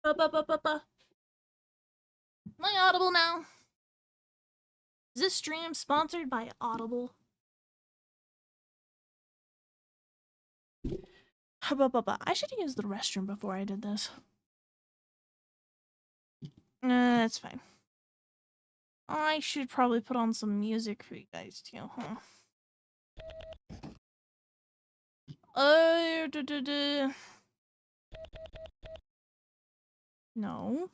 Am I audible now? Is this stream sponsored by Audible? I should use the restroom before I did this. That's fine. I should probably put on some music for you guys too, huh? No.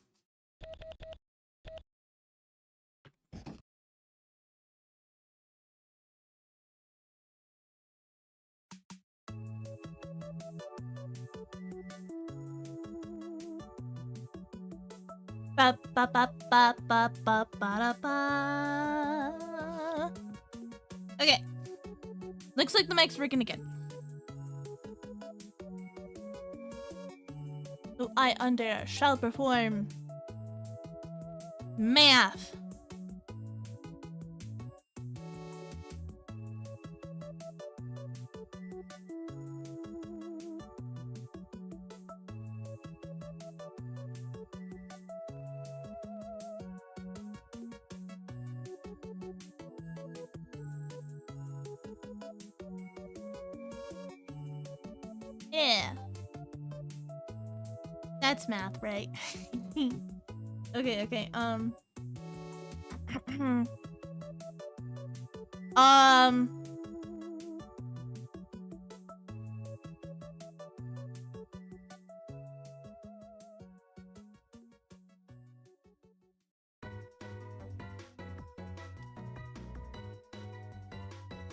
Ba ba ba ba ba ba ba ba. Okay. Looks like the mic's working again. So I shall perform math. Yeah. That's math, right? Okay.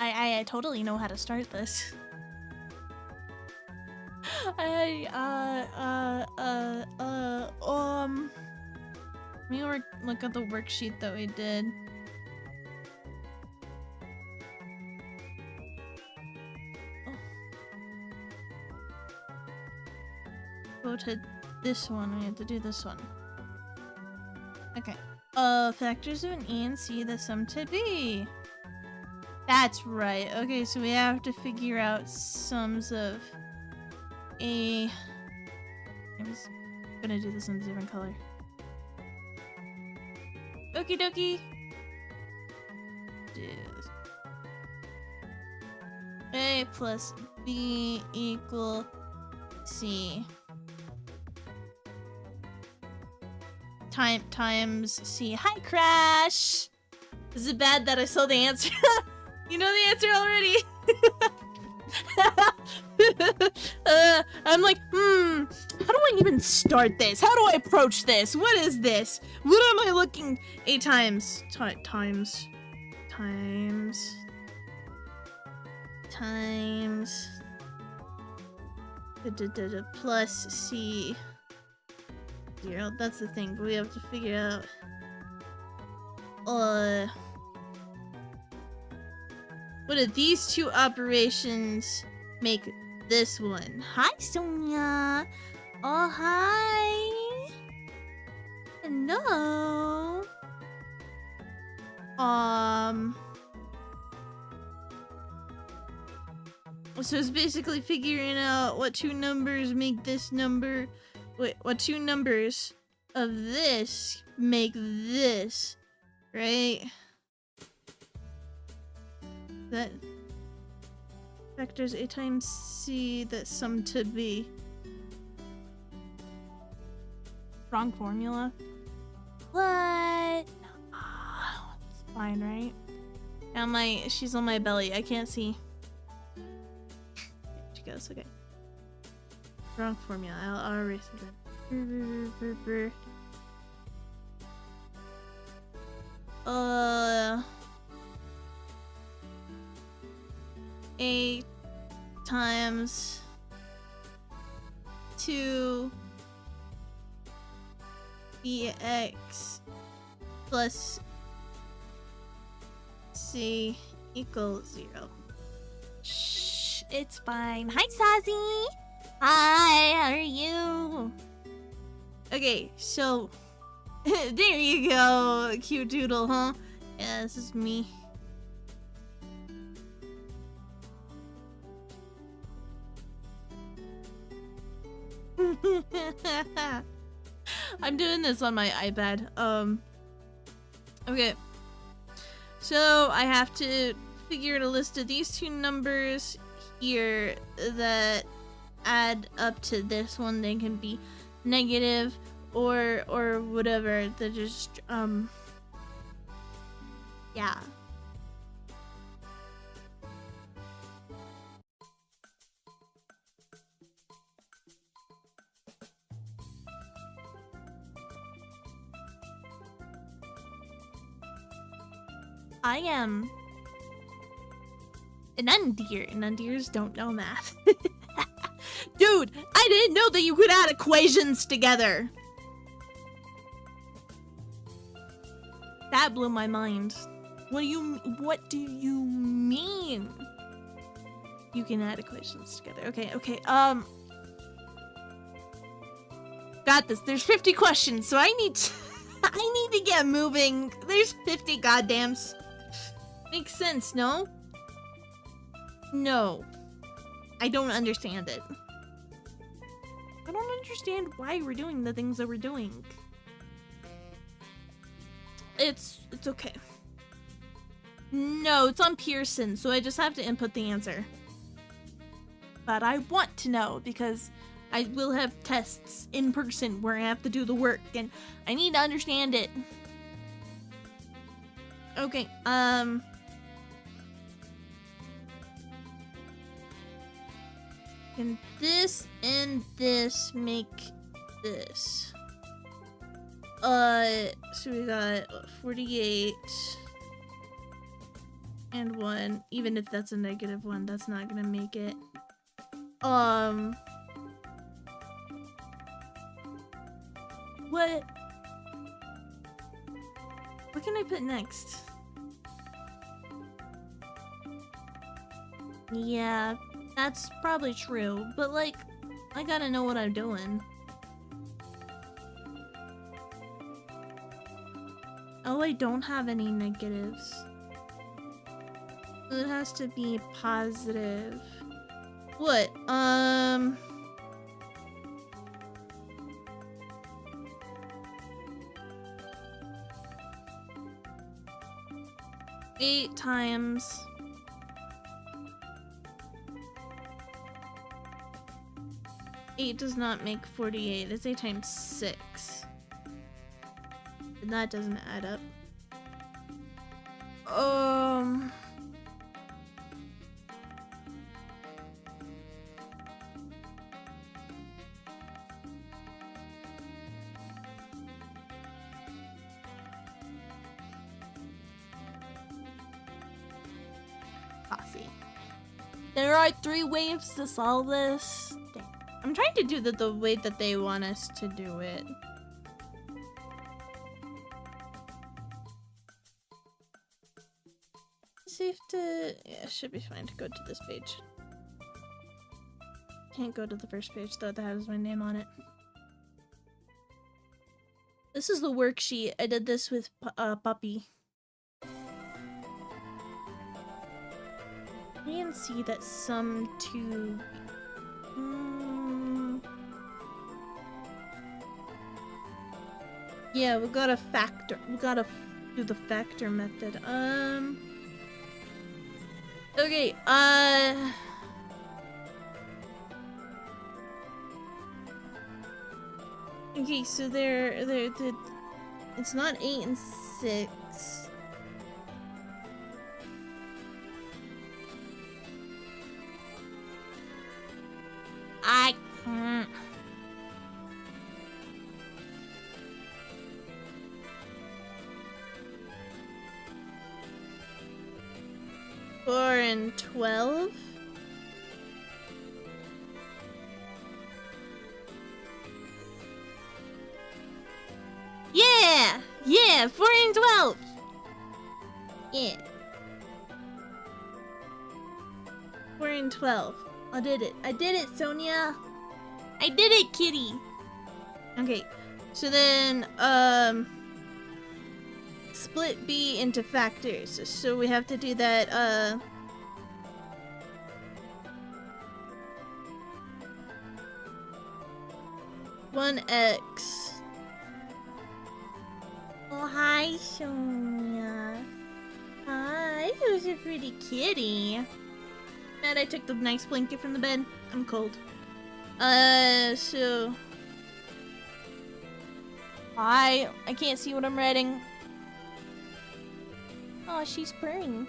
I totally know how to start this. Let me look at the worksheet that we did. Oh. Go to this one. We have to do this one. Okay. Factors of an E and C that sum to B. That's right. Okay, so we have to figure out sums of A. I was gonna do this in a different color. Okie dokie. A plus B equal C. Times C. Hi, Crash! Is it bad that I saw the answer? You know the answer already! I'm like, how do I even start this? How do I approach this? What is this? What am I looking? A times. Times. Plus C. 0. That's the thing, but we have to figure out. What do these two operations make this one? Hi, Sonia. Oh, hi. Hello. So it's basically figuring out what two numbers make this number. Wait, what two numbers of this make this, right? That vectors A times C that sum to B. Wrong formula. What? Oh, it's fine, right? Now she's on my belly. I can't see. There she goes. Okay. Wrong formula. I'll erase it. A times 2 bx plus C equals 0. Shh, it's fine. Hi, Sassy! Hi, how are you? Okay, so there you go, cute doodle, huh? Yeah, this is me. I'm doing this on my iPad. Okay. So I have to figure out a list of these two numbers here that add up to this one. They can be negative or whatever. They're just yeah. I am an Undeer, and Undeers don't know math. Dude, I didn't know that you could add equations together. That blew my mind. What do you mean? You can add equations together. Okay. Got this. There's 50 questions, so I need to get moving. There's 50 goddams. Makes sense, no? No. I don't understand it. I don't understand why we're doing the things that we're doing. It's okay. No, it's on Pearson, so I just have to input the answer. But I want to know because I will have tests in person where I have to do the work and I need to understand it. Okay, can this and this make this? So we got 48 and 1. Even if that's a negative 1, that's not gonna make it. What can I put next? Yeah, that's probably true, but like, I gotta know what I'm doing. Oh, I don't have any negatives. It has to be positive. What? 8 times 8 does not make 48. It's 8 times 6. And that doesn't add up. Posse. There are 3 ways to solve this. Dang. I'm trying to do the way that they want us to do it. Safe to... yeah, should be fine to go to this page. Can't go to the first page though, that has my name on it. This is the worksheet. I did this with Puppy. We can see that sum to... yeah, we gotta factor. We gotta do the factor method. Okay, okay, so they're it's not 8 and 6. I can't. Four and 12. Yeah, 4 and 12. Yeah. 4 and 12. I did it, Sonia. I did it, kitty. Okay, so then, split B into factors. So we have to do that, 1x Hi, Sonia. Hi, who's a pretty kitty? Matt, I took the nice blanket from the bed. I'm cold. So... I can't see what I'm writing. Oh, she's purring.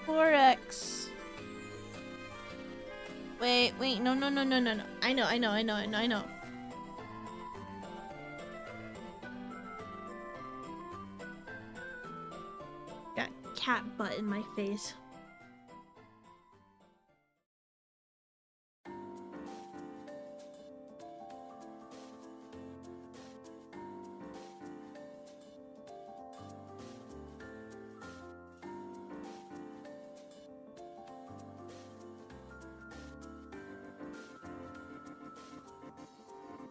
4x. Wait, no. I know. Got cat butt in my face.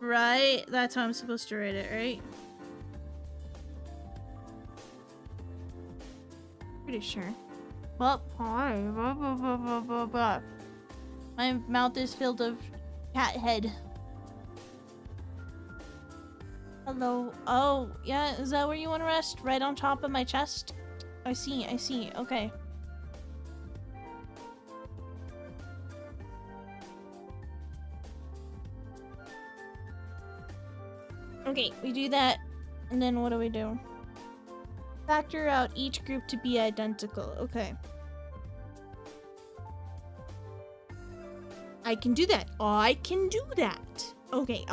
Right? That's how I'm supposed to write it, right? Pretty sure. Well, hi. My mouth is filled of cat head. Hello. Oh, yeah, is that where you want to rest? Right on top of my chest? I see. Okay. Okay, we do that, and then what do? Factor out each group to be identical. Okay. I can do that. Okay,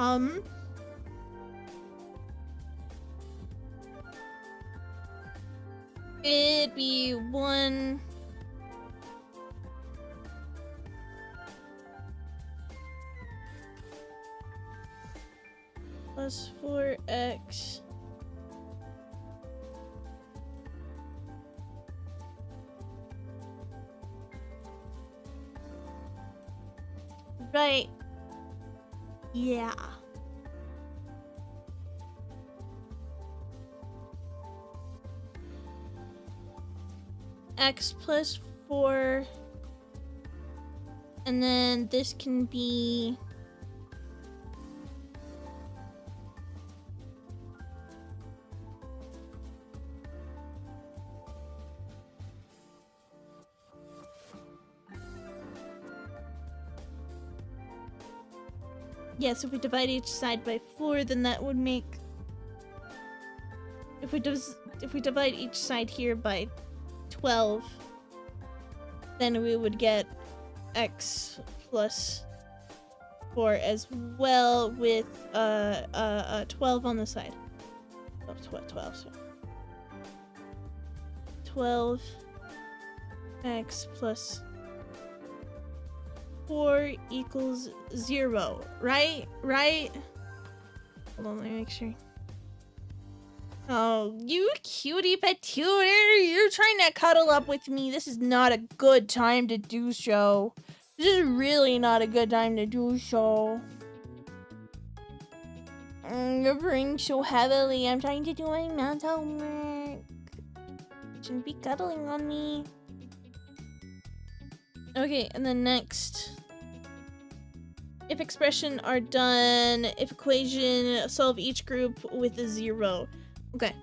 it'd be 1... plus 4x... Right. Yeah. X plus 4. And then this can be... Yes, if we divide each side by 4, then that would make... If we divide each side here by 12, then we would get x plus 4 as well with 12 on the side. Oh, 12, sorry. 12 x plus 4 equals 0, right? Hold on, let me make sure. Oh, you cutie patooter! You're trying to cuddle up with me. This is not a good time to do so. This is really not a good time to do so. You're breathing so heavily. I'm trying to do my math homework. Shouldn't be cuddling on me. Okay, and then next. If expression are done, if equation, solve each group with a 0. Okay.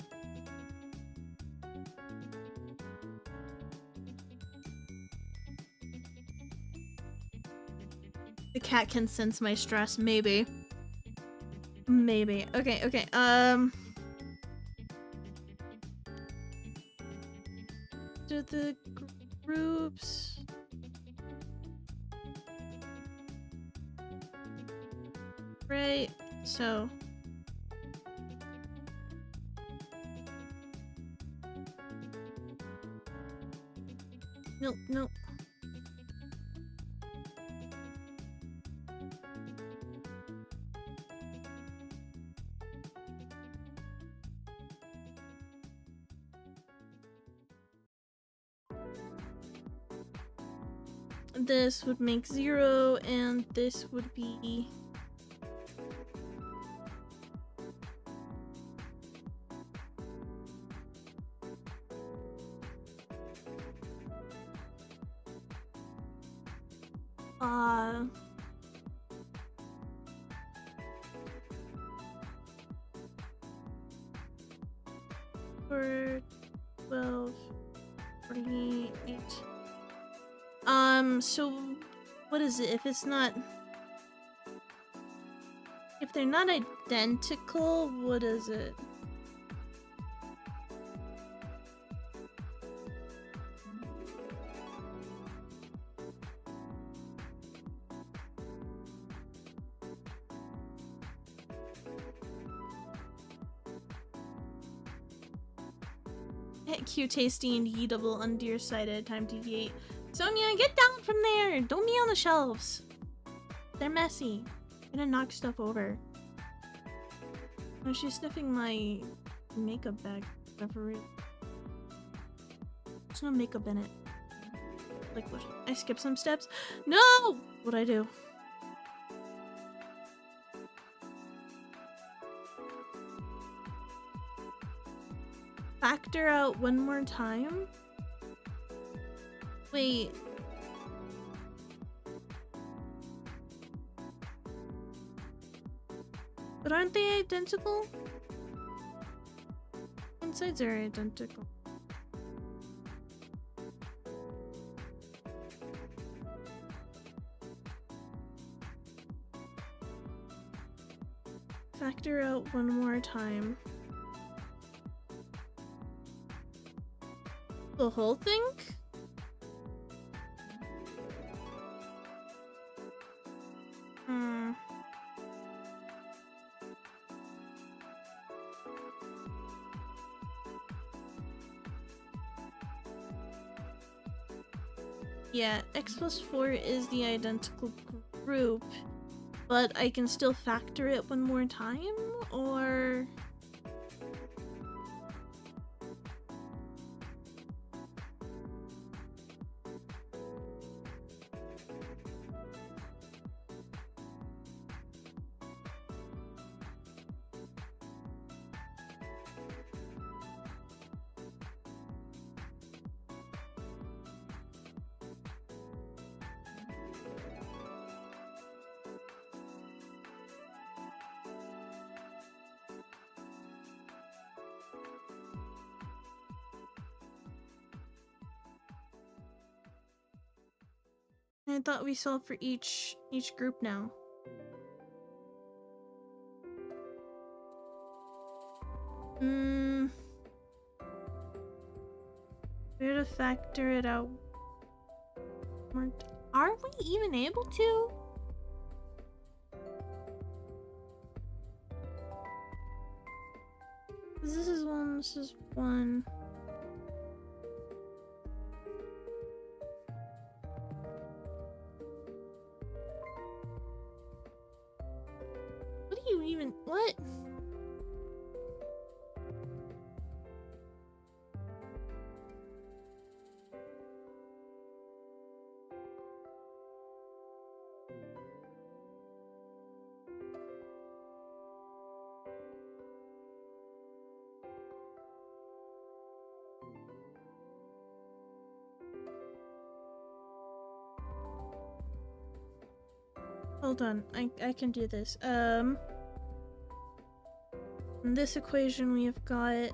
The cat can sense my stress, maybe. Maybe. Okay. Do the groups... Right, so... Nope. This would make 0, and this would be... 4, 12, 48. So what is it? If it's not... If they're not identical, what is it? Cute, tasty, and eatable on deer sided. Time to eat. Sonia, get down from there! Don't be on the shelves. They're messy. I'm gonna knock stuff over. Oh, she's sniffing my makeup bag. There's no makeup in it. Like, what? I skipped some steps? No! What'd I do? Factor out one more time? Wait. But aren't they identical? Insides are identical. Factor out one more time. The whole thing? Yeah, x plus 4 is the identical group, but I can still factor it one more time, or... I thought we solved for each group now. Where to factor it out? Are we even able to? This is one, this is one. What do you even, what? Hold on, I can do this. In this equation we've got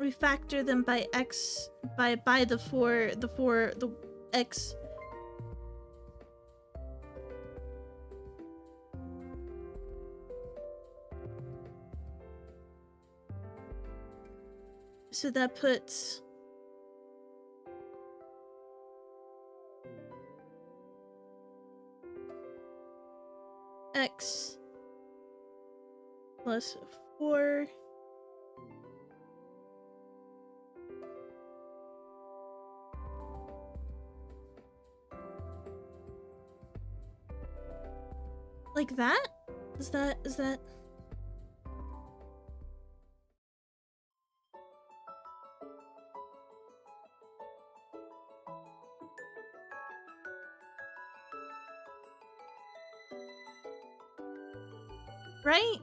we factor them by x by the x. So that puts x plus 4 like that? Is that right?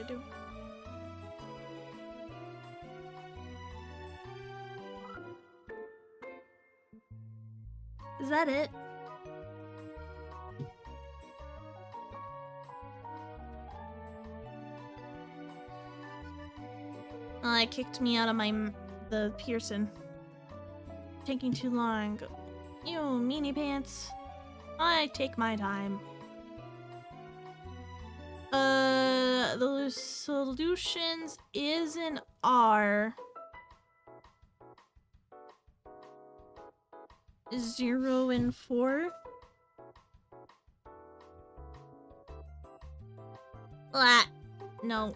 I do. Is that it? Oh, it kicked me out of the Pearson. Taking too long. You meanie pants. I take my time. The solutions is an R. 0 and 4. Blah. No.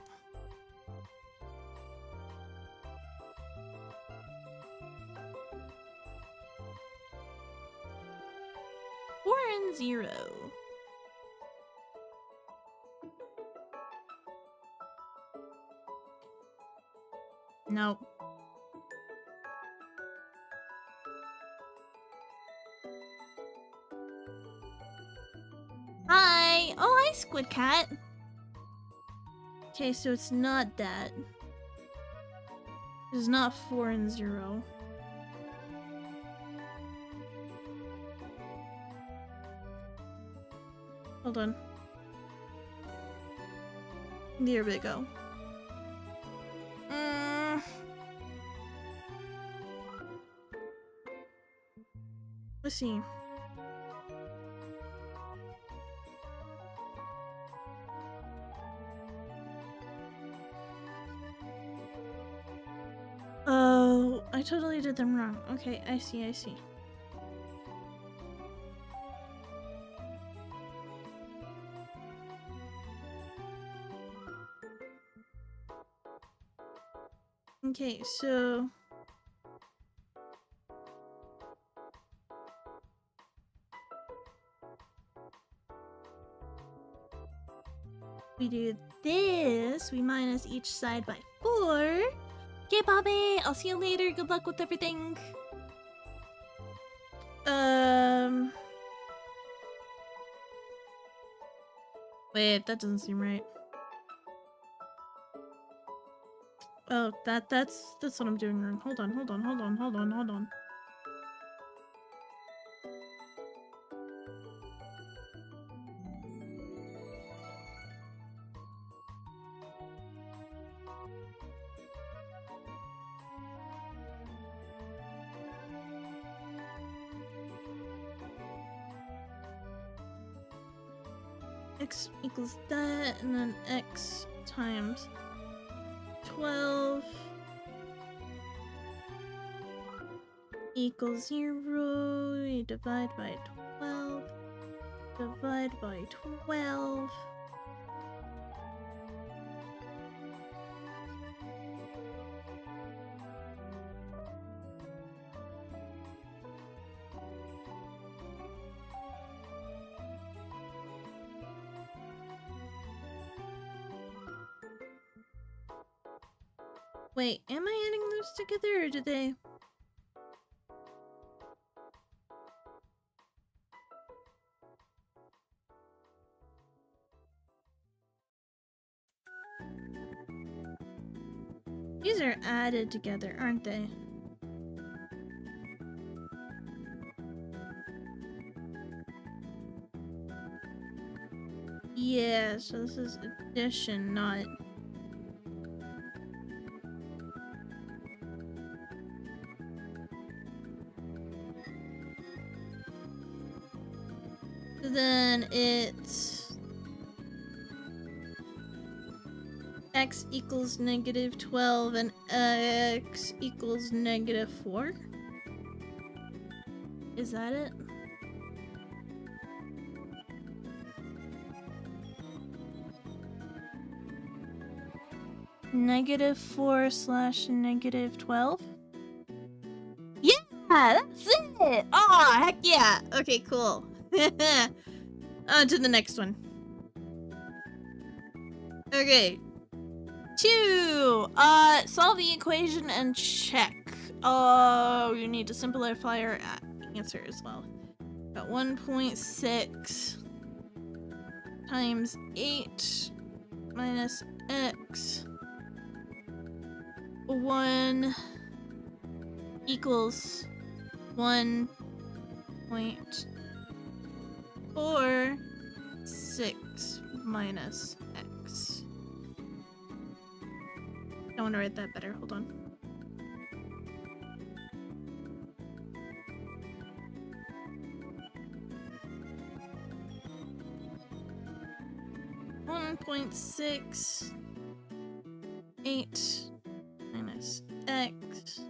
Four and 0. Nope. Hi! Oh, hi, Squid Cat! Okay, so it's not that. It's not 4 and 0. Hold on. There we go. Let's see. Oh, I totally did them wrong. Okay, I see, I see. Okay, so... we do this, we minus each side by 4. Okay, Bobby, I'll see you later. Good luck with everything. Wait, that doesn't seem right. Oh, that's what I'm doing wrong. Hold on. X equals that, and then X times 12 equals 0. You divide by 12. Divide by 12. Wait, am I adding those together, or did they... These are added together, aren't they? Yeah, so this is addition, not... Then it's x equals negative 12 and x equals negative 4. Is that it? Negative 4 / negative 12? Yeah, that's it! Oh, heck yeah! Okay, cool. On to the next one. Okay. 2. Solve the equation and check. Oh, you need to simplify our answer as well. Got 1.6 times 8 minus x 1 equals 1.46 minus x. I want to write that better. Hold on. .68 minus x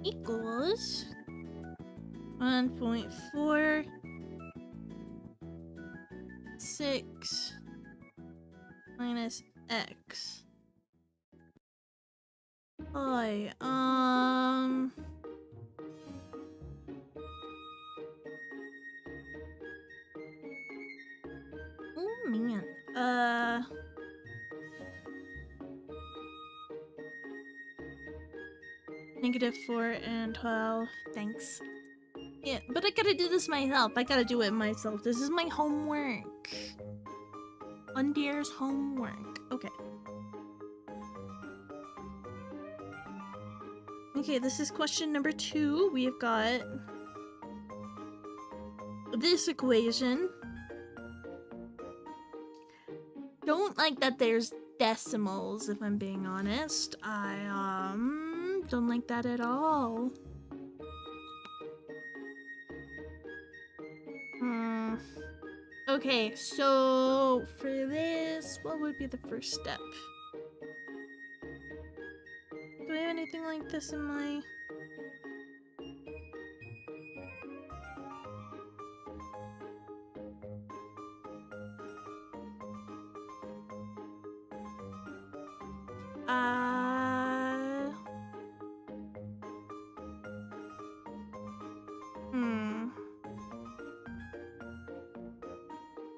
equals 1.46 minus x. Hi, oh man, -4 and 12, thanks. Yeah, but I gotta do this myself. I gotta do it myself. This is my homework. Undear's homework. Okay. Okay, this is question number 2. We have got this equation. Don't like that there's decimals, if I'm being honest. I don't like that at all. Okay, so for this, what would be the first step? Do I have anything like this in my...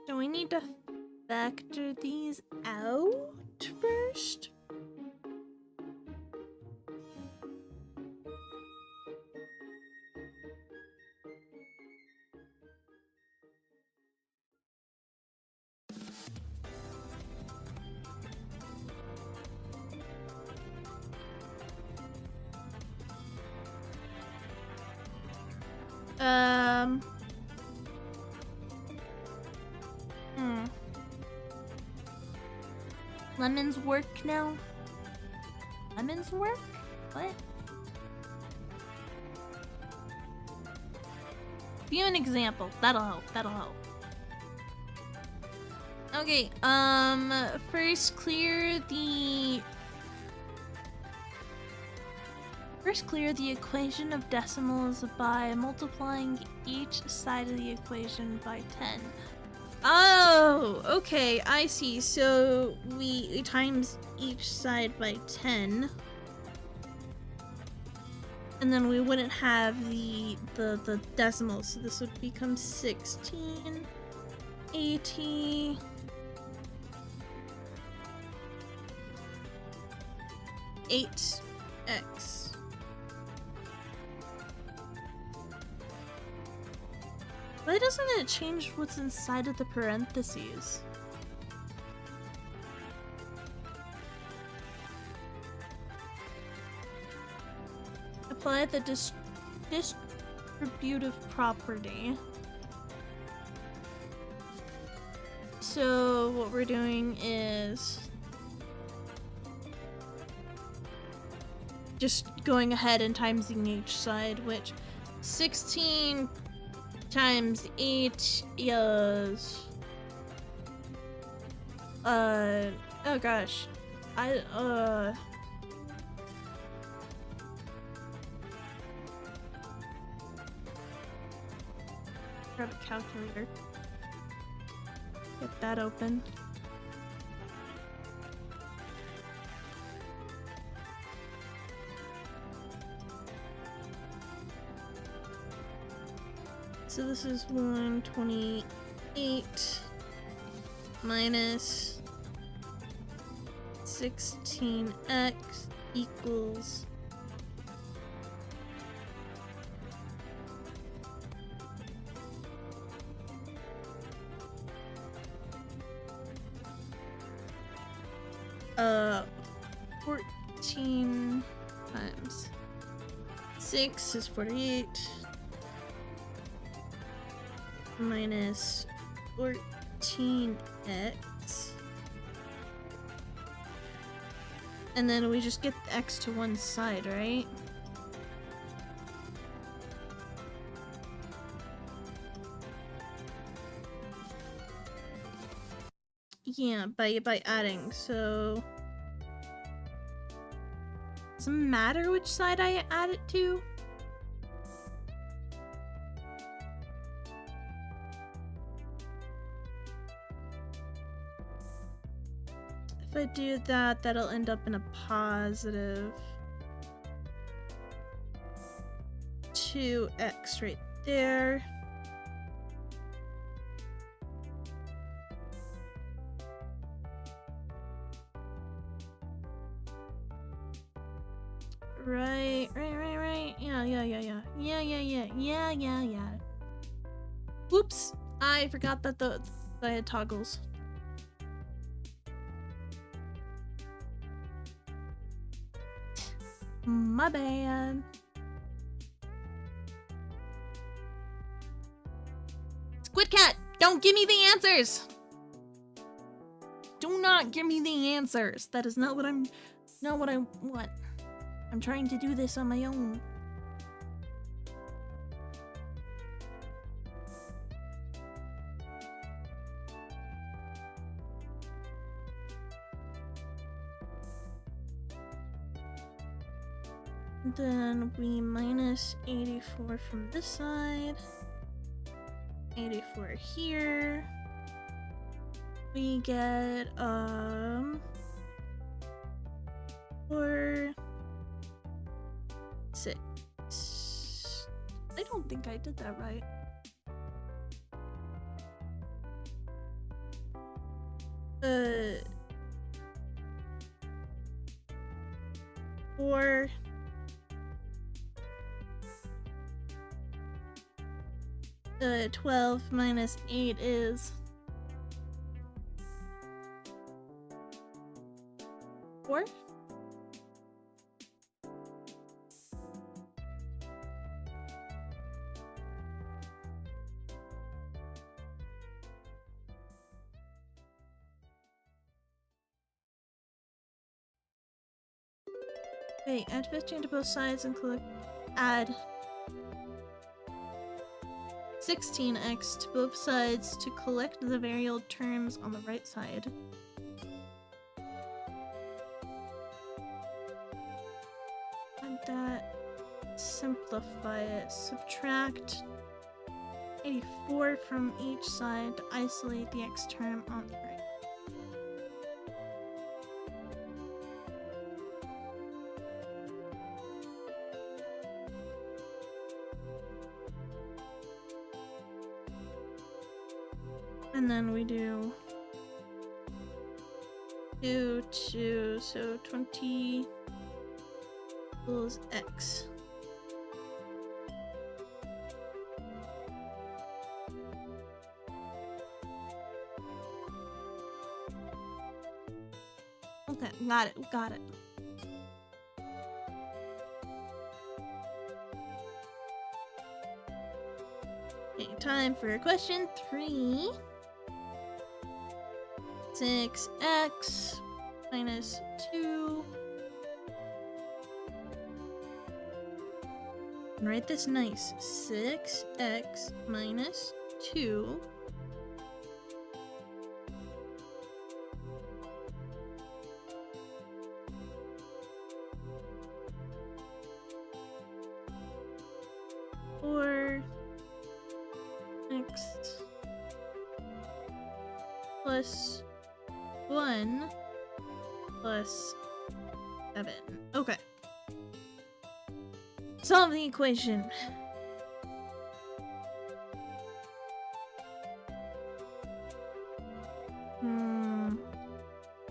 Do we need to factor these out first? Lemons work now? Lemons work? What? Give you an example. That'll help. That'll help. Okay, first clear the equation of decimals by multiplying each side of the equation by 10. Oh, okay, I see. So we times each side by 10. And then we wouldn't have the decimals. So this would become 16, 80, 8x. Why doesn't it change what's inside of the parentheses? Apply the distributive property. So what we're doing is just going ahead and timesing each side, which 16 times 8 is oh gosh, grab a calculator, get that open. So this is 128 minus 16x equals 1.46. 14 times 6 is 48 minus 14x, and then we just get the x to one side, right? Yeah, by adding. So doesn't matter which side I add it to. If I do that, that'll end up in a positive 2x right there. Right. Yeah. Whoops, I forgot that I had toggles. My bad. Squid Cat, don't give me the answers! Do not give me the answers. That is not what I want. I'm trying to do this on my own. Then we minus 84 from this side. 84 here. We get 4, 6. I don't think I did that right. Four. 12 minus 8 is 4? Wait, add 15 to both sides and add 16x to both sides to collect the very old terms on the right side. Add that, simplify it, subtract 84 from each side to isolate the x term on the right. And then we do 2, 2, so 20 equals x. Okay, got it. Okay, time for question 3. 6x minus 2. And write this nice. 6x minus 2. Or x plus 1 plus 7. Okay. Solve the equation.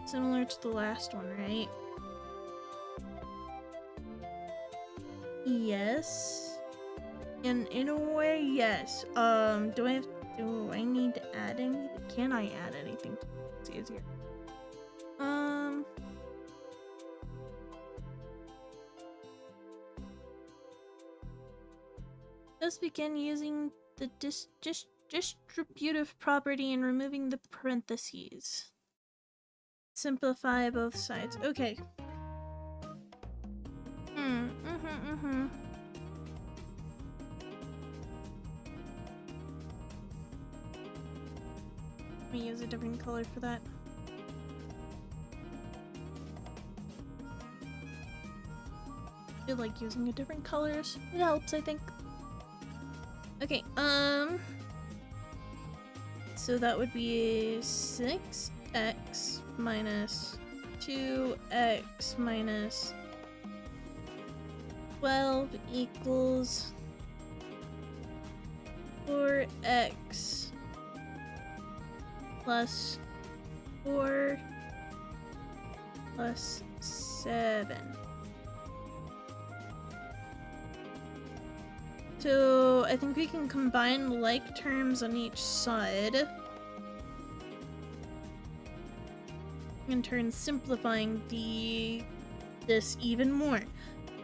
Similar to the last one, right? Yes. In a way, yes. Do I need to add anything? Can I add anything to it's easier? Let's begin using the distributive property and removing the parentheses. Simplify both sides. Okay. Let me use a different color for that. I feel like using a different colors. It helps, I think. Okay, so that would be 6x minus 2x minus 12 equals 4x plus 4 plus 7. So I think we can combine like terms on each side. In turn simplifying this even more.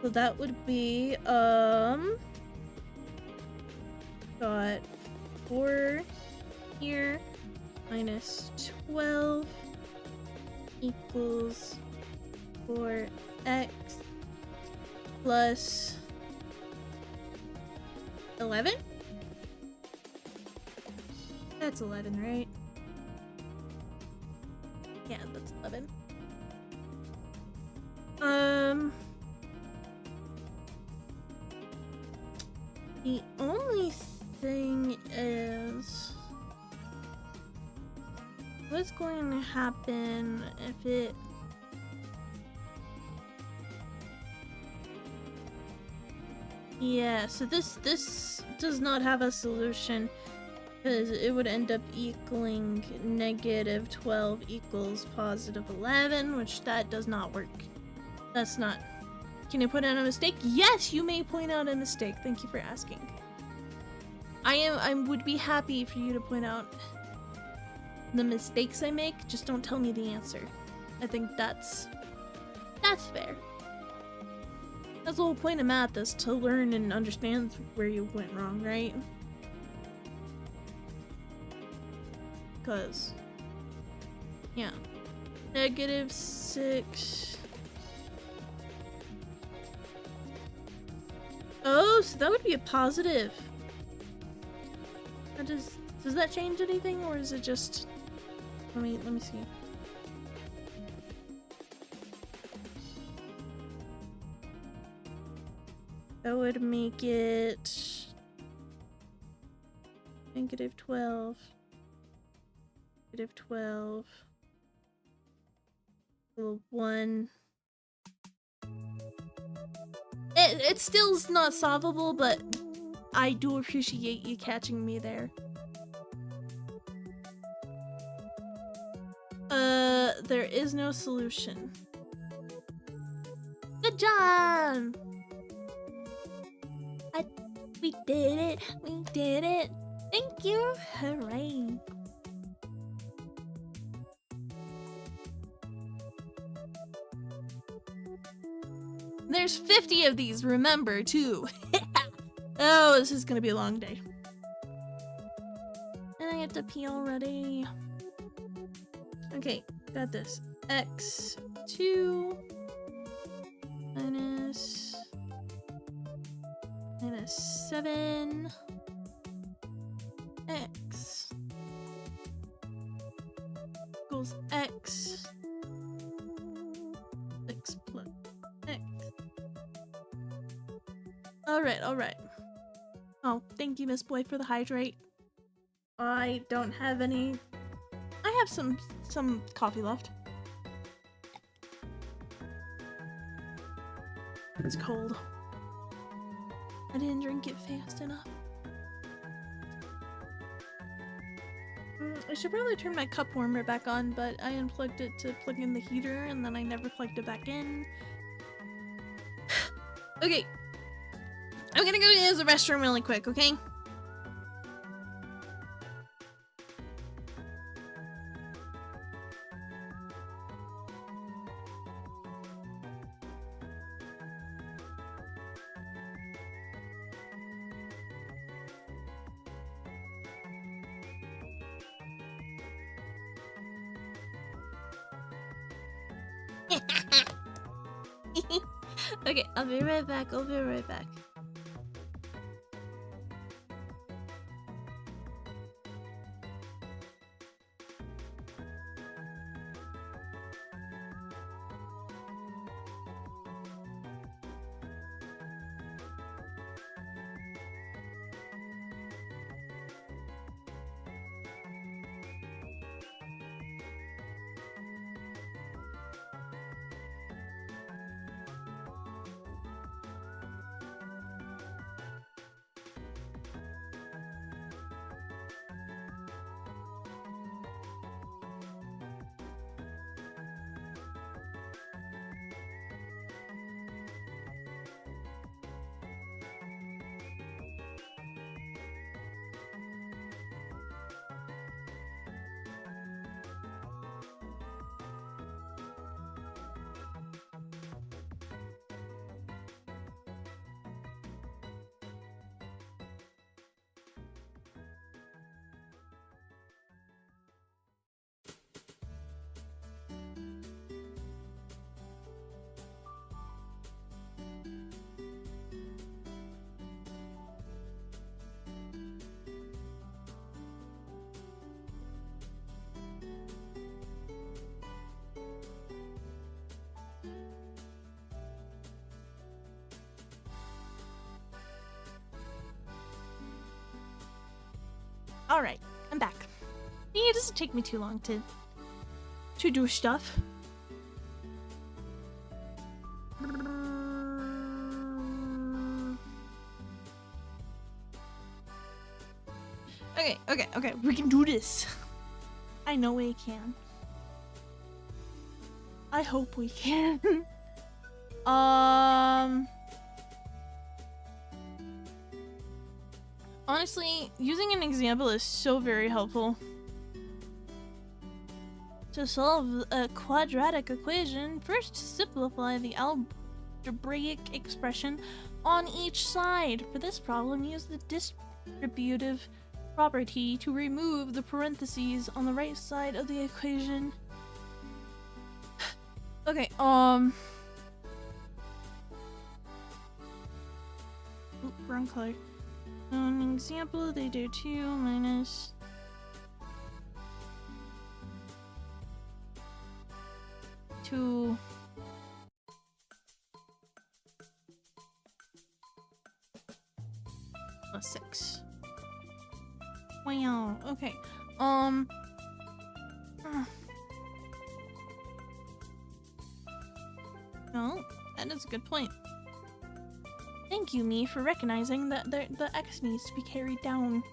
So that would be got 4 here minus 12 equals 4x plus 11? That's 11, right? Yeah, that's 11. The only thing is, what's going to happen if it... Yeah, so this does not have a solution because it would end up equaling negative 12 equals positive 11, which that does not work. That's not... Can you point out a mistake? Yes, you may point out a mistake. Thank you for asking. I would be happy for you to point out the mistakes I make. Just don't tell me the answer. I think that's fair. That's the whole point of math, is to learn and understand where you went wrong, right? Because, yeah. Negative 6. Oh, so that would be a positive. That does that change anything, or is it just... Let me see. That would make it negative 12. Negative 12. 1. It still is not solvable, but I do appreciate you catching me there. There is no solution. Good job! We did it! We did it! Thank you! Hooray! There's 50 of these, remember, too. Oh, this is gonna be a long day. And I have to pee already. Okay, got this. x2 minus 7 x equals x 6 plus x. Alright. Oh, thank you, Miss Boy, for the hydrate. I don't have any... I have some coffee left. It's cold. I didn't drink it fast enough. I should probably turn my cup warmer back on, but I unplugged it to plug in the heater and then I never plugged it back in. Okay. I'm gonna go use the restroom really quick, okay? Okay, I'll be right back. I'll be right back. Alright, I'm back. It doesn't take me too long to do stuff. Okay, we can do this. I know we can. I hope we can. Honestly, using an example is so very helpful. To solve a quadratic equation, first simplify the algebraic expression on each side. For this problem, use the distributive property to remove the parentheses on the right side of the equation. Okay, Oop, wrong color. An example, they do 2 minus 2 plus 6. Wow, okay. Well, that is a good point. Thank you, me, for recognizing that the X needs to be carried down.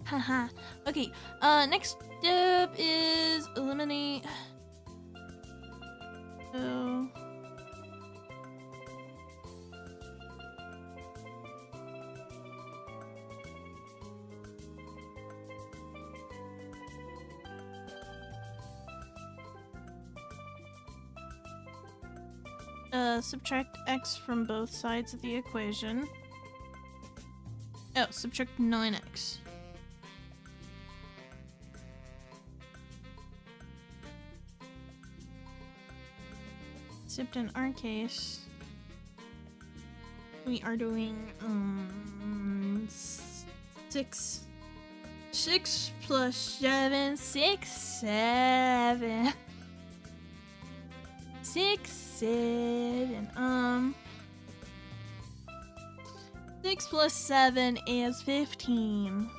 Haha. Okay, next step is eliminate... So... subtract x from both sides of the equation. Oh, subtract 9x. Except in our case, we are doing 6 plus 7, 6, 7. 6, 7. 6 plus 7 is 15.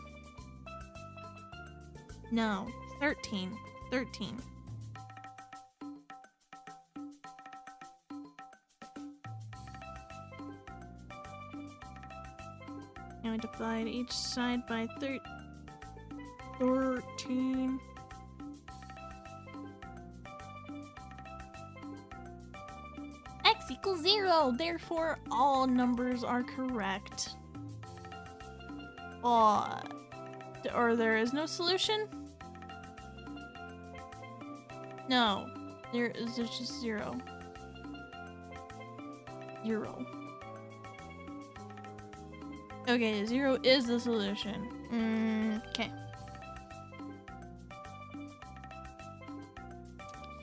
No, 13. 13. Now we divide each side by 13. X equals 0, therefore all numbers are correct. Or there is no solution? No, there's just 0. 0. Okay, 0 is the solution. Okay.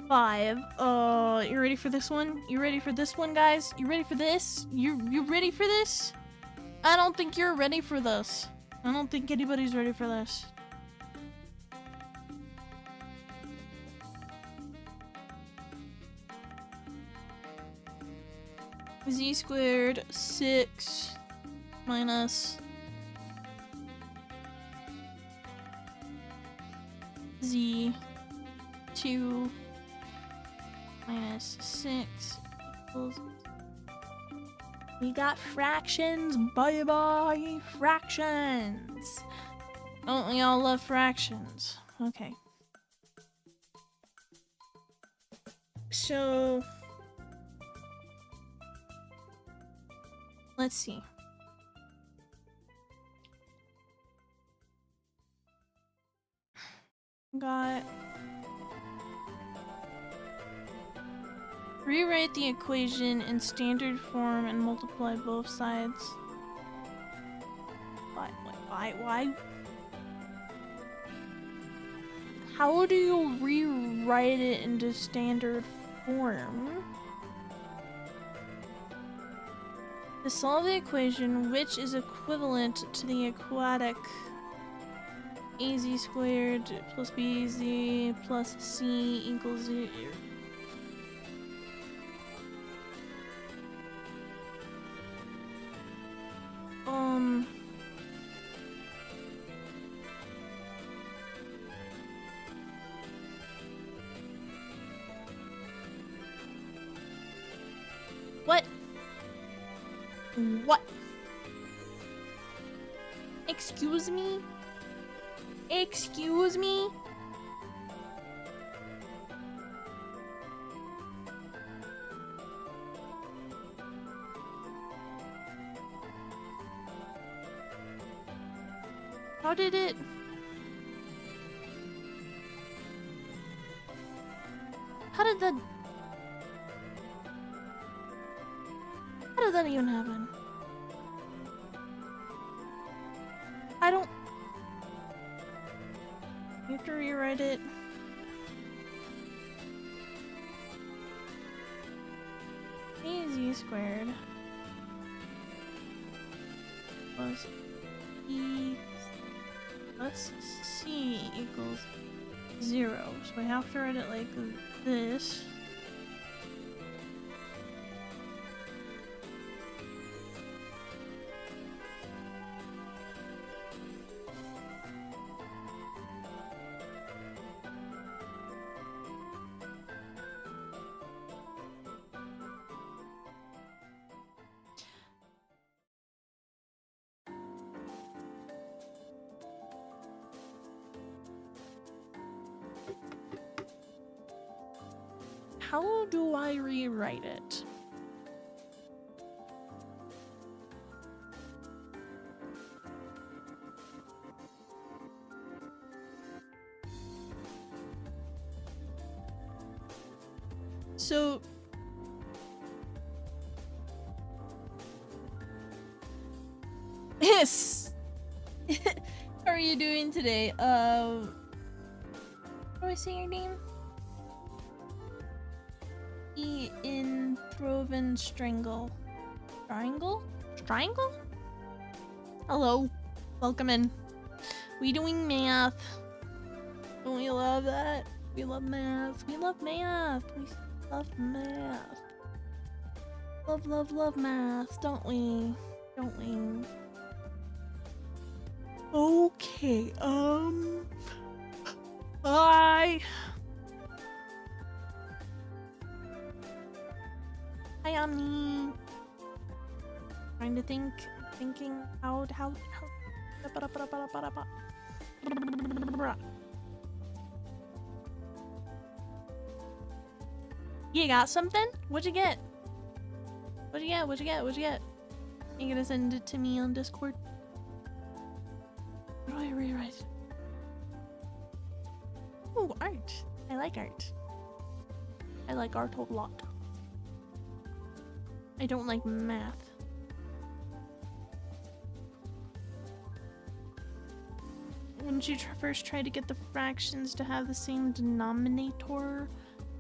5 5. You ready for this one? You ready for this one, guys? You ready for this? You ready for this? I don't think you're ready for this. I don't think anybody's ready for this. Z squared 6 minus Z 2 minus 6 equals... We got fractions, bye-bye, fractions. Don't we all love fractions? Okay. So... let's see. Got... rewrite the equation in standard form and multiply both sides. Why? How do you rewrite it into standard form? To solve the equation, which is equivalent to the aquatic az squared plus bz plus c equals 0. What? What? Excuse me? Excuse me? How did it... How did that... How did that even happen? I don't... You have to rewrite it. Az squared plus e plus c equals 0. So I have to write it like this. How do I rewrite it? So yes. How are you doing today? How do I say your name? In Troven Strangle. Triangle? Hello. Welcome in. We doing math. Don't we love that? We love math. We love math. We love math. Love math, don't we? Don't we? Okay, Hi, Omni. Trying to thinking how. You got something? What'd you get? What'd you get? You gonna send it to me on Discord? What do I rewrite? Ooh, art. I like art. I like art a lot. I don't like math. Wouldn't you first try to get the fractions to have the same denominator?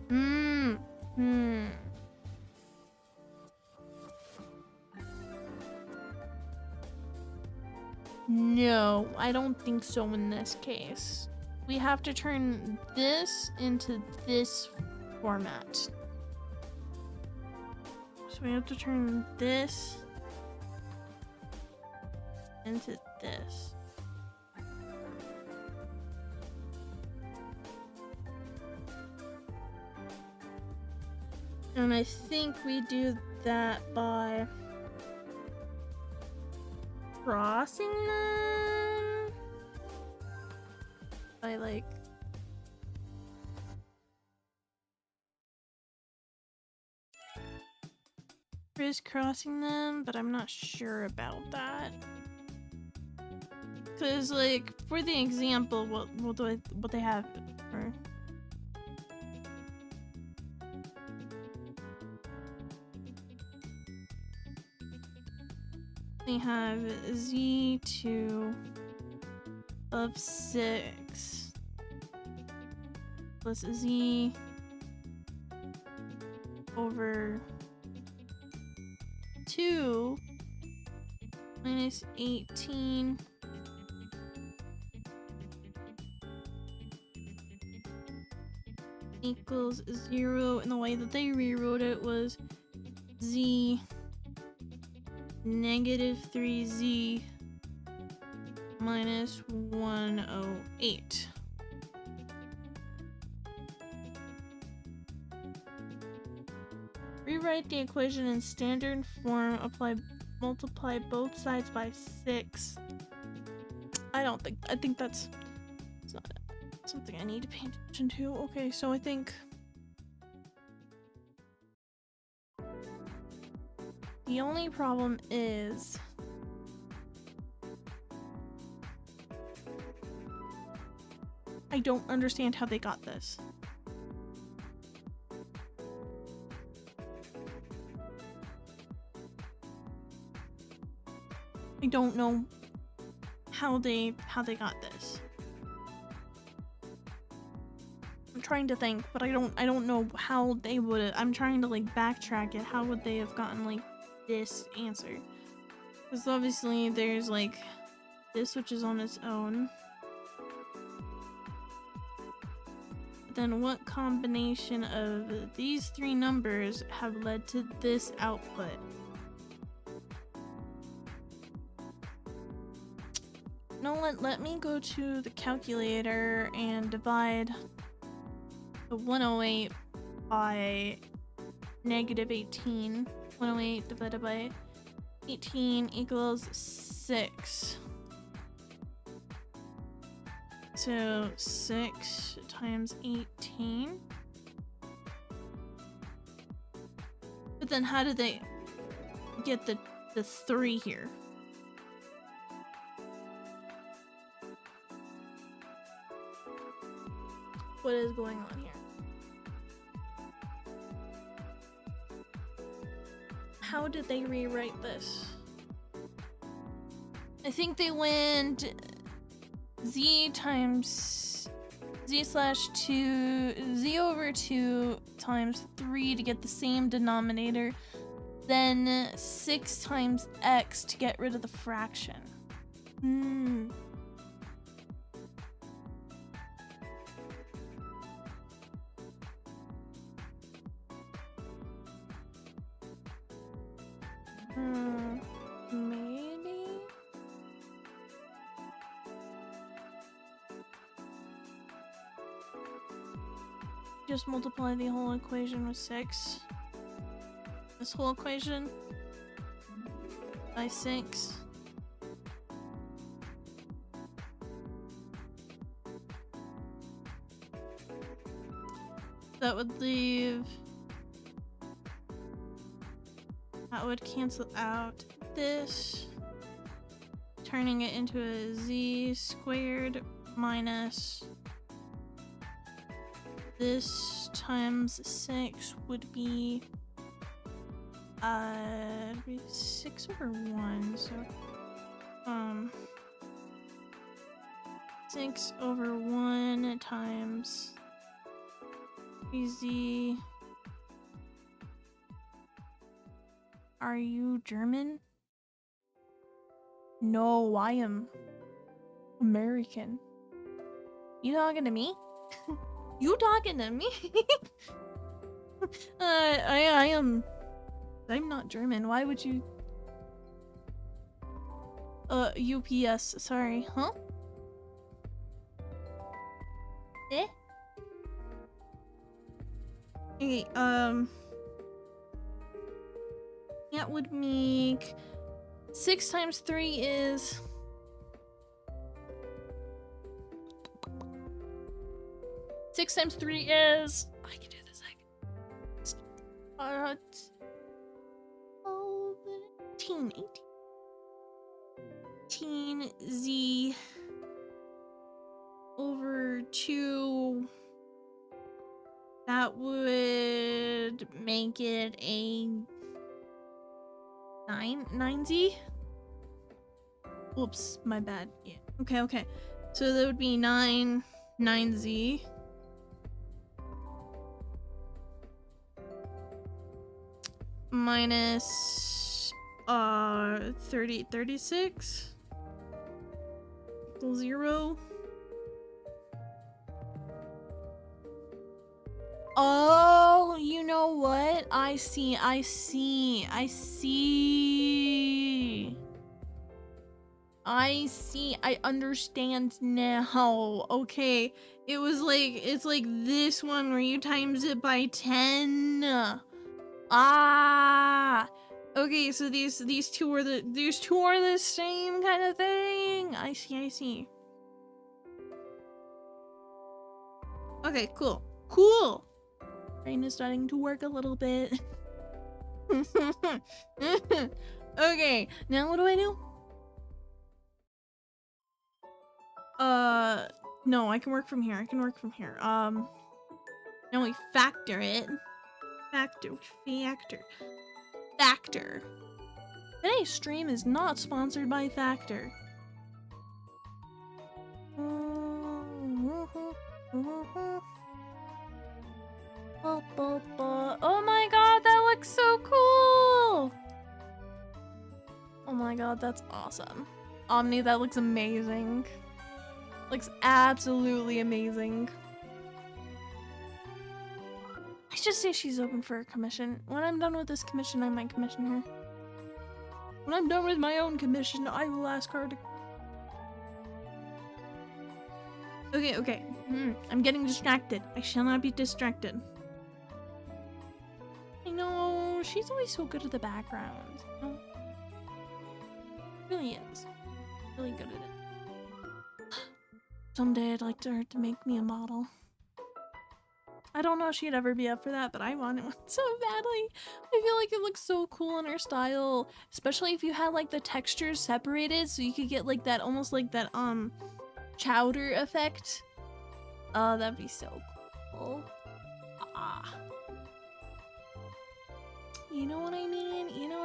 Hmm. Hmm. No, I don't think so in this case. We have to turn this into this format. So we have to turn this into this. And I think we do that by crossing them? By like... crisscrossing them, but I'm not sure about that. Cause like, for the example, what they have for... They have z2 of 6 plus z over 2 minus 18 equals 0, and the way that they rewrote it was z negative 3z minus 108. Rewrite the equation in standard form, multiply both sides by 6. I think that's not something I need to pay attention to. Okay, so I think the only problem is I don't understand how they got this. I don't know how they got this. I'm trying to think, but I don't know how they would. I'm trying to like backtrack it. How would they have gotten like this answer? Because obviously there's like this, which is on its own. But then what combination of these three numbers have led to this output? No, let me go to the calculator and divide the 108 by negative 18. 108 divided by 18 equals 6. So 6 times 18. But then how did they get the 3 here? What is going on here? How did they rewrite this? I think they went z times z slash 2, z over 2 times 3 to get the same denominator, then 6 times x to get rid of the fraction. Maybe? Just multiply the whole equation with 6. This whole equation by 6. That would leave... That would cancel out this, turning it into a z squared minus this times 6 would be 6 over 1, so 6 over 1 times Easy. Are you German? No, I am American. You talking to me? You talking to me? I am. I'm not German. Why would you? UPS. Sorry. Huh? Eh? Okay. That would make 6 times 3 is. Six times 3 is. I can do this. 18 z over 2. That would make it a 9z. Whoops, my bad. Yeah. Okay. So that would be 9z. Minus 36 equals 0. Oh, you know what? I see. I understand now. Okay. It's like this one where you times it by 10. Ah. Okay, so these two are the same kind of thing. I see. Okay, cool. Brain is starting to work a little bit. Okay, now what do I do? No, I can work from here. Now we factor it. Factor. Today's stream is not sponsored by Factor. Oh my god, that looks so cool! Oh my god, that's awesome. Omni, that looks amazing. Looks absolutely amazing. I should say she's open for a commission. When I'm done with this commission, I might commission her. When I'm done with my own commission, I will ask her to... Okay. I'm getting distracted. I shall not be distracted. I know, she's always so good at the background. You know? Really is. Really good at it. Someday I'd like her to make me a model. I don't know if she'd ever be up for that, but I want it so badly. I feel like it looks so cool in her style, especially if you had like the textures separated so you could get like that, almost like that chowder effect. Oh, that'd be so cool. Ah. You know what I mean? Yeah, you know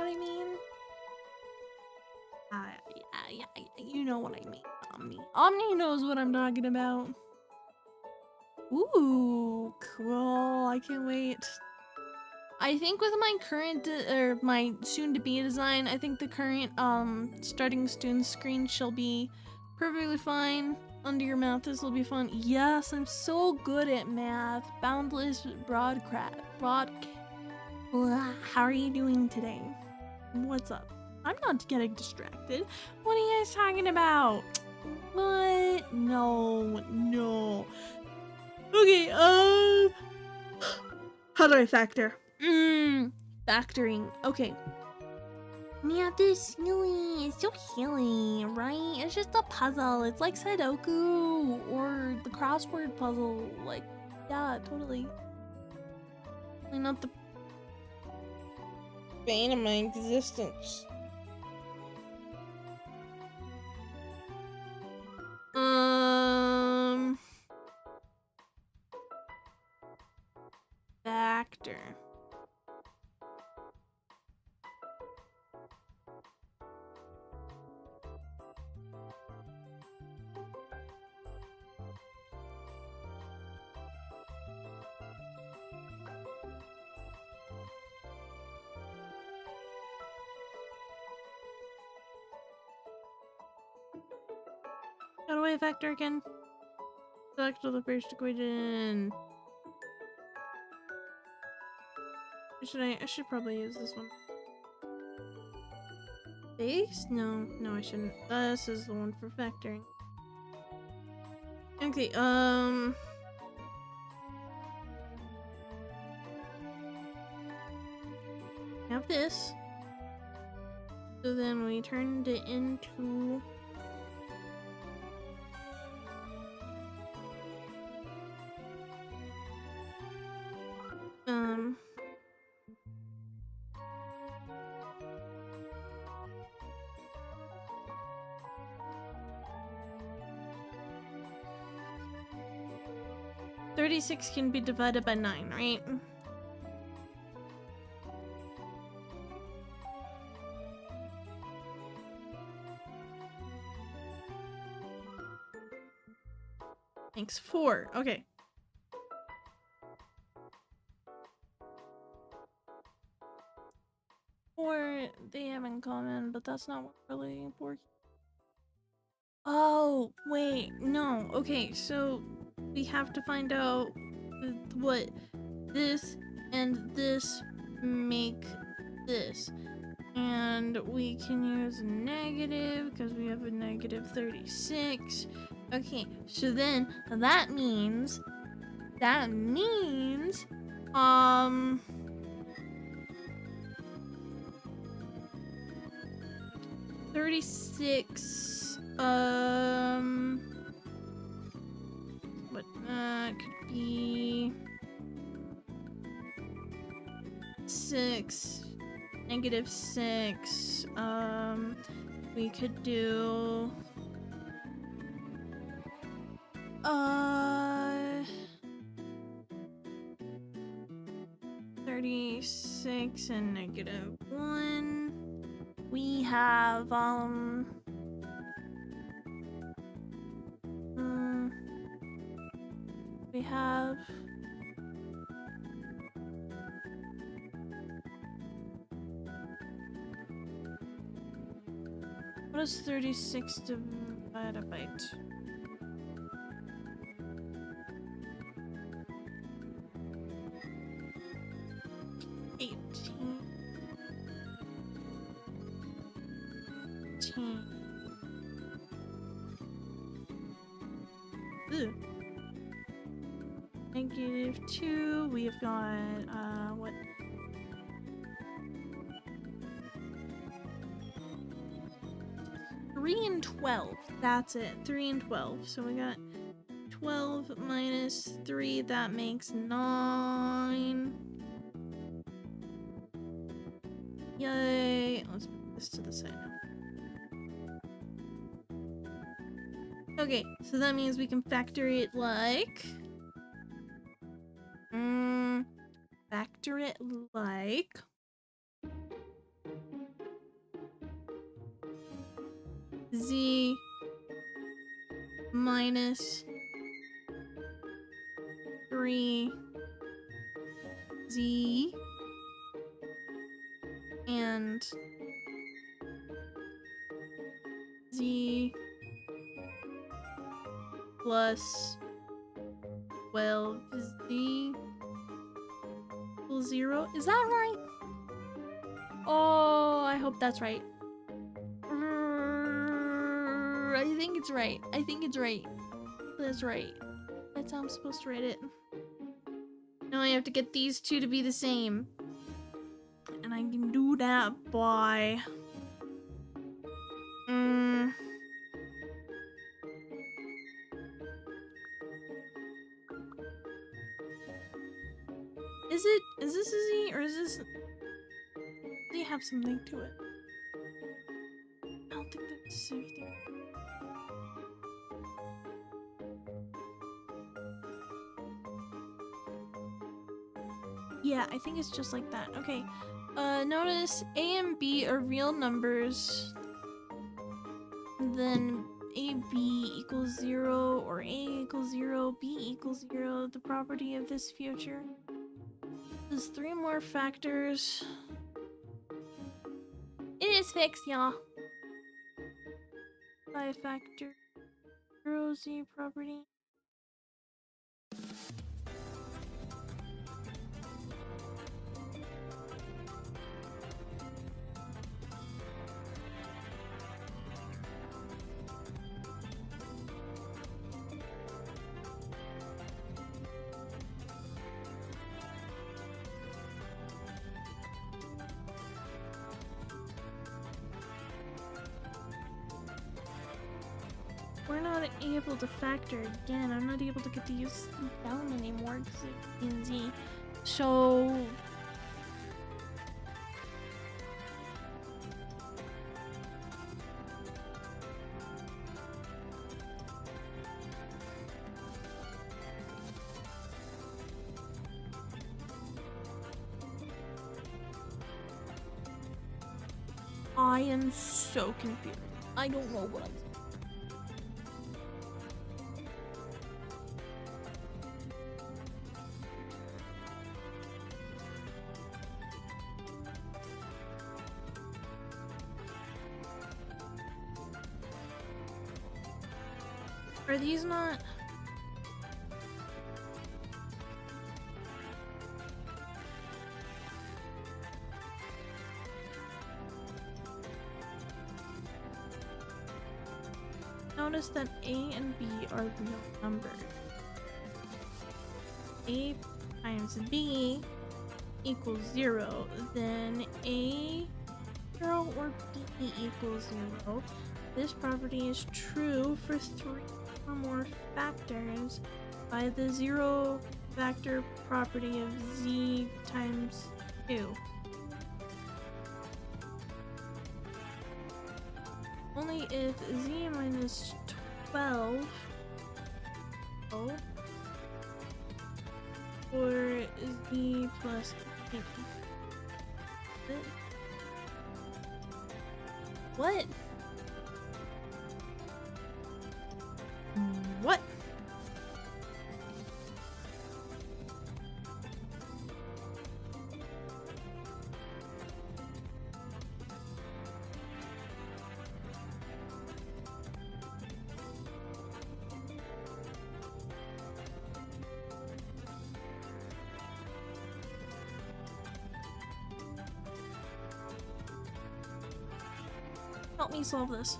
what I mean, Omni. Omni knows what I'm talking about. Ooh, cool. I can't wait. I think with my current, or my soon-to-be design, I think the current, starting student screen shall be perfectly fine. Under your mouth, this will be fun. Yes, I'm so good at math. Boundless How are you doing today? What's up? I'm not getting distracted. What are you guys talking about? What? No. Okay, how do I factor? Factoring. Okay. Math is silly. It's so silly, right? It's just a puzzle. It's like Sudoku or the crossword puzzle. Like, yeah, totally. Like, not the bane of my existence. Factor. How do I factor again? Select the first equation. I should probably use this one. Base? No, I shouldn't. This is the one for factoring. Okay, have this. So then we turned it into 36 can be divided by 9, right? Thanks, 4. Okay. Or they have in common, but that's not really important. Oh, wait, no. Okay, so we have to find out what this and this make this. And we can use negative because we have a negative 36. Okay, so then that means 36 what could be 6 negative 6 we could do 36 and negative 1. We have we have what is 36 divided by 2? Ugh. Negative 2, we've got, what? Three and 12, that's it, 3 and 12. So we got 12 minus 3, that makes 9. Yay, let's put this to the side now. Okay, so that means we can factor it like... factor it like... Z minus 3 Z and Z plus 12Z equals 0. Is that right? Oh, I hope that's right. I think it's right. I think it's right. That's right. That's how I'm supposed to write it. Now I have to get these two to be the same. And I can do that by... Is this a Z or is this... Does it have something to it? I don't think that's the same thing. Yeah, I think it's just like that. Okay. Notice A and B are real numbers. Then AB equals 0 or A equals 0, B equals 0. The property of this future. There's 3 more factors. It is fixed, y'all. By a factor zero z property. We're not able to factor again. I'm not able to get these down anymore because it's in Z. So I am so confused. I don't know what I'm saying. Are these not? Notice that A and B are real numbers. A times B equals 0, then A 0 or B equals 0. This property is true for 3 or more factors by the 0 factor property of Z times 2. Only if Z minus 12 or Z plus 8. What? What? Help me solve this.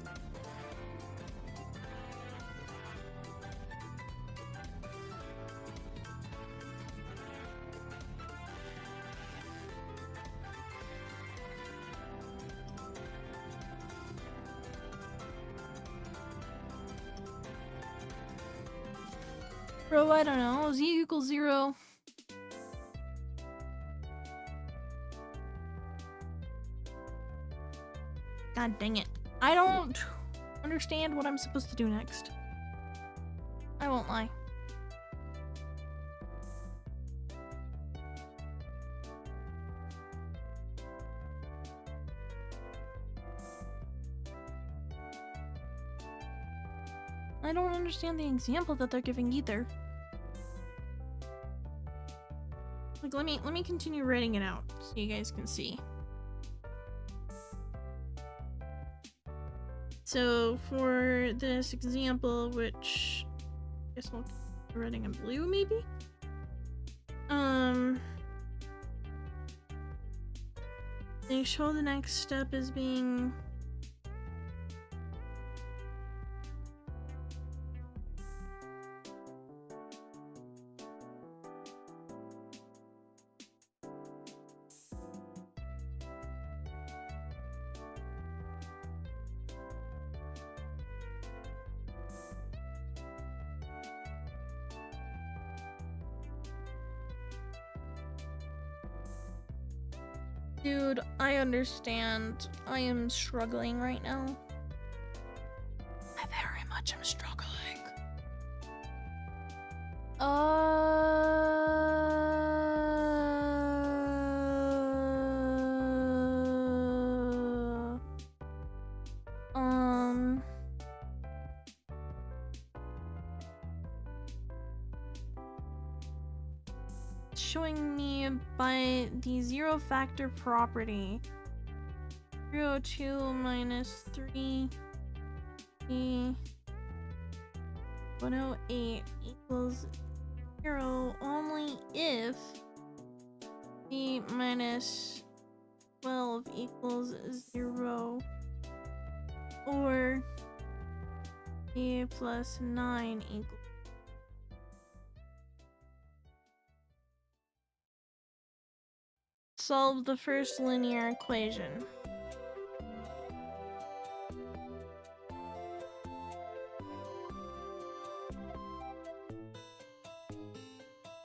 Bro, I don't know. Z equals 0. God dang it. I don't understand what I'm supposed to do next. I won't lie. I don't understand the example that they're giving either. Like, let me continue writing it out so you guys can see. So for this example, which I guess we'll keep writing in blue, maybe. They show the next step as being Dude, I understand. I am struggling right now. I very much am struggling. Showing me by the 0 factor property 0, 2 minus 3 E 108 equals 0 only if b minus 12 equals 0 or b plus 9 equals. Solve the first linear equation.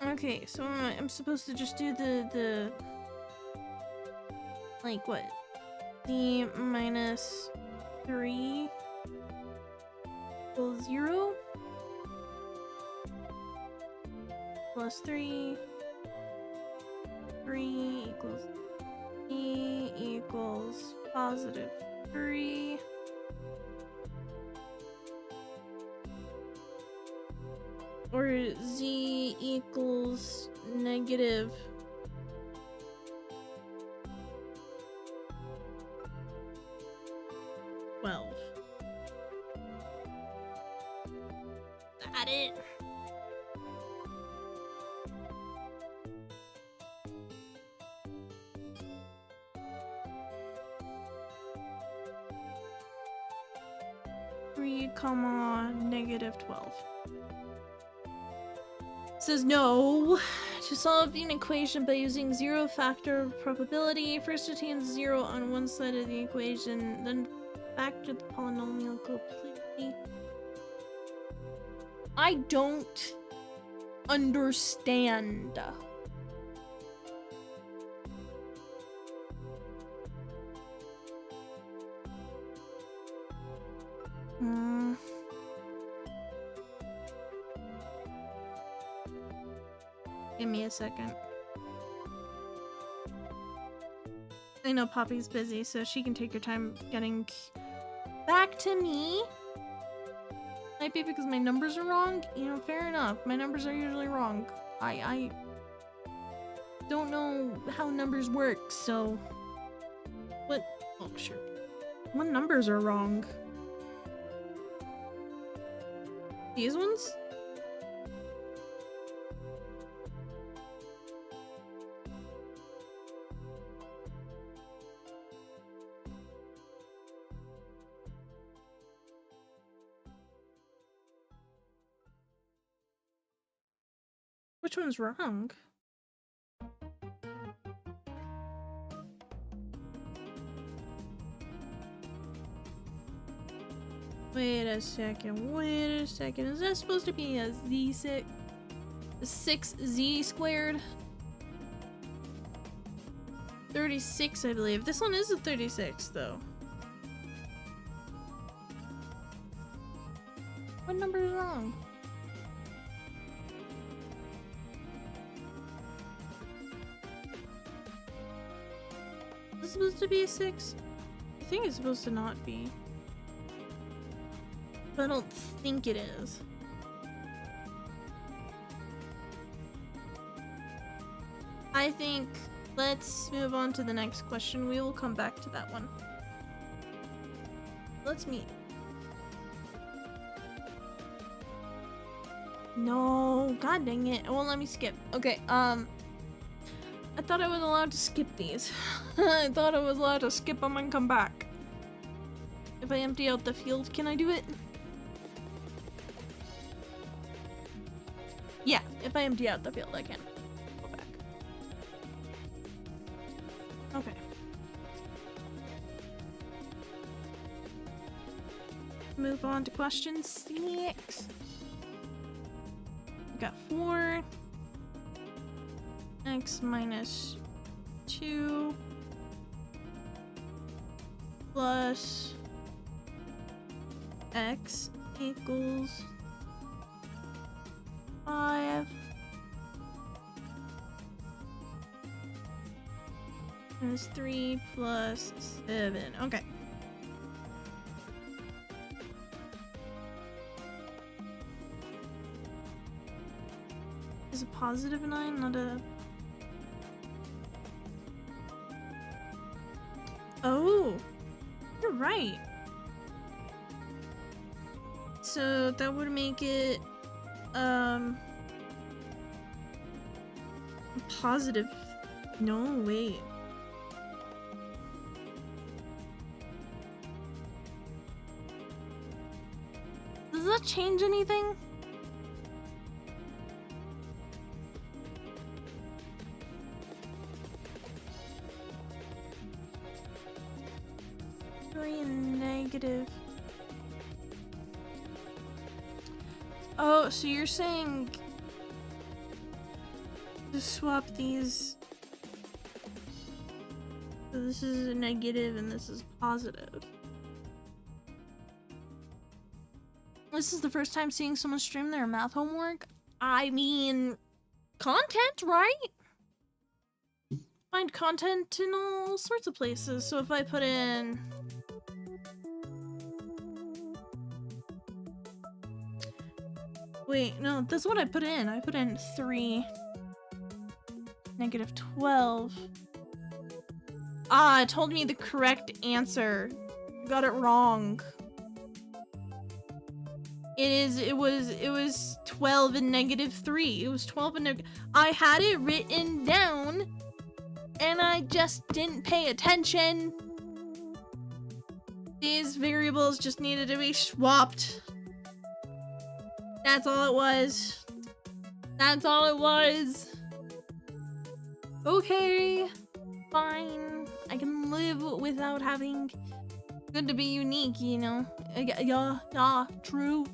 Okay, so I'm supposed to just do the like what? D minus 3 equals 0 plus 3 equals E equals positive 3 or Z equals negative 12. Got it. Negative 12. Says no. To solve an equation by using zero factor probability, first attain 0 on one side of the equation, then factor the polynomial completely. I don't understand. Give me a second. I know Poppy's busy, so she can take her time getting back to me. Might be because my numbers are wrong. You know, fair enough. My numbers are usually wrong. I don't know how numbers work, so... What? Oh, sure. What numbers are wrong? These ones? Which one's wrong? Wait a second, is that supposed to be a z6? 6z squared? 36, I believe. This one is a 36, though. What number is wrong? Is this supposed to be a 6? I think it's supposed to not be. But I don't think it is. I think let's move on to the next question. We will come back to that one. Let's meet. No, god dang it. It won't let me skip. Okay, I thought I was allowed to skip these. I thought I was allowed to skip them and come back. If I empty out the field, can I do it? Yeah, if I empty out the field, I can. Go back. Okay. Move on to question 6. We got 4. X minus 2 plus X equals 5. Minus 3 plus 7. Okay. Is a positive 9, not a... Oh! You're right. so that would make it positive. No, wait. Does that change anything? Three and negative. Oh, so you're saying to swap these. So this is a negative and this is positive. This is the first time seeing someone stream their math homework. I mean, content, right? Find content in all sorts of places. So if I put in... Wait, no, that's what I put in. I put in 3, negative 12. Ah, it told me the correct answer. Got it wrong. It was 12 and negative 3. It was 12 and I had it written down and I just didn't pay attention. These variables just needed to be swapped. That's all it was. That's all it was. Okay, fine. I can live without having... Good to be unique, you know? Yeah, true.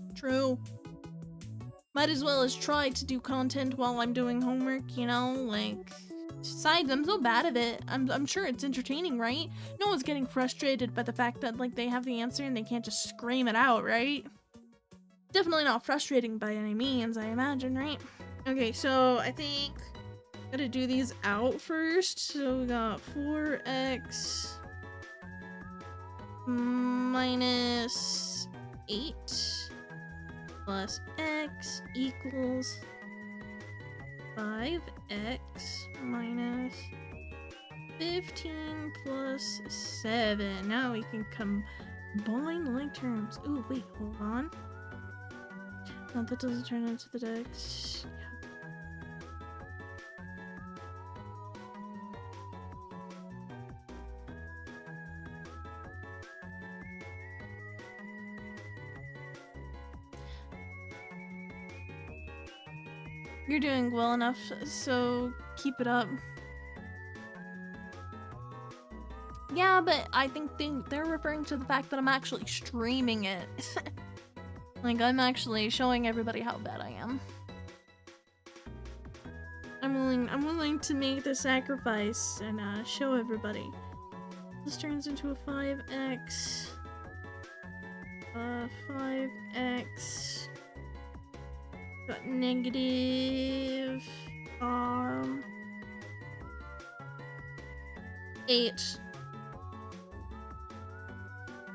Might as well as try to do content while I'm doing homework, you know? Like, besides, I'm so bad at it. I'm sure it's entertaining, right? No one's getting frustrated by the fact that, like, they have the answer and they can't just scream it out, right? Definitely not frustrating by any means, I imagine, right? Okay, so I think I'm gonna do these out first. So we got 4x minus 8 plus x equals 5x minus 15 plus 7. Now we can combine like terms. Ooh, wait, hold on. No, that doesn't turn into the dex. You're doing well enough, so keep it up. Yeah, but I think they're referring to the fact that I'm actually streaming it. Like, I'm actually showing everybody how bad I am. I'm willing to make the sacrifice and show everybody. This turns into a 5x. 5x. Got negative 8.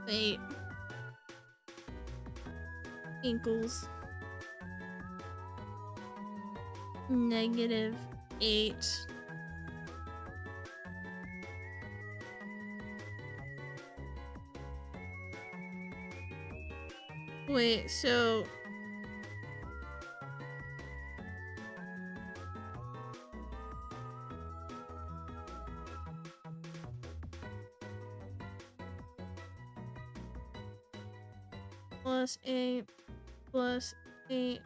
Wait. Equals negative 8. Wait, so plus 8 plus 8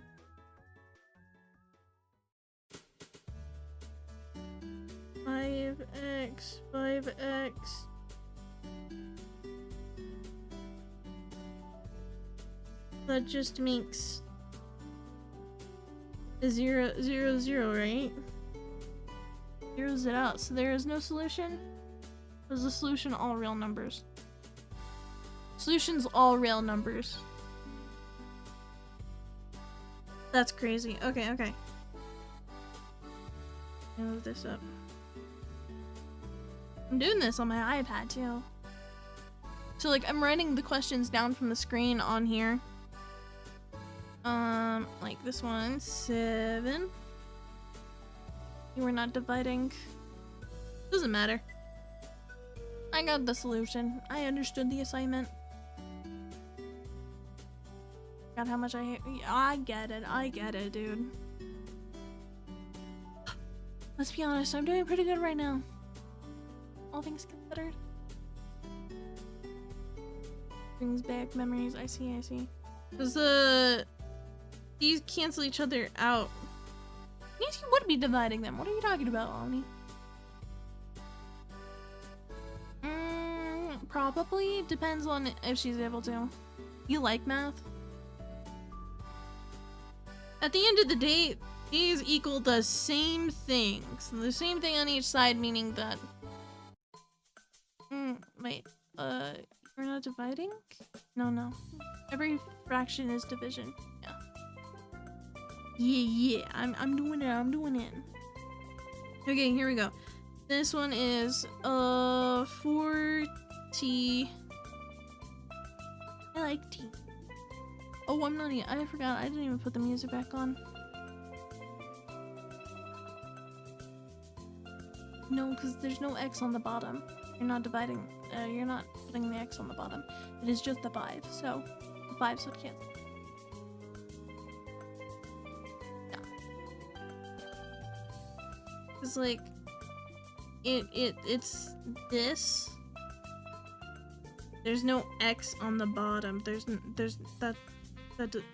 5x that just makes a 0 0 0, right? Zeros it out, so there is no solution. Is the solution all real numbers? Solution's all real numbers. That's crazy. Okay. Move this up. I'm doing this on my iPad too. So like I'm writing the questions down from the screen on here. Like this one, 7. You were not dividing. Doesn't matter. I got the solution. I understood the assignment. forgot how much I hate. I get it, dude. Let's be honest, I'm doing pretty good right now. All things considered. Brings back memories. I see. Because, these cancel each other out. Yes, you would be dividing them. What are you talking about, Omni? Probably. Depends on if she's able to. You like math? At the end of the day, these equal the same thing. So the same thing on each side, meaning that... wait. We're not dividing? No. Every fraction is division. Yeah. I'm doing it. Okay, here we go. This one is 4t. I like t. Oh, I'm not. I forgot. I didn't even put the music back on. No, because there's no x on the bottom. You're not dividing. You're not putting the x on the bottom. It is just the 5. So, the 5, so it can't. It's like it's this. There's no x on the bottom.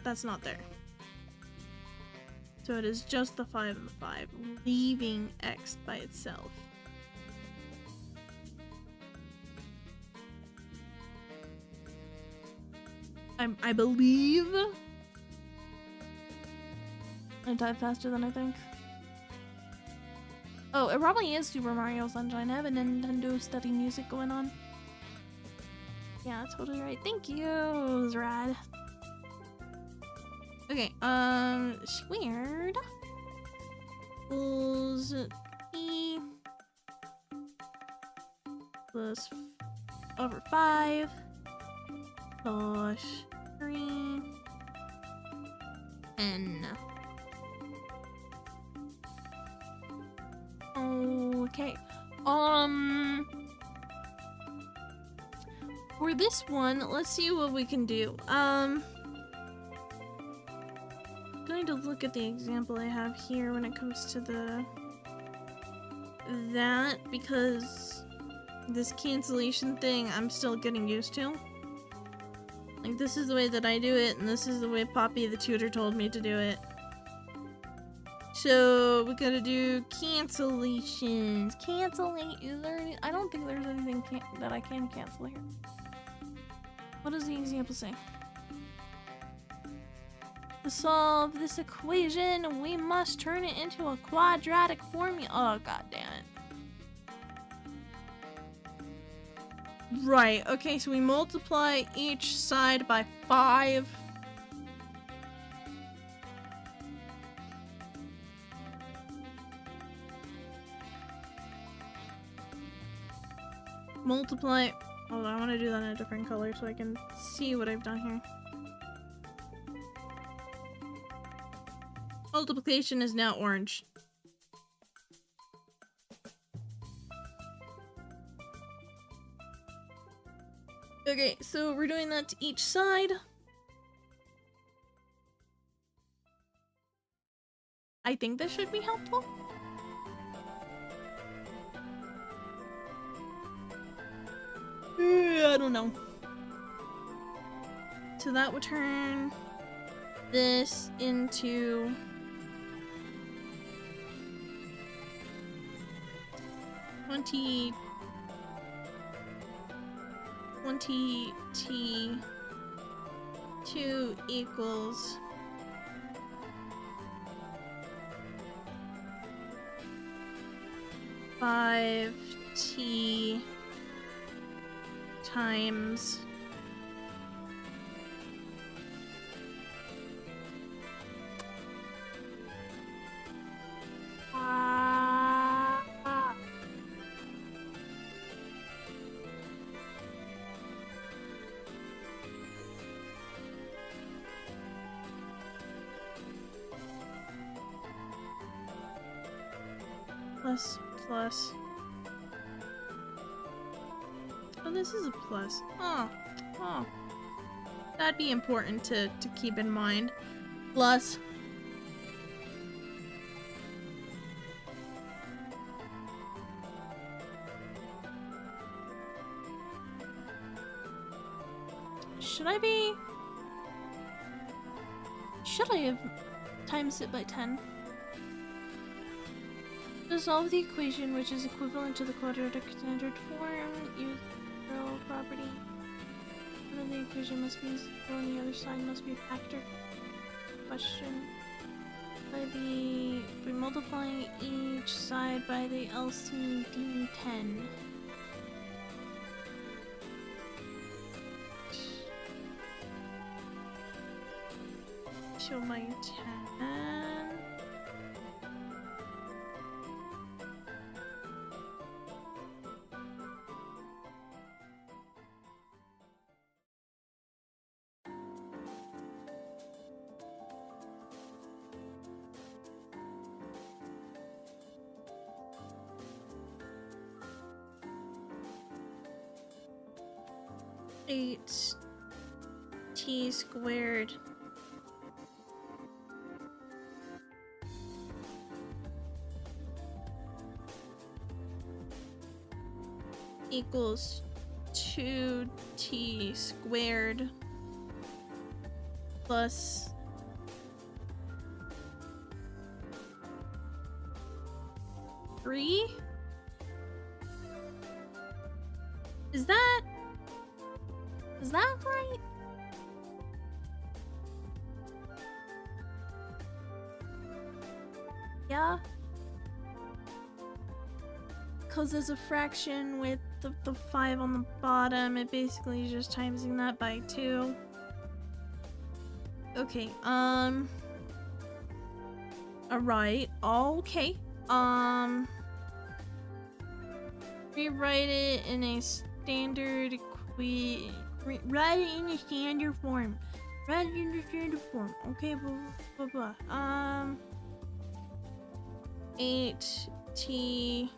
That's not there. So it is just the 5 and the 5, leaving x by itself. I believe I type faster than I think. Oh, it probably is Super Mario Sunshine. I have a Nintendo study music going on. Yeah, totally right. Thank you, Zrad. Okay, squared equals e plus over 5 plus 3 n. Okay. For this one, let's see what we can do. I'm going to look at the example I have here when it comes to that, because this cancellation thing I'm still getting used to. Like, this is the way that I do it, and this is the way Poppy the tutor told me to do it. So, we gotta do cancellations. Is there any? I don't think there's anything that I can cancel here. What does the example say? To solve this equation, we must turn it into a quadratic formula. Oh, god damn it. Right, okay, so we multiply each side by 5. Multiply. Hold on, I want to do that in a different color so I can see what I've done here. Multiplication is now orange. Okay, so we're doing that to each side. I think this should be helpful. I don't know. So that would turn this into 20t equals 5t times plus. Oh, this is a plus. Oh. That'd be important to keep in mind. Plus, should I have times it by 10? To solve the equation, which is equivalent to the quadratic standard form, use zero property. And then the equation must be zero and the other side must be a factor. Question. By multiplying each side by the LCD 10. So my 10. Eight T squared equals 2t squared plus 3? Is that right? Yeah. Because there's a fraction with the 5 on the bottom, it basically is just timesing that by 2. Okay, alright, okay. Rewrite it in a standard write it in a standard form. Write it in the standard form. Okay, blah blah blah. 8t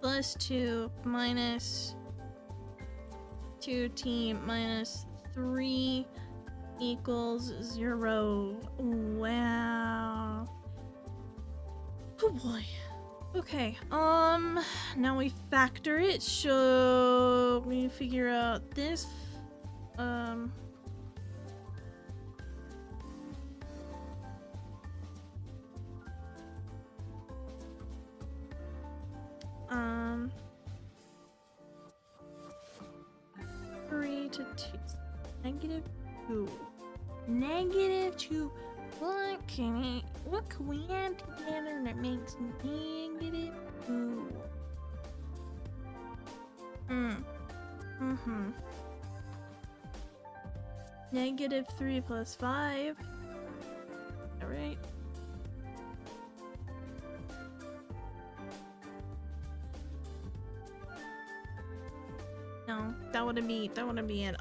plus 2 minus 2t minus 3 equals 0. Wow. Oh boy. Okay, now we factor it, so we figure out this, three to 2, negative 2. What can we add together that makes negative 2? Negative 3 plus 5. Alright. No, that wouldn't be it.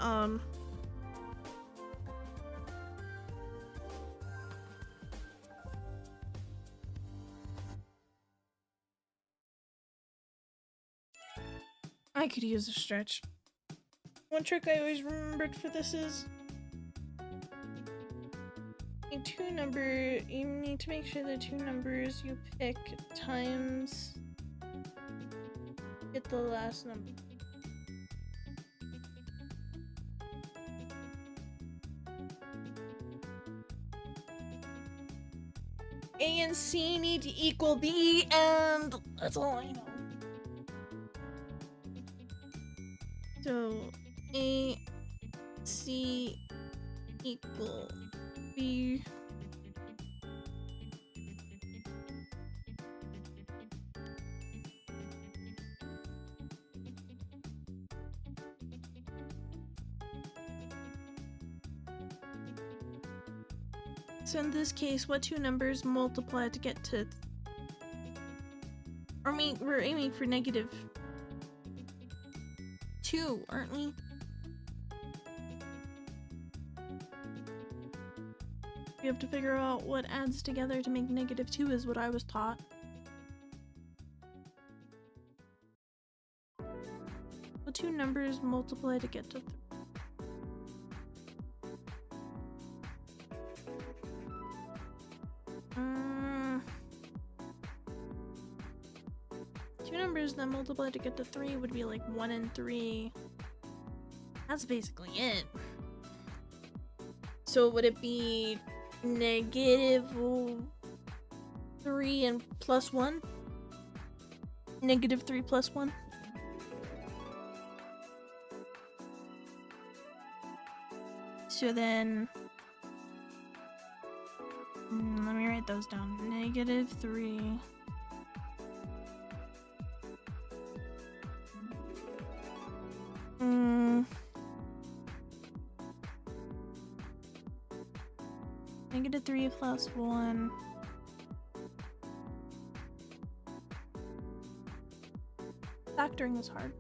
I could use a stretch. One trick I always remembered for this is you need to make sure the two numbers you pick times get the last number. A and C need to equal B, and that's all I know. So A, C equal B. So in this case, what two numbers multiply to get to... we're aiming for negative 2, aren't we? We have to figure out what adds together to make negative 2 is what I was taught. What two numbers multiply to get to 3? two numbers that multiply to get to 3 would be like 1 and 3. That's basically it. So would it be negative 3 and plus 1? Negative 3 plus 1? So then, let me write those down. Negative 3. Negative 3 plus 1. Factoring is hard.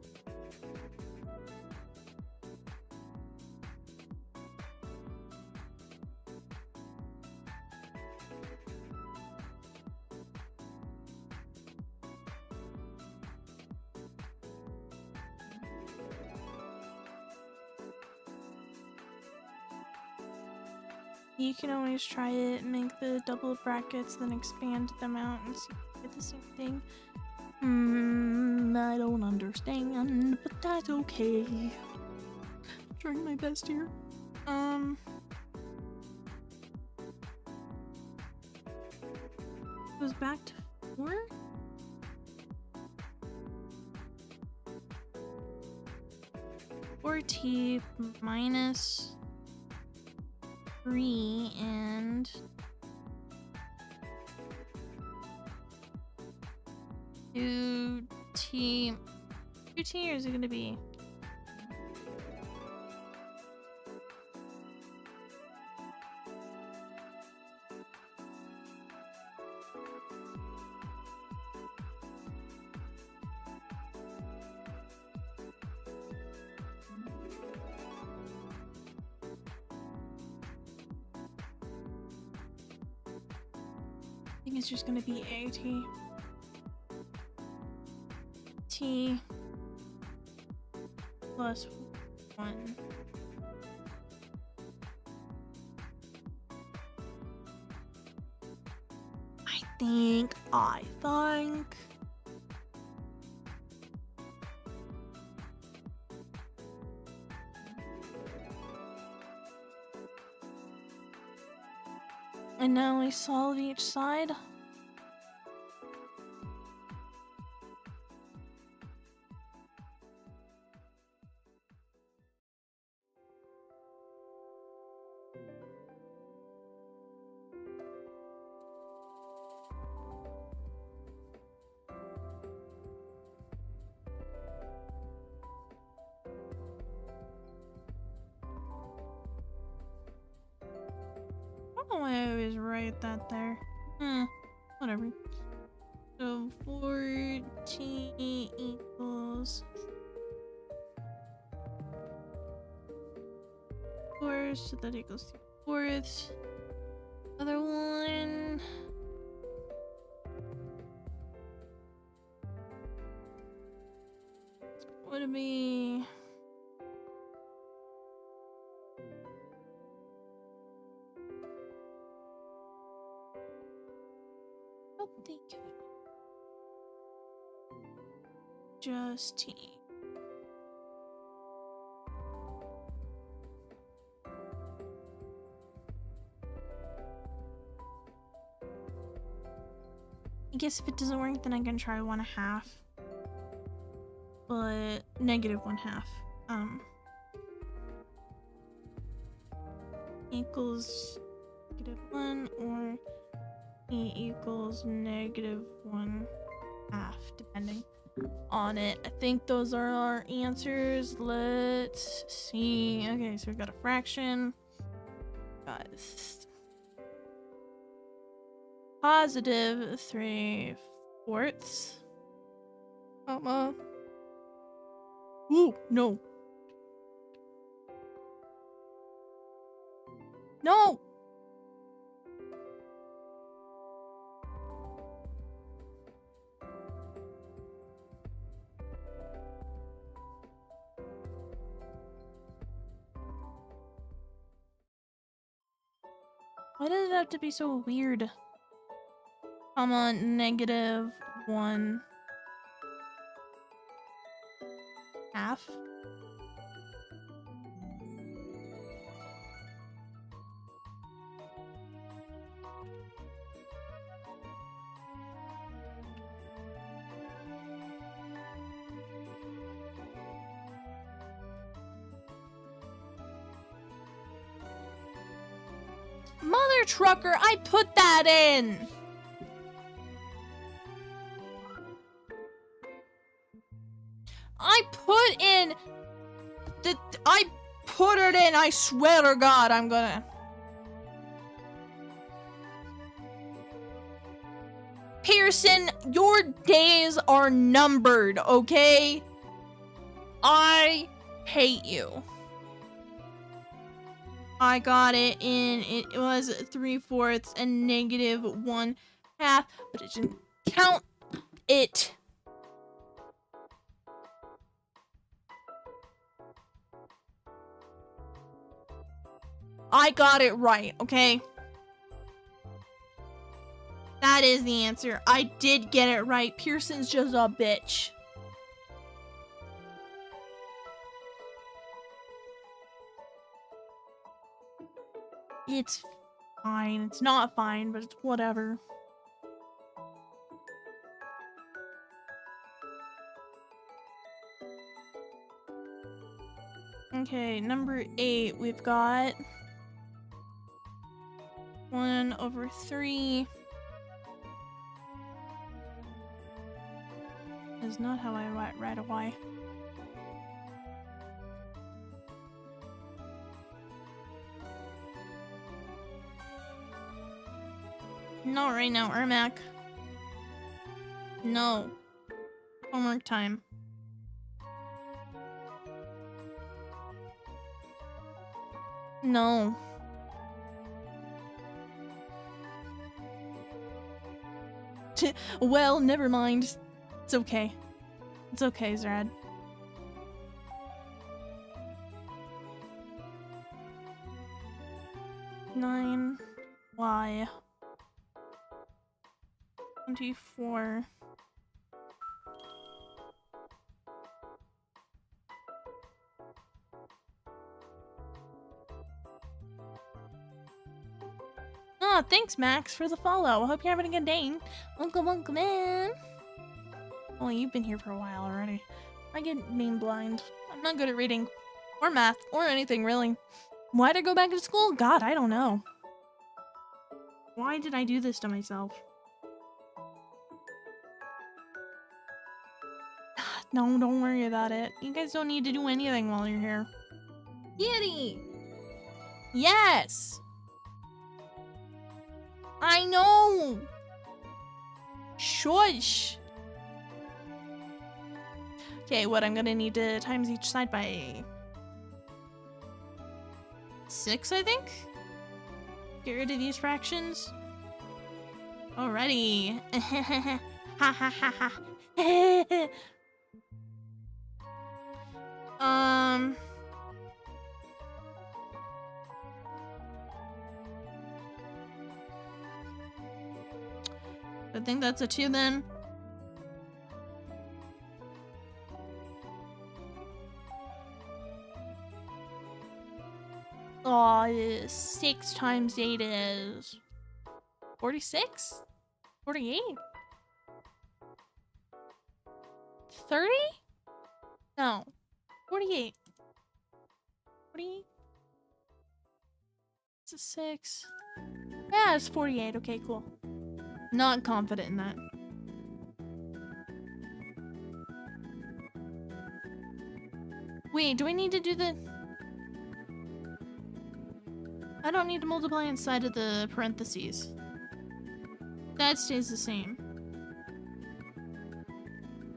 You can always try it, make the double brackets, then expand them out and see if you get the same thing. I don't understand, but that's okay. Trying my best here. Goes back to 4? Or t minus 3 and 2t. 2t, or is it going to be? I think it's just going to be at. T plus 1. I think. And now we solve each side. I don't know why I always write that there. Whatever. So 4t equals 4, so that equals 2/4. Other one. Would it be? I don't think it would be just t. I guess if it doesn't work, then I can try 1/2. But negative 1/2. Equals -1 or e equals -1/2, depending on it. I think those are our answers. Let's see. Okay, so we've got a fraction. Got positive 3/4. Ooh, no. No! Why does it have to be so weird? -1. half. Mother trucker, I put that in! I put in I put it in, I swear to God, I'm gonna. Pearson, your days are numbered, okay? I hate you. I got it in, it was 3/4 and -1/2, but it didn't count it. I got it right, okay? That is the answer. I did get it right. Pearson's just a bitch. It's fine. It's not fine, but it's whatever. Okay, number 8, we've got 1/3. Is not how I write a Y. Not right now, Ermac. No. Homework time. No. Well, never mind. It's okay. It's okay, Zrad. Nine Y 24. Oh, thanks, Max, for the follow. I hope you're having a good day. Welcome, man. Well, you've been here for a while already. I get name blind. I'm not good at reading. Or math. Or anything, really. Why'd I go back to school? God, I don't know. Why did I do this to myself? No, don't worry about it. You guys don't need to do anything while you're here. Kitty! Yes! I know! Shush! Okay, what? I'm gonna need to times each side by 6, I think? Get rid of these fractions. Alrighty. Ha ha ha ha. I think that's a 2 then. Oh, 6 times 8 is 46? 48? 30? No. 48. 48? It's a 6. Yeah, it's 48. Okay, cool. Not confident in that. Wait, do I need to do the... I don't need to multiply inside of the parentheses. That stays the same.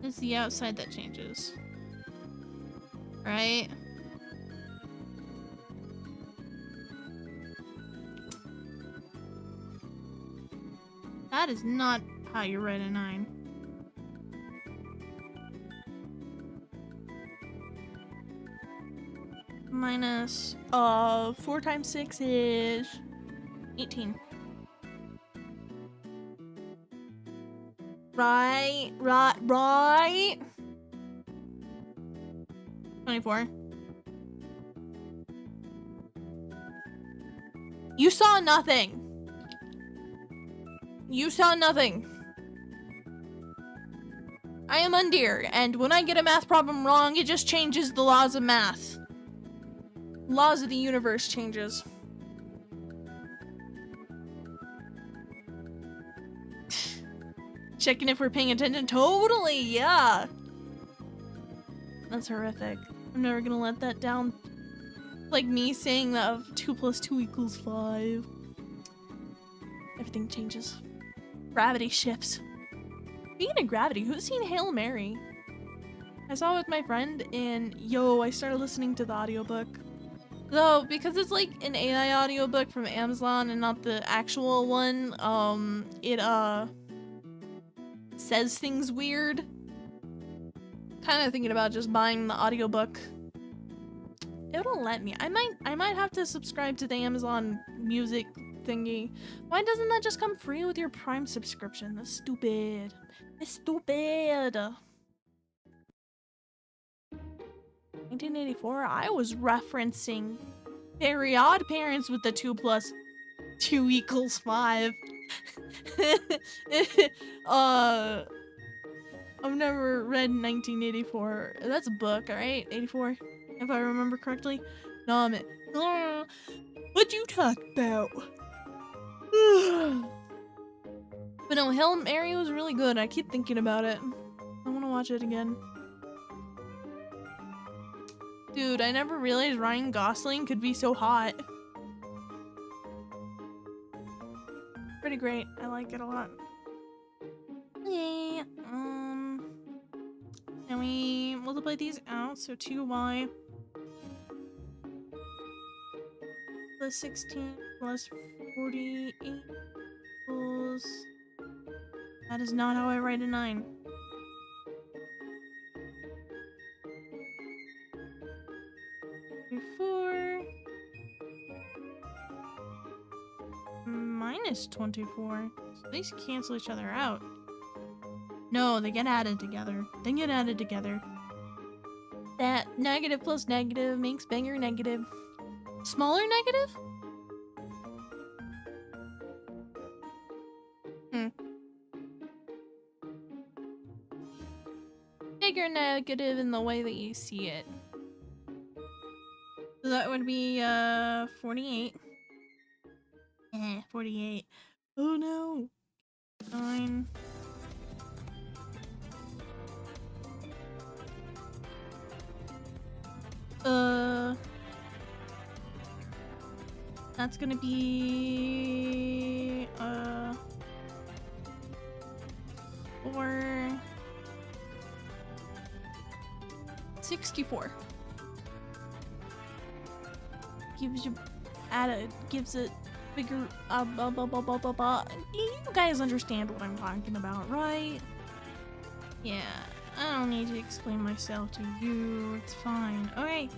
It's the outside that changes. Right? That is not how you write a 9. Minus 4 times 6 is 18. Right. 24. You saw nothing. You saw nothing. I am Undeer, and when I get a math problem wrong, it just changes the laws of math. Laws of the universe changes. Checking if we're paying attention. Totally, yeah. That's horrific. I'm never gonna let that down. Like me saying that of 2 + 2 = 5. Everything changes. Gravity shifts. Speaking of gravity, who's seen Hail Mary? I saw it with my friend and yo, I started listening to the audiobook. Though, because it's like an AI audiobook from Amazon and not the actual one, it says things weird. Kind of thinking about just buying the audiobook. It'll let me. I might have to subscribe to the Amazon Music thingy. Why doesn't that just come free with your Prime subscription? That's stupid. It's stupid. 1984, I was referencing Very Odd Parents with the 2 + 2 = 5. I've never read 1984. That's a book, alright? 84, if I remember correctly. No, I mean, what you talk about? But no, Hail Mary was really good. I keep thinking about it. I want to watch it again. Dude, I never realized Ryan Gosling could be so hot. Pretty great. I like it a lot. Okay, and we multiply these out, so 2y plus 16 plus 48 equals... That is not how I write a 9. Four minus 24. So these cancel each other out. No, they get added together. They get added together. That negative plus negative makes bigger negative. Smaller negative? Bigger negative in the way that you see it. So that would be 48. 48. Oh no. 9. That's gonna be 4. 64. Gives you gives it bigger you guys understand what I'm talking about, right? Yeah, I don't need to explain myself to you. It's fine. Okay.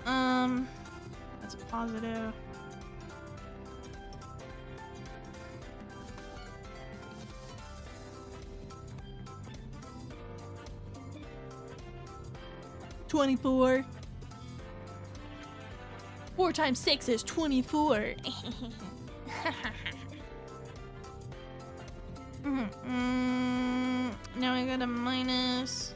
That's a positive. $24. 4 times 6 is 24. Now I got a minus.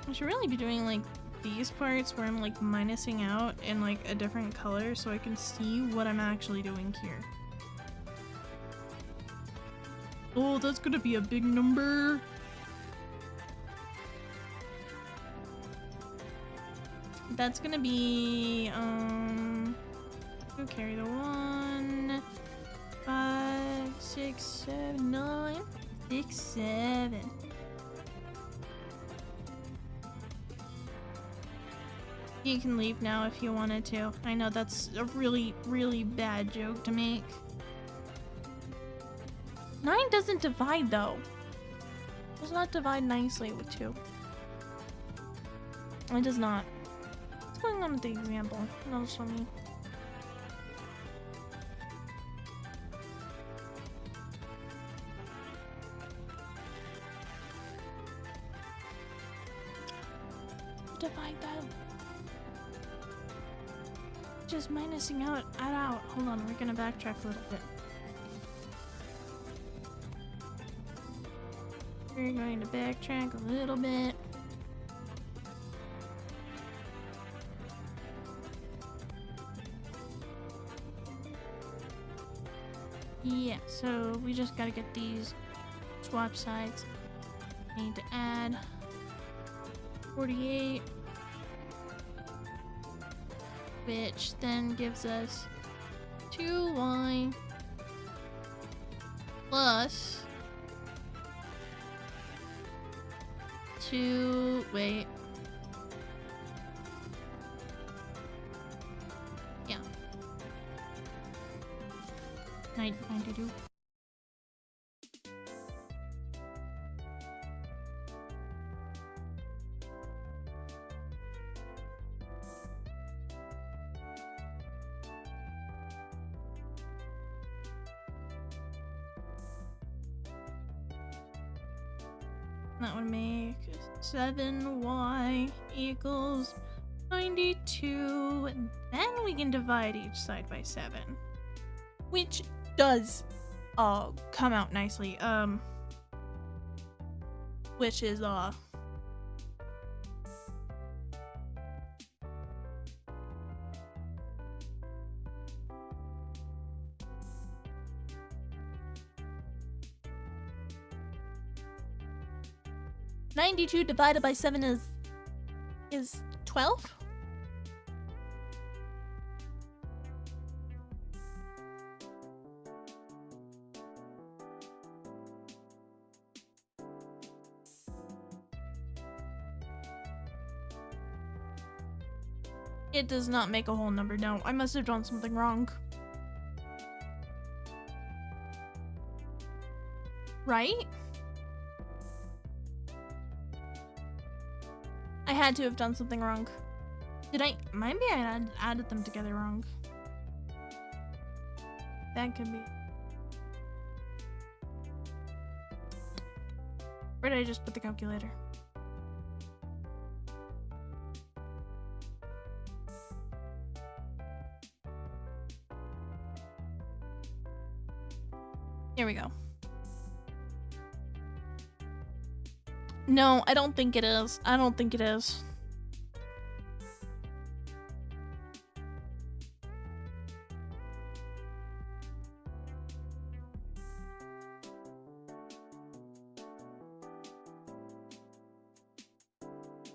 I should really be doing like these parts where I'm like minusing out in like a different color so I can see what I'm actually doing here. Oh, that's gonna be a big number. That's gonna be, we'll carry the 1, 5, 6, 7, 9, 6, 7. You can leave now if you wanted to. I know that's a really, really bad joke to make. 9 doesn't divide though. It does not divide nicely with 2. It does not. What's going on with the example? No, show me. to divide that. Just minusing out. Hold on, we're gonna backtrack a little bit. We're going to backtrack a little bit. Yeah, so we just gotta get these swap sides. Need to add 48, which then gives us 2y plus 2, wait. Yeah. 92. That would make 7y equals 92. And then we can divide each side by 7. Which does come out nicely. Which is 92 divided by 7 is 12? It does not make a whole number. No, I must have done something wrong. Right? I had to have done something wrong. Did I? Maybe I added them together wrong. That could be. Where did I just put the calculator? Here we go. No, I don't think it is. I don't think it is.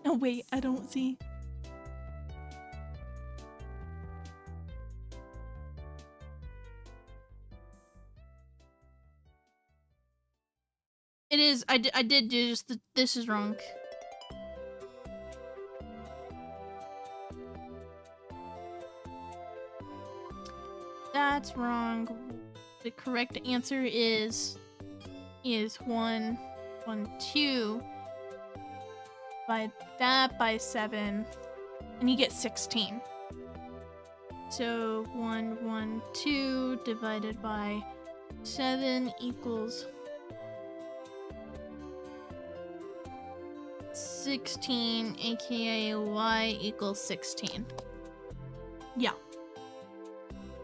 Oh wait, I don't see. It is. I did do just this is wrong. That's wrong. The correct answer is 1, 1, 2. Divide that by 7, and you get 16. So 1, 1, 2 divided by 7 equals 16, aka y equals 16. Yeah.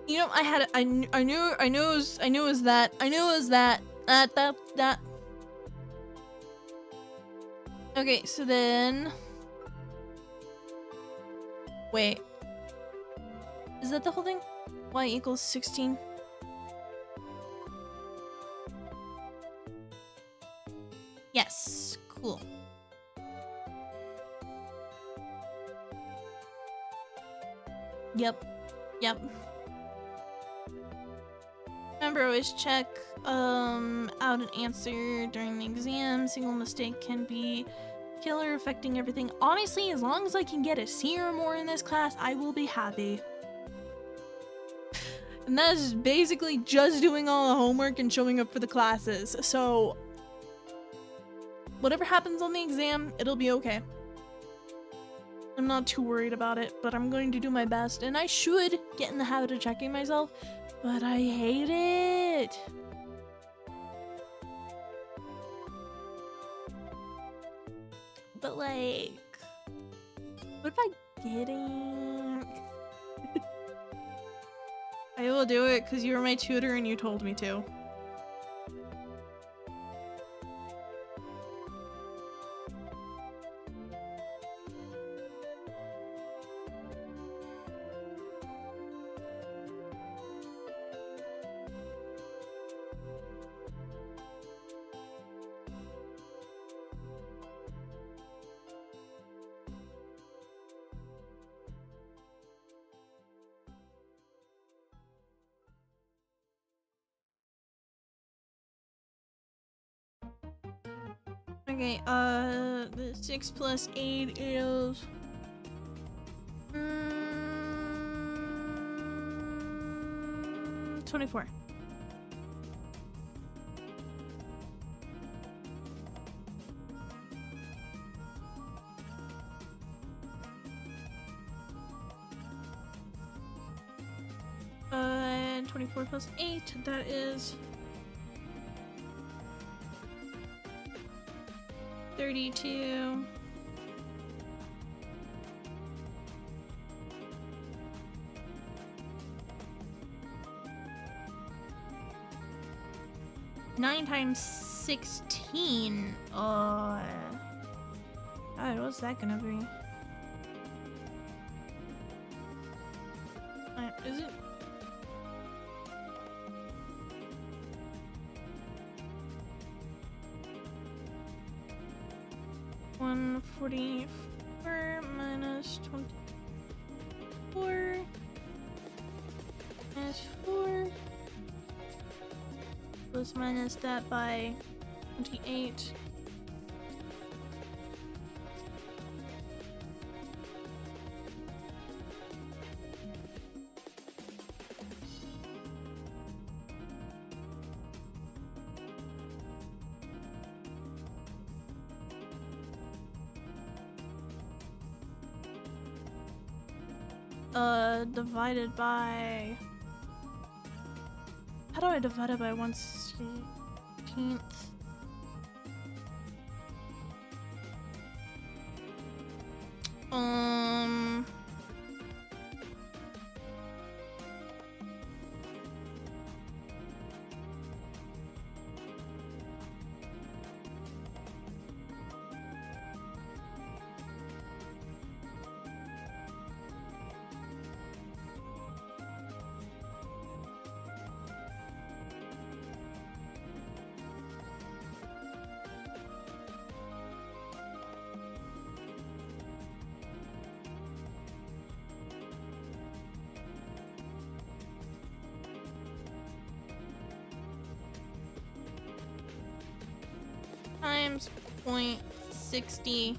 You know, I knew it was that. That. Okay, so then wait. Is that the whole thing? Y equals 16? Yes, cool. Yep. Remember, always check out an answer during the exam. Single mistake can be killer, affecting everything. Honestly, as long as I can get a C or more in this class, I will be happy. And that's basically just doing all the homework and showing up for the classes. So whatever happens on the exam, it'll be okay. I'm not too worried about it, but I'm going to do my best, and I should get in the habit of checking myself, but I hate it. But like, What am I getting? I will do it because you were my tutor and you told me to. Okay, the 6 plus 8 is... 24. And 24 plus 8, that is... 32. Nine times 16. God, what's that gonna be? Is it? $144 minus 24 minus 4 plus minus that by 28. Divided by... How do I divide it by 1/16th? Times 0.60.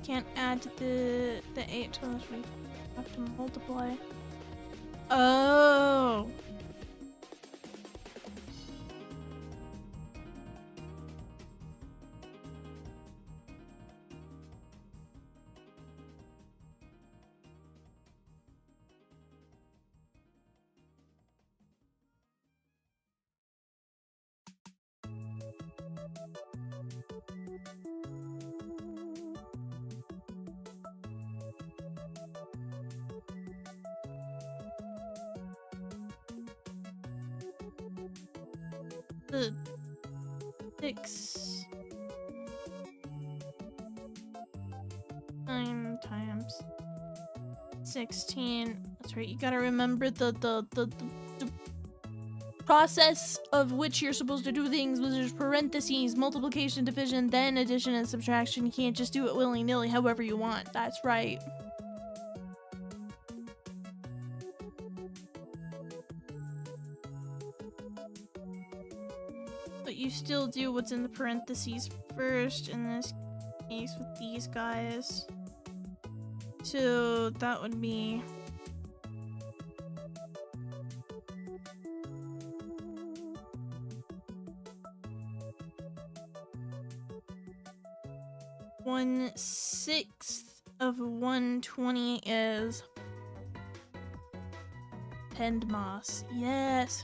Can't add the 8 to this. We have to multiply. Oh. The 6 9 times 16. That's right. You gotta remember the process of which you're supposed to do things, which is parentheses, multiplication, division, then addition and subtraction. You can't just do it willy-nilly however you want. That's right. But you still do what's in the parentheses first in this case with these guys. So that would be... One-sixth of 120 is Pendmas. Yes.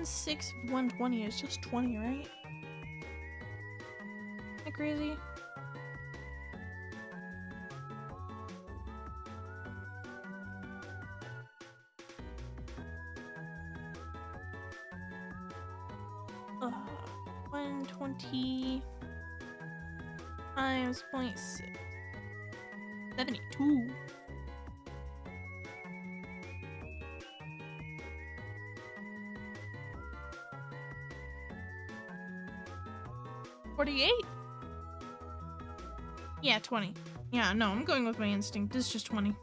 1/6 of 120 is just 20, right? Isn't that crazy? Uh, 120 times 0.6. 72. $48? Yeah, 20. Yeah, no, I'm going with my instinct. This is just 20.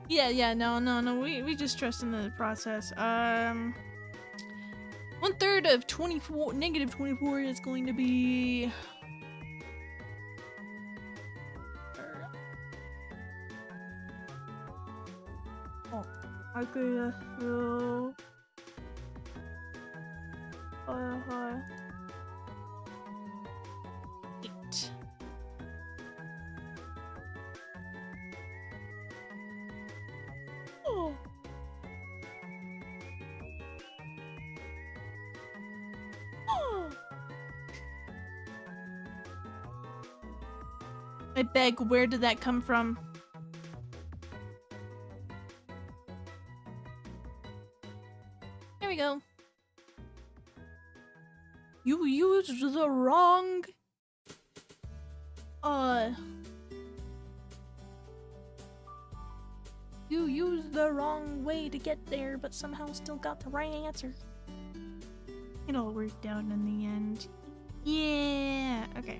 Yeah, no, we just trust in the process. 1/3 of 24, negative 24 is going to be... Oh, okay, so... 8. Oh. Oh. I beg, where did that come from? There we go. You used the wrong... You used the wrong way to get there, but somehow still got the right answer. It all worked out in the end. Yeah, okay.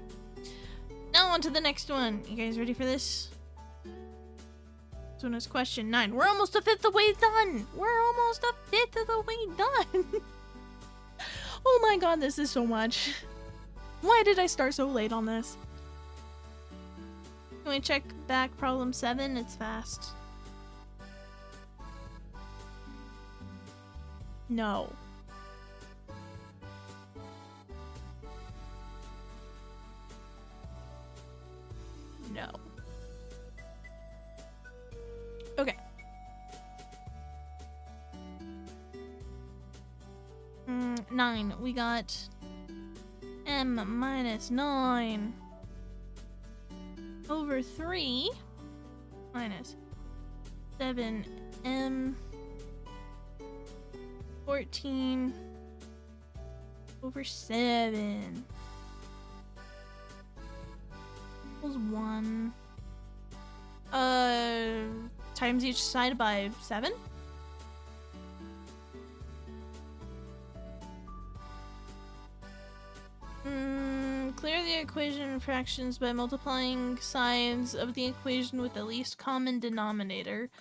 Now on to the next one. You guys ready for this? This one is question 9. We're almost a 5th of the way done! We're almost a 5th of the way done! Oh my god, this is so much. Why did I start so late on this? Can we check back problem 7? It's fast. No. No. Okay. 9. We got m minus 9 over 3 minus 7m 14 over 7 equals 1. Times each side by 7? Clear the equation in fractions by multiplying sides of the equation with the least common denominator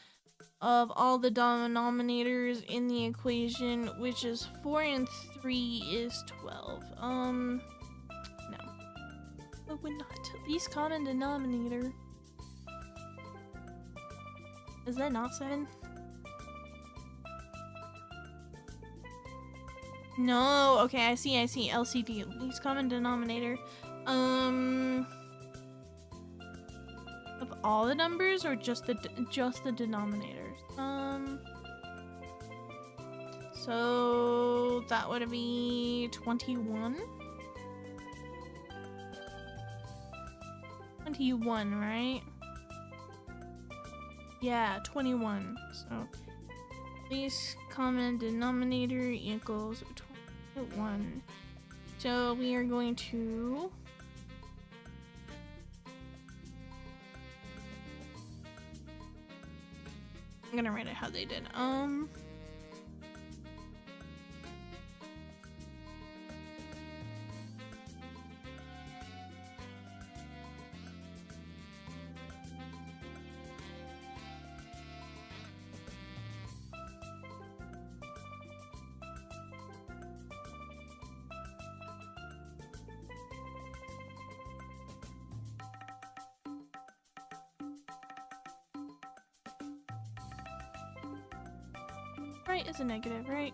of all the denominators in the equation, which is 4 and 3 is 12. No. It would not. Least common denominator. Is that not 7? No, okay, I see, LCD, least common denominator. Of all the numbers or just the denominators? So that would be 21? 21, right? Yeah, 21. So least common denominator equals 21. So we are going to I'm gonna write it how they did. Right is a negative, right?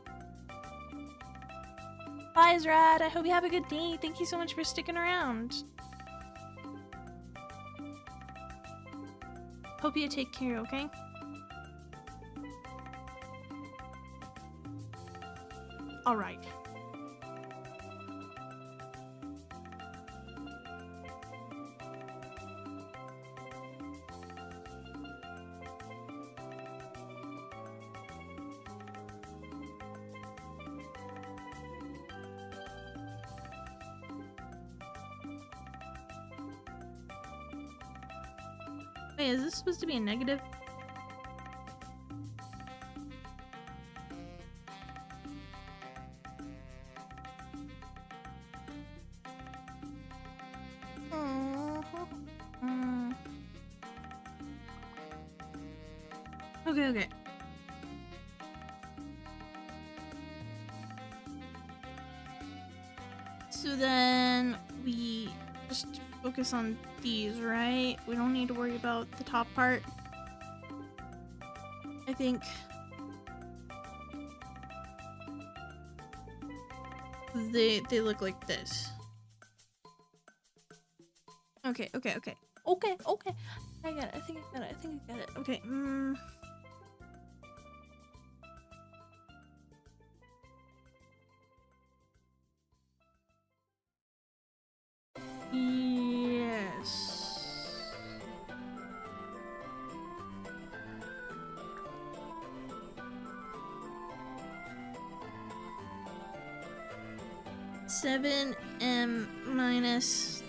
Bye, Zrad. I hope you have a good day. Thank you so much for sticking around. Hope you take care, okay? All right. Wait, is this supposed to be a negative? Okay, okay. So then we just focus on these, right? We don't need to worry about the top part. I think they look like this. Okay, okay, okay. Okay, okay. I got it. I think I got it. I think I got it. Okay. Yes. Seven M minus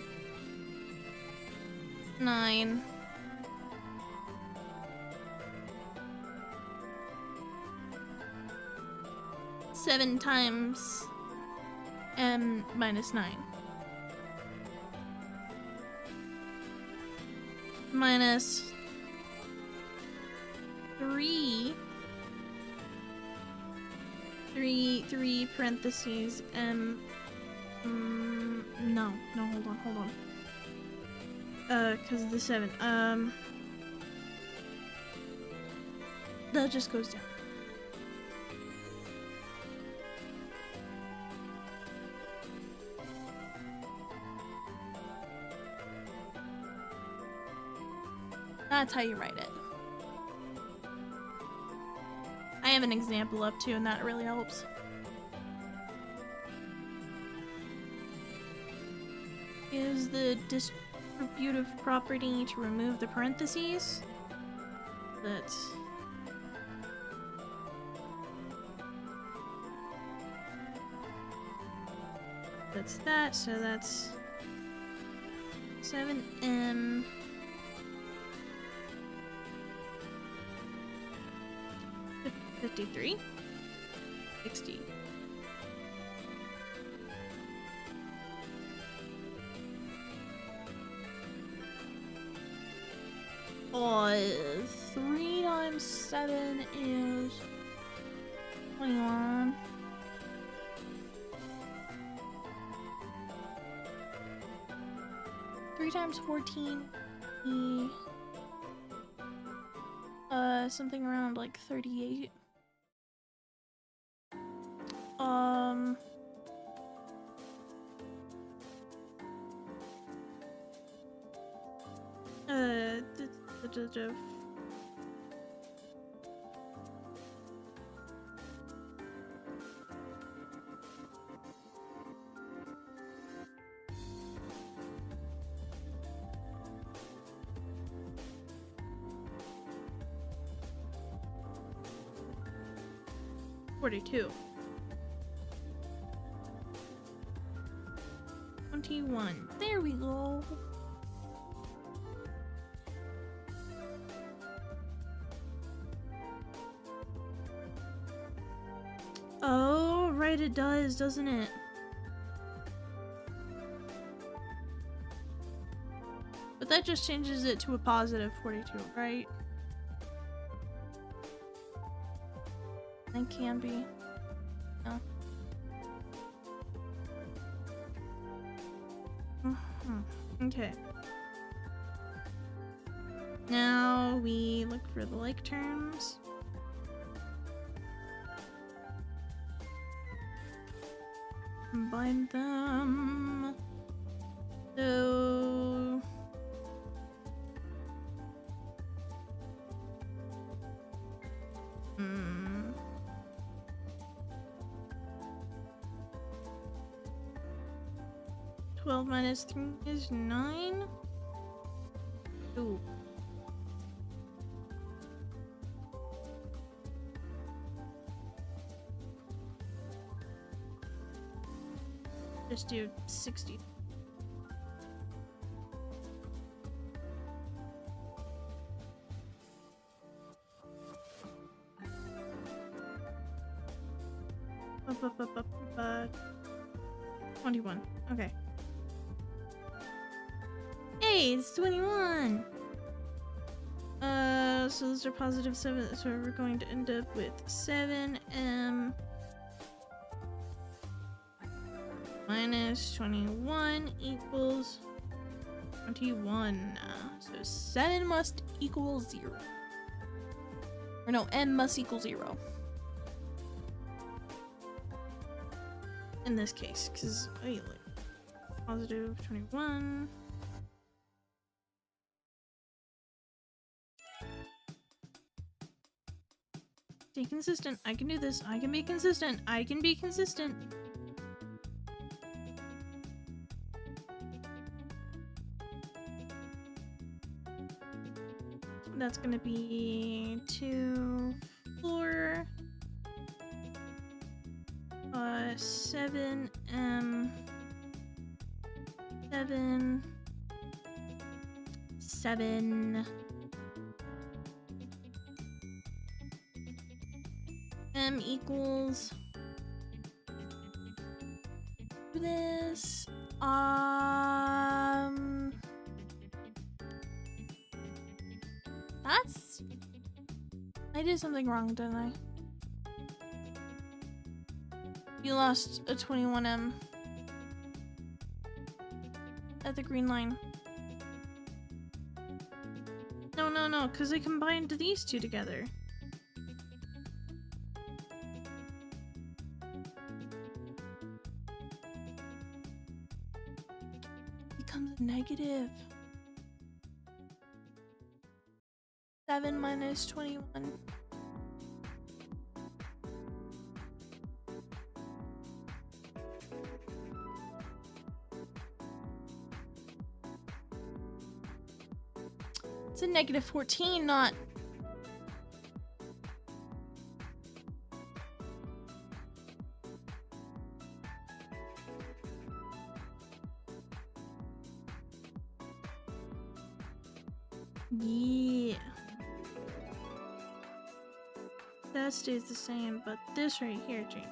9. Seven times M minus 9. Minus 3 parentheses M. No, hold on. Cause of the 7. That just goes down. That's how you write it. I have an example up too, and that really helps. Use the distributive property to remove the parentheses. That's that, so that's 7M 53 60. Oh, 3 times 7 is 21. Three times 14 is something around like 38. The 42. 21. There we go. Oh, right, it does, doesn't it? But that just changes it to a positive 42, right? It can be. No. Okay. Now we look for the like terms. Combine them. So 12 minus 3 is 9. Ooh. Just do 60. Up. 21. Okay. Hey, it's 21! So those are positive 7, so we're going to end up with 7m minus 21 equals 21. So 7 must equal 0. Or no, m must equal 0. In this case, because positive 21. Stay consistent. I can do this. I can be consistent. I can be consistent. That's gonna be 2, 4, 7m 7 m equals this. That's, I did something wrong, didn't I? You lost a 21m at the green line. No, because I combined these two together. Becomes negative. 7 minus 21. It's a negative 14, not... Yeah. That stays the same, but this right here changed.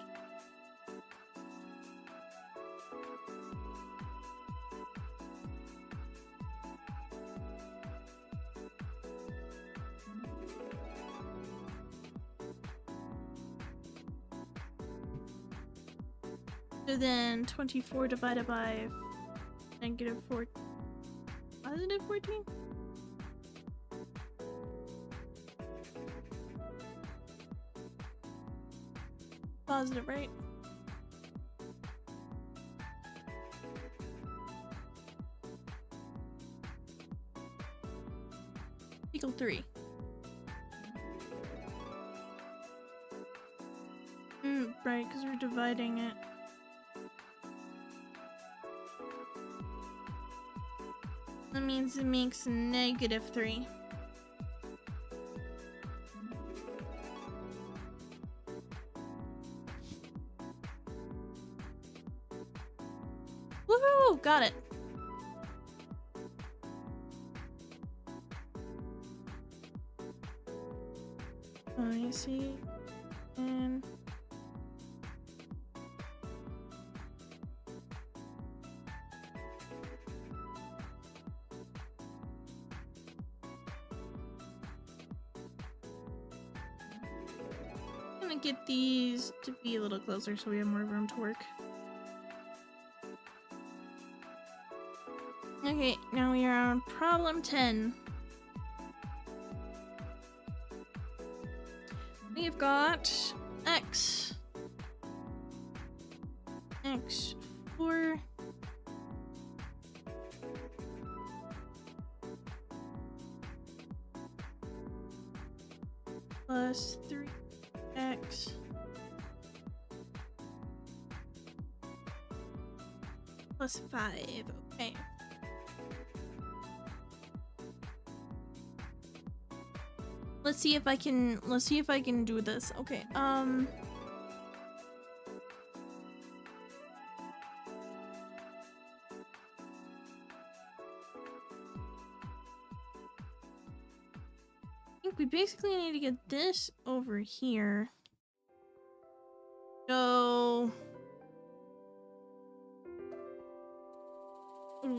So then 24 divided by negative 4, positive 14? Positive, right? Equal 3. Right, because we're dividing it. That means it makes negative 3. Woohoo! Got it. I see. And I'm gonna get these to be a little closer so we have more room to work. Okay, now we are on problem 10. We've got x 4 plus 3x plus 5. Okay. Let's see if I can do this. Okay. I think we basically need to get this over here. So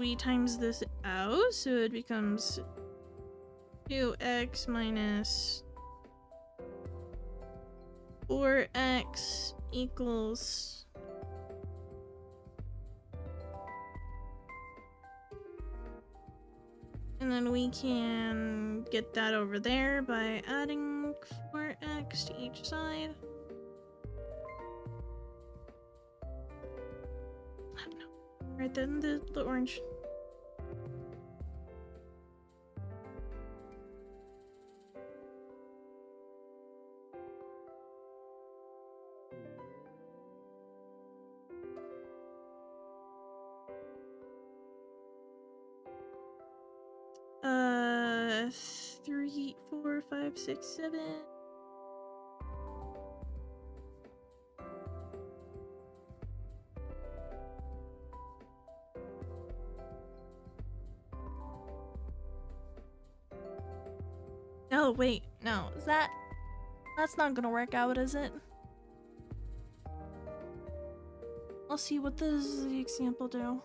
we times this out, so it becomes 2x minus 4x equals and then we can get that over there by adding 4x to each side. I don't know. Right then, the orange. Uh, 3, 4, 5, 6, 7. Oh, wait, no. That's not gonna work out, is it? I'll see, what does the example do?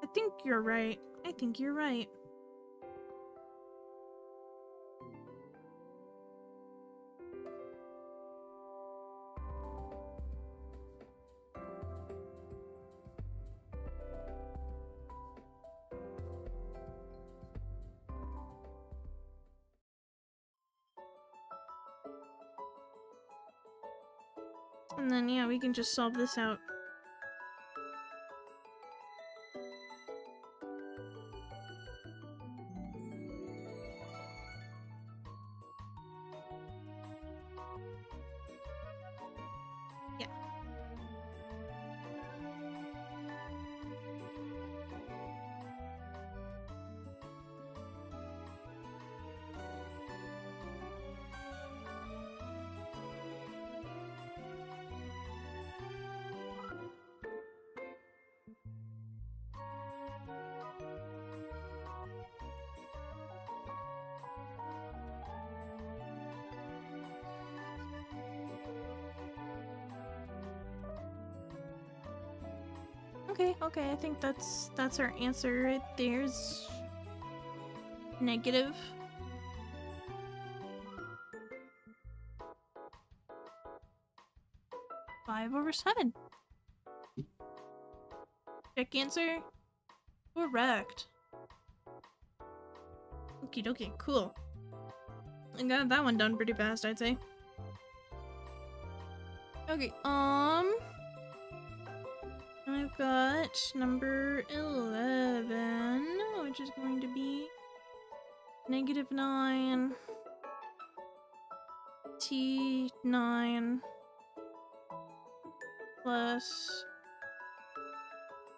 I think you're right. I think you're right. And then, yeah, we can just solve this out. Yeah. Okay, I think that's our answer right there's negative. Five over 7. Check answer. Correct. Okie dokie, cool. I got that one done pretty fast, I'd say. Okay, I've got number 11, which is going to be -9 T9 plus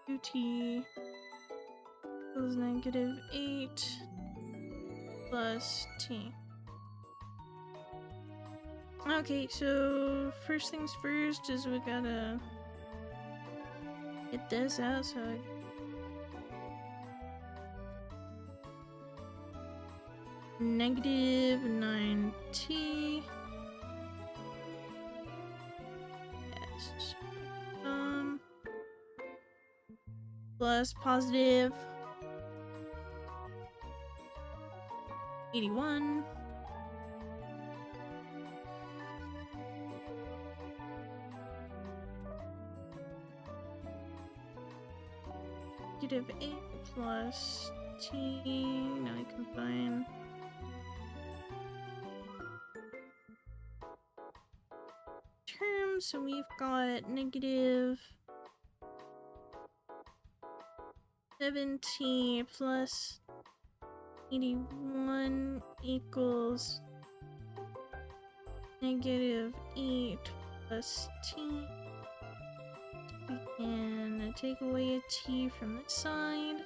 2T equals -8 plus T. Okay, so first things first is we gotta get this out so -9T. Yes. Plus positive 81. -8 plus T. Now I combine. So we've got negative 70 plus 81 equals negative 8 plus t. We can take away a t from this side.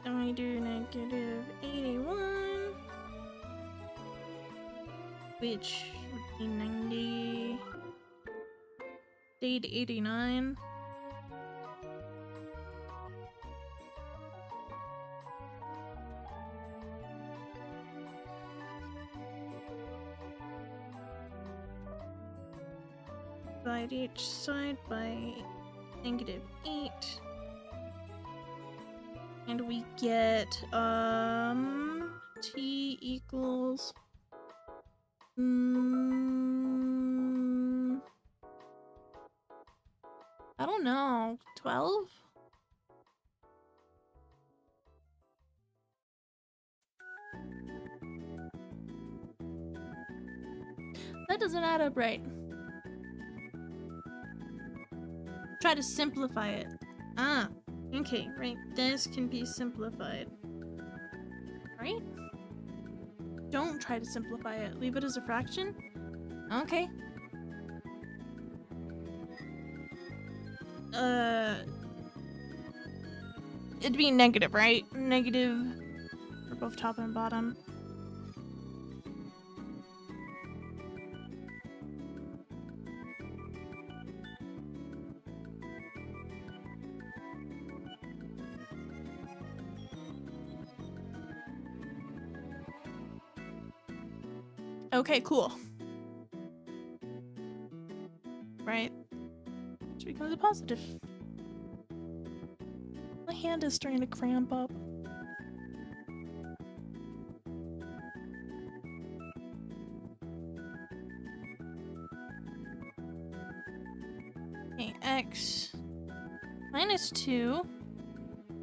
Then we do negative 81, which would be 90 to 89. Divide each side by negative 8. And we get, t equals, I don't know, 12? That doesn't add up right. Try to simplify it. Ah. Okay, right, this can be simplified. Right? Don't try to simplify it. Leave it as a fraction? Okay. It'd be negative, right? Negative for both top and bottom. Okay, cool. Right? Which becomes a positive. My hand is starting to cramp up. Okay, x minus 2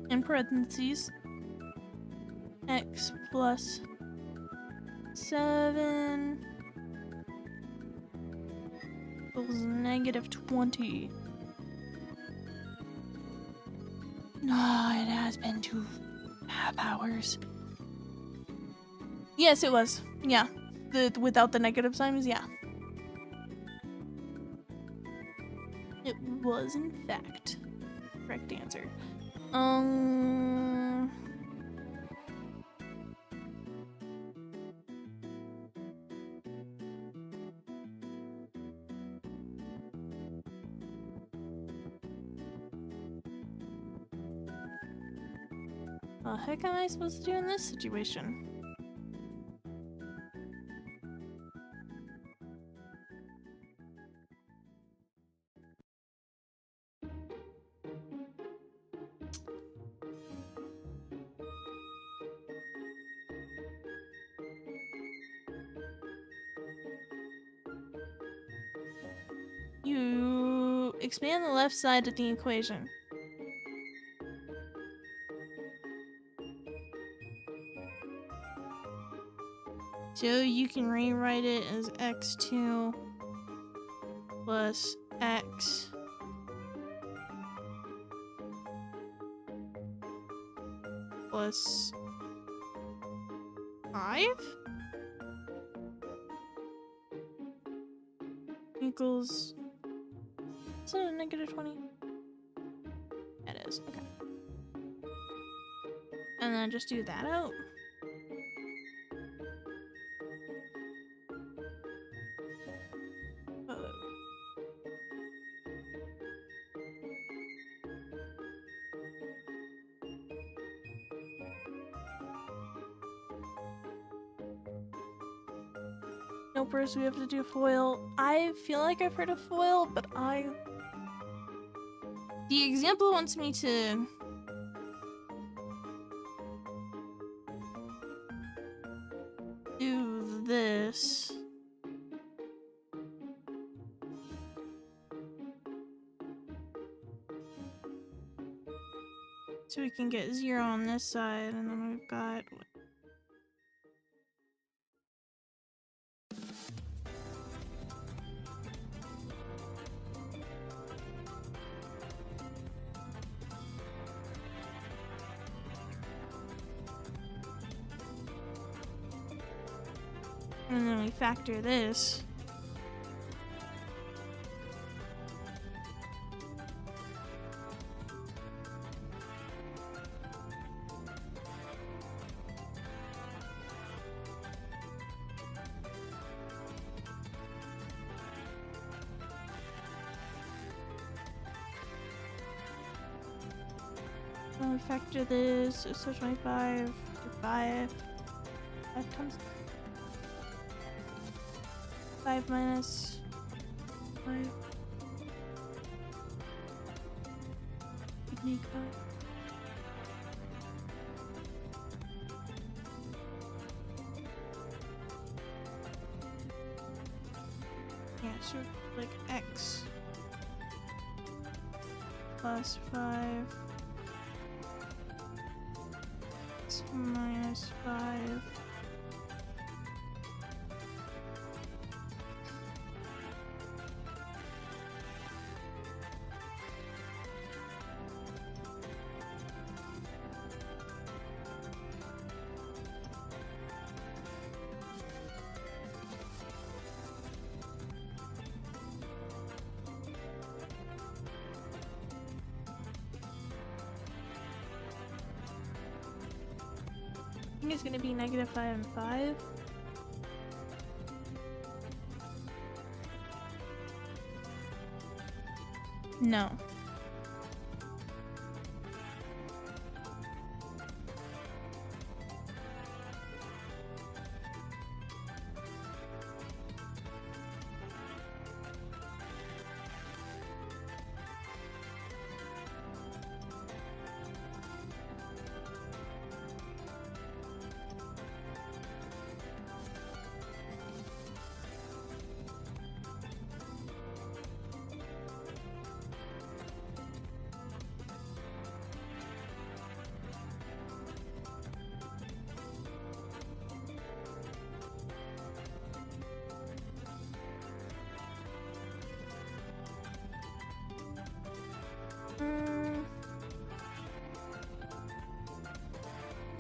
in parentheses x plus 7 equals negative 20. No, it has been 2.5 hours. Yes, it was. Yeah. Without the negative signs, yeah. It was, in fact, correct answer. The heck am I supposed to do in this situation? You expand the left side of the equation. So you can rewrite it as x2 plus x plus 5 equals, is it a negative 20? That is, okay. And then just do that out. Snopers, we have to do FOIL. I feel like I've heard of FOIL, but the example wants me to do this. So we can get 0 on this side, and then we've got... And then we factor this. And we factor this, so 25, 5 times 5 minus 5. Would make 5. Yeah, so like x plus 5 minus 5. I think it's gonna be negative 5 and 5. No.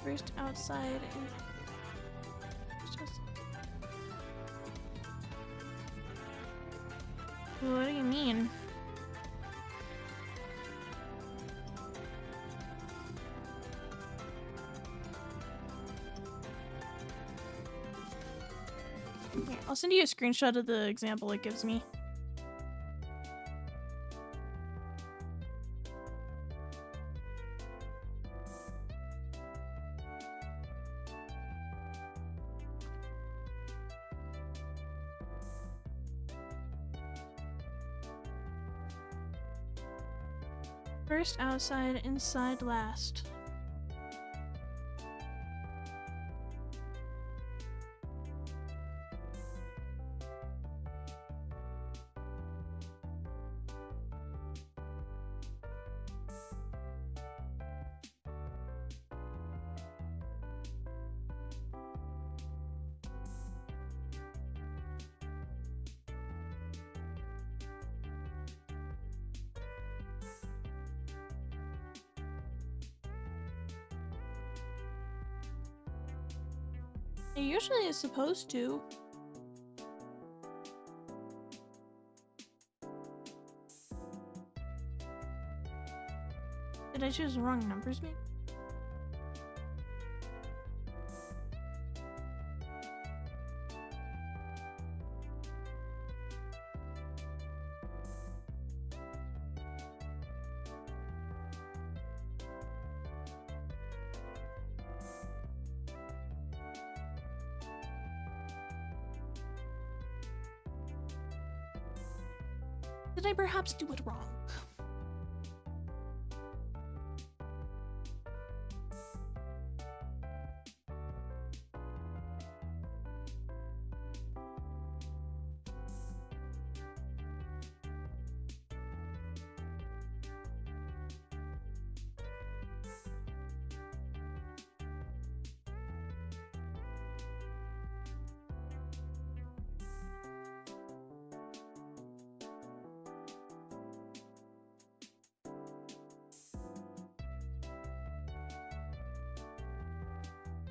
First outside and what do you mean? Here, I'll send you a screenshot of the example it gives me. First outside, inside last. It usually is supposed to. Did I choose the wrong numbers, maybe? Did I perhaps do it wrong?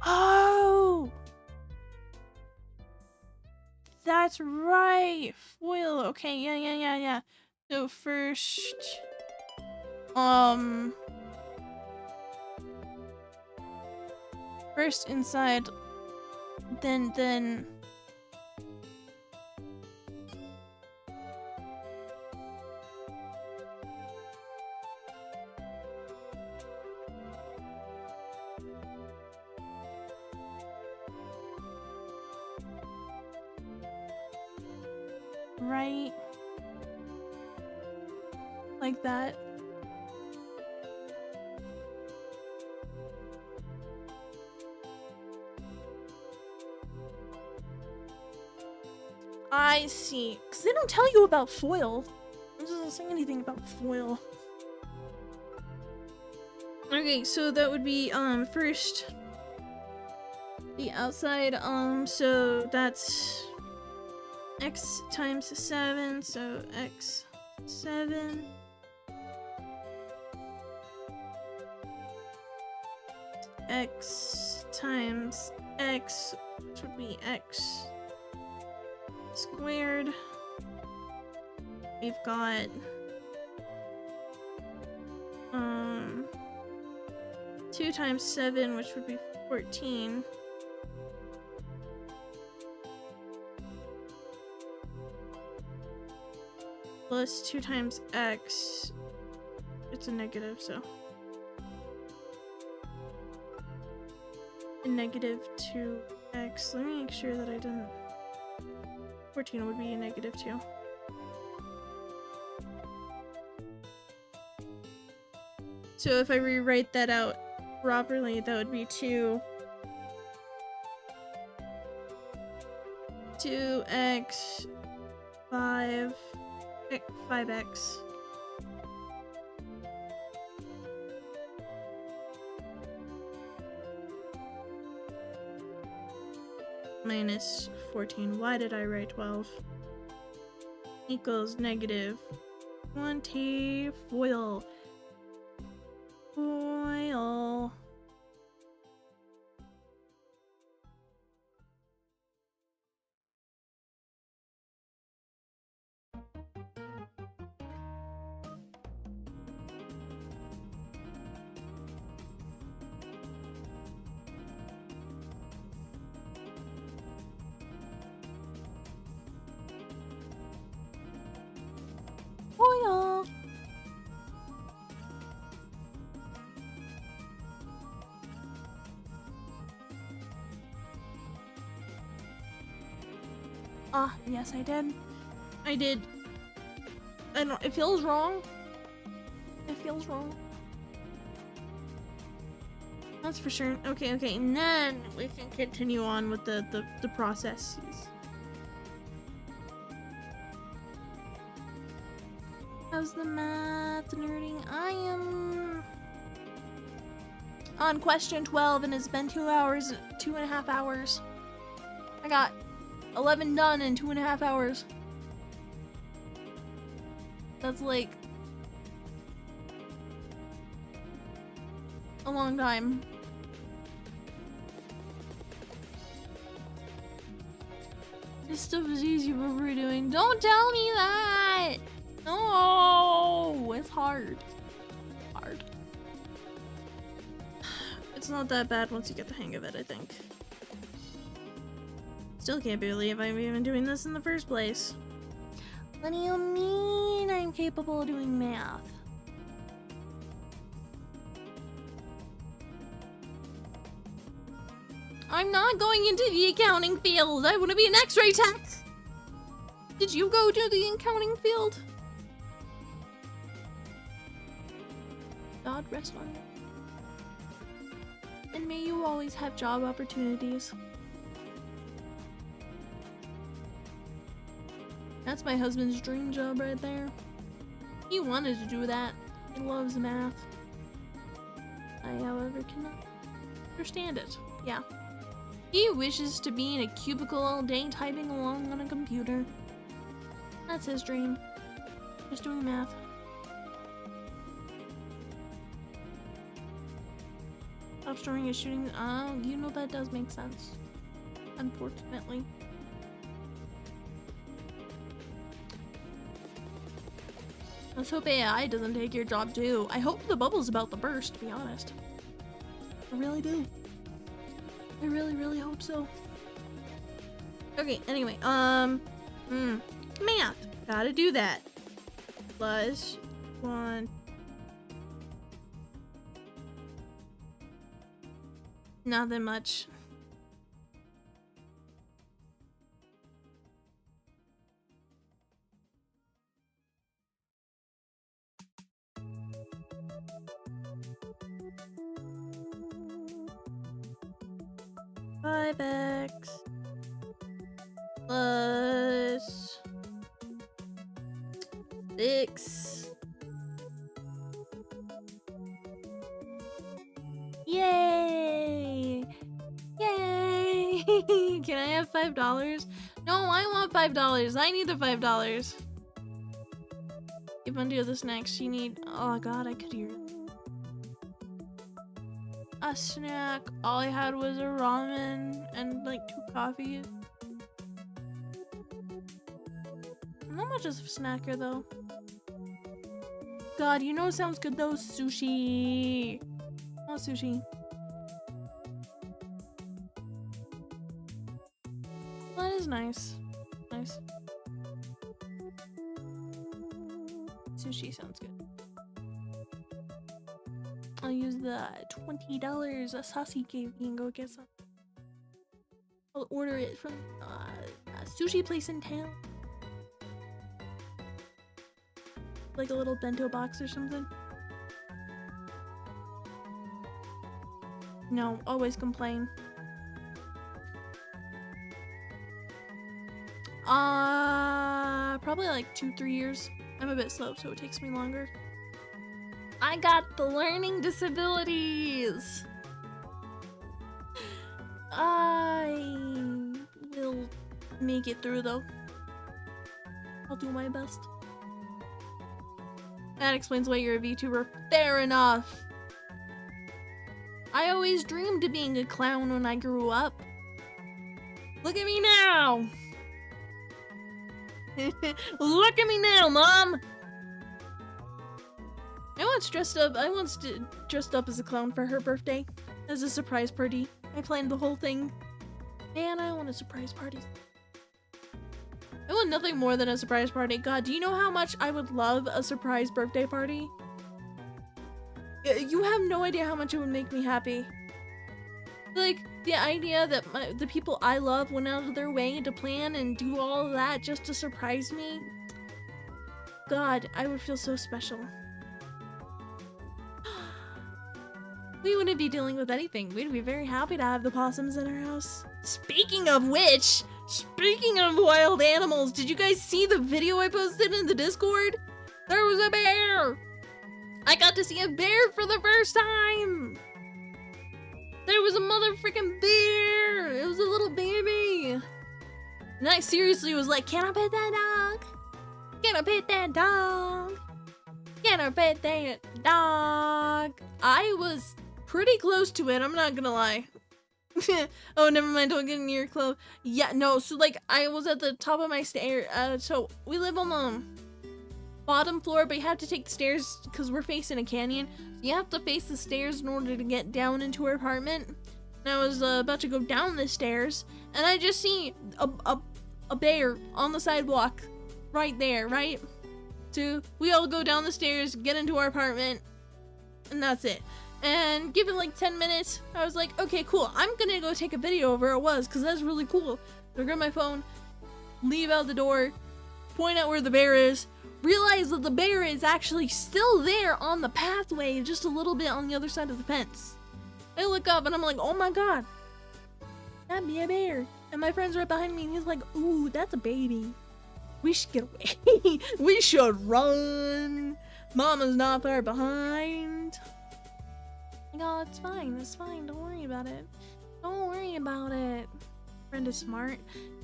Oh! That's right! Foil. Okay, yeah. So first... First inside, then... Right? Like that. I see. Because they don't tell you about foil. It doesn't say anything about foil. Okay, so that would be, first the outside, so that's x times 7, so x 7. X times x, which would be x squared. We've got 2 times 7, which would be 14. Plus 2 times x. It's a negative, so. A negative 2x. Let me make sure that I didn't. 14 would be a negative 2. So if I rewrite that out properly, that would be 2x 5x minus 14. Why did I write 12? Equals negative 20 foil. Foil. Foil. Ah, yes, I did. I did. I don't. It feels wrong. It feels wrong. That's for sure. Okay, and then we can continue on with the processes. How's the math nerding? I am on question 12 and it's been 2.5 hours. I got 11 done in 2.5 hours. That's like a long time. This stuff is easy what we're doing. Don't tell me that! No! It's hard. Hard. It's not that bad once you get the hang of it, I think. Still can't believe I'm even doing this in the first place. What do you mean I'm capable of doing math? I'm not going into the accounting field. I want to be an X-ray tech. Did you go to the accounting field? God rest on you. And may you always have job opportunities. That's my husband's dream job right there. He wanted to do that. He loves math. I, however, cannot understand it. Yeah. He wishes to be in a cubicle all day typing along on a computer. That's his dream. Just doing math. Stop storing his shooting. You know that does make sense. Unfortunately. Let's hope AI doesn't take your job too. I hope the bubble's about to burst, to be honest. I really do. I really, really hope so. Okay, anyway, math. Gotta do that. Plus 1. Nothing much. Five X plus 6. Yay! Yay! Can I have $5? No, I want $5. I need the $5. If I do this next, you need. Oh god, I could hear it. A snack. All I had was a ramen and like 2 coffees. I'm not much of a snacker though. God, you know what sounds good though? Sushi. Oh, sushi. That is nice. Nice. Sushi sounds good. I'll use the $20 Asasi gave me and go get some. I'll order it from a sushi place in town. Like a little bento box or something. No, always complain. Probably like 2-3 years. I'm a bit slow, so it takes me longer. I got the learning disabilities. I will make it through though. I'll do my best. That explains why you're a VTuber. Fair enough. I always dreamed of being a clown when I grew up. Look at me now. Look at me now, Mom. I once dressed up as a clown for her birthday as a surprise party. I planned the whole thing. Man, I want a surprise party. I want nothing more than a surprise party. God, do you know how much I would love a surprise birthday party? You have no idea how much it would make me happy. Like, the idea that the people I love went out of their way to plan and do all of that just to surprise me. God, I would feel so special. We wouldn't be dealing with anything. We'd be very happy to have the possums in our house. Speaking of which, speaking of wild animals, did you guys see the video I posted in the Discord? There was a bear! I got to see a bear for the first time! There was a motherfucking bear! It was a little baby! And I seriously was like, can I pet that dog? Can I pet that dog? Can I pet that dog? I was pretty close to it, I'm not gonna lie. Oh, never mind, don't get near close. Yeah, no, so like, I was at the top of my stair, so we live on the bottom floor, but you have to take the stairs because we're facing a canyon. So you have to face the stairs in order to get down into our apartment. And I was about to go down the stairs, and I just see a bear on the sidewalk right there, right? So we all go down the stairs, get into our apartment, and that's it. And given like 10 minutes, I was like, okay, cool. I'm gonna go take a video of where it was because that's really cool. So I grab my phone, leave out the door, point out where the bear is, realize that the bear is actually still there on the pathway, just a little bit on the other side of the fence. I look up and I'm like, oh my god, that'd be a bear. And my friend's right behind me and he's like, ooh, that's a baby. We should get away. We should run. Mama's not far behind. No, it's fine. It's fine. Don't worry about it. Don't worry about it. Friend is smart.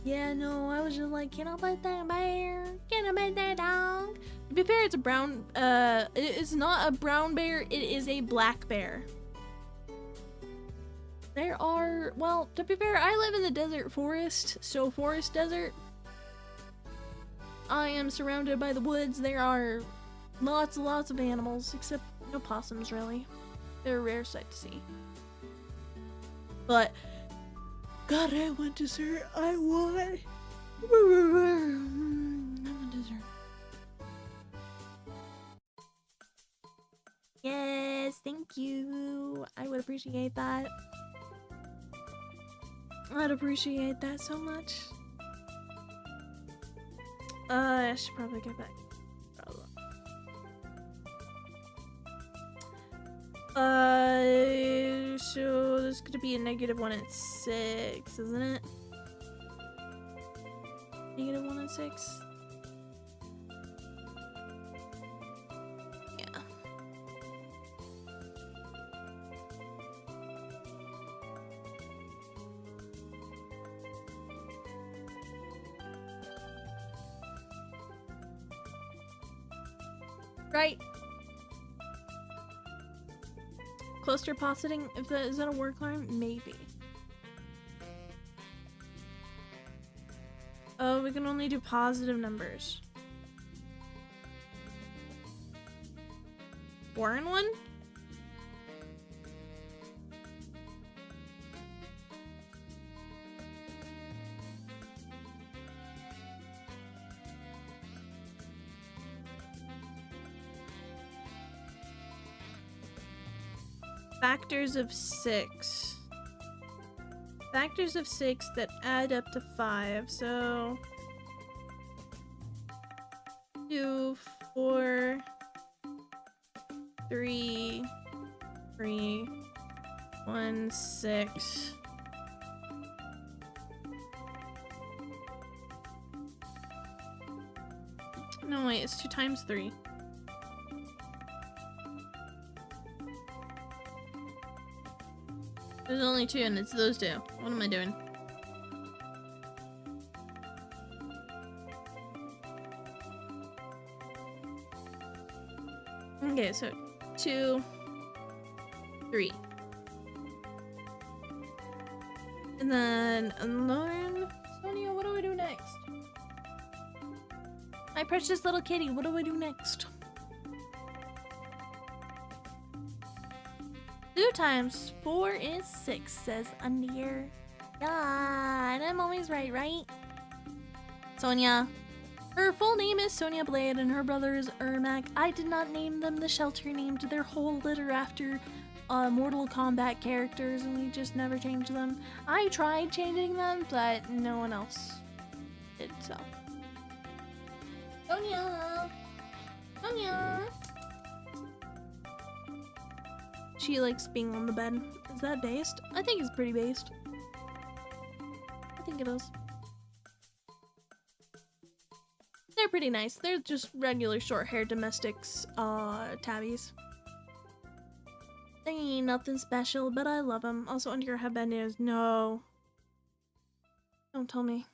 Yeah, no, I was just like, can I pet that bear? Can I pet that dog? To be fair, it's a brown, it's not a brown bear. It is a black bear. There are, well, to be fair, I live in the desert forest, so forest desert. I am surrounded by the woods. There are lots and lots of animals, except no possums, really. They're a rare sight to see. But, God, I want dessert. I want dessert. Yes, thank you. I would appreciate that. I'd appreciate that so much. I should probably get back. So there's gonna be a -1 at 6, isn't it? -1 at 6? Yeah. Right. Cluster positing, if that is that a work line? Maybe. Oh, we can only do positive numbers. 4 and 1? Factors of 6. Factors of 6 that add up to 5. So 2, 4, 3, 3, 1, 6. No, wait, it's 2 times 3. There's only 2 and it's those 2. What am I doing? Okay, so 2, 3. And then unlearn. Sonia, what do we do next? My precious little kitty, what do we do next? 2 times 4 is 6, says Undir. Yeah, and I'm always right, right? Sonia. Her full name is Sonia Blade and her brother is Ermac. I did not name them. The shelter named their whole litter after Mortal Kombat characters and we just never changed them. I tried changing them, but no one else did so. Sonia! Sonia! She likes being on the bed. Is that based? I think it's pretty based. I think it is. They're pretty nice. They're just regular short-haired domestics, tabbies. They ain't nothing special, but I love them. Also, under your headband news. No. Don't tell me.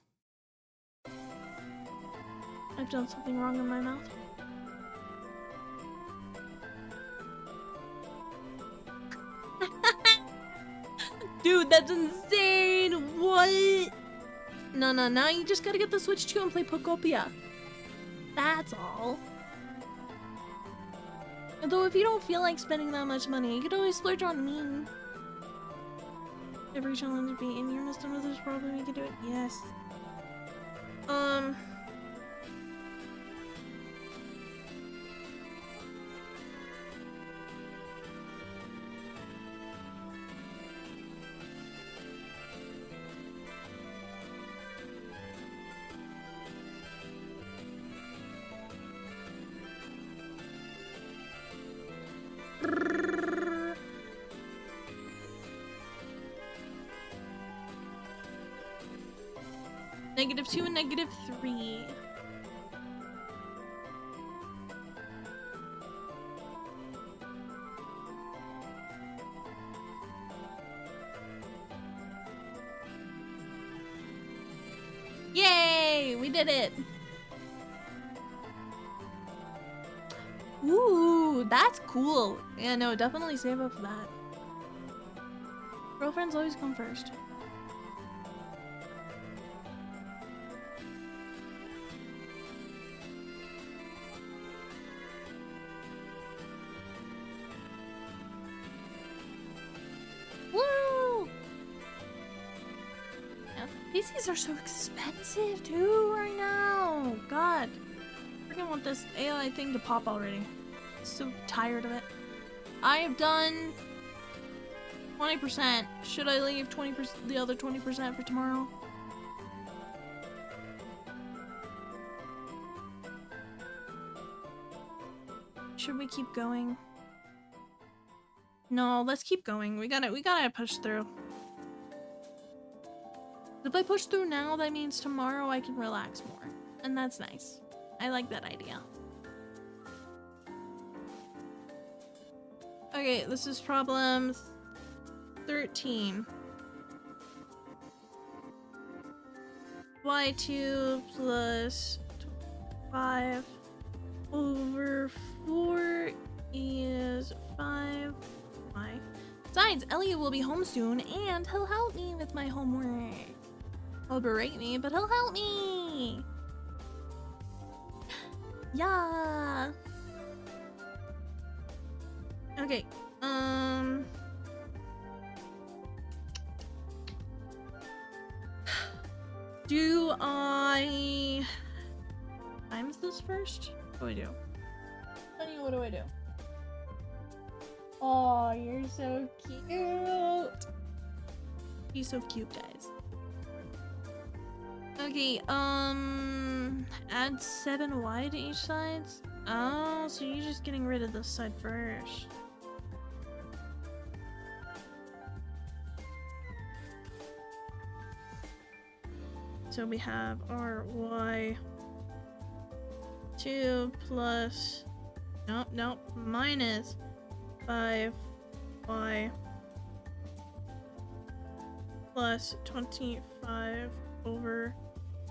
I've done something wrong in my mouth. Dude, that's insane! What? No, now you just gotta get the Switch 2 and play Pokopia. That's all. Although if you don't feel like spending that much money, you could always splurge on me. Every challenge be in your midst of this problem, you can do it. Yes. -2 and -3. Yay! We did it! Ooh, that's cool. Yeah, no, definitely save up for that. Girlfriends always come first. Woo! Yeah, PCs are so expensive too right now. God. I freaking want this AI thing to pop already. So tired of it. I have done 20%. Should I leave 20%, the other 20% for tomorrow? Should we keep going? No, let's keep going. We gotta push through. If I push through now, that means tomorrow I can relax more. And that's nice. I like that idea. Okay, this is problem 13. y2 plus 5 over 4 is 5y. Besides, Elliot will be home soon and he'll help me with my homework. He'll berate me, but he'll help me. Yeah. Okay. Do I times this first? What do I do? Honey, what do I do? Oh, you're so cute. He's so cute, guys. Okay, add 7y to each side. Oh, so you're just getting rid of this side first. So we have our y2 plus, nope, minus 5y plus 25 over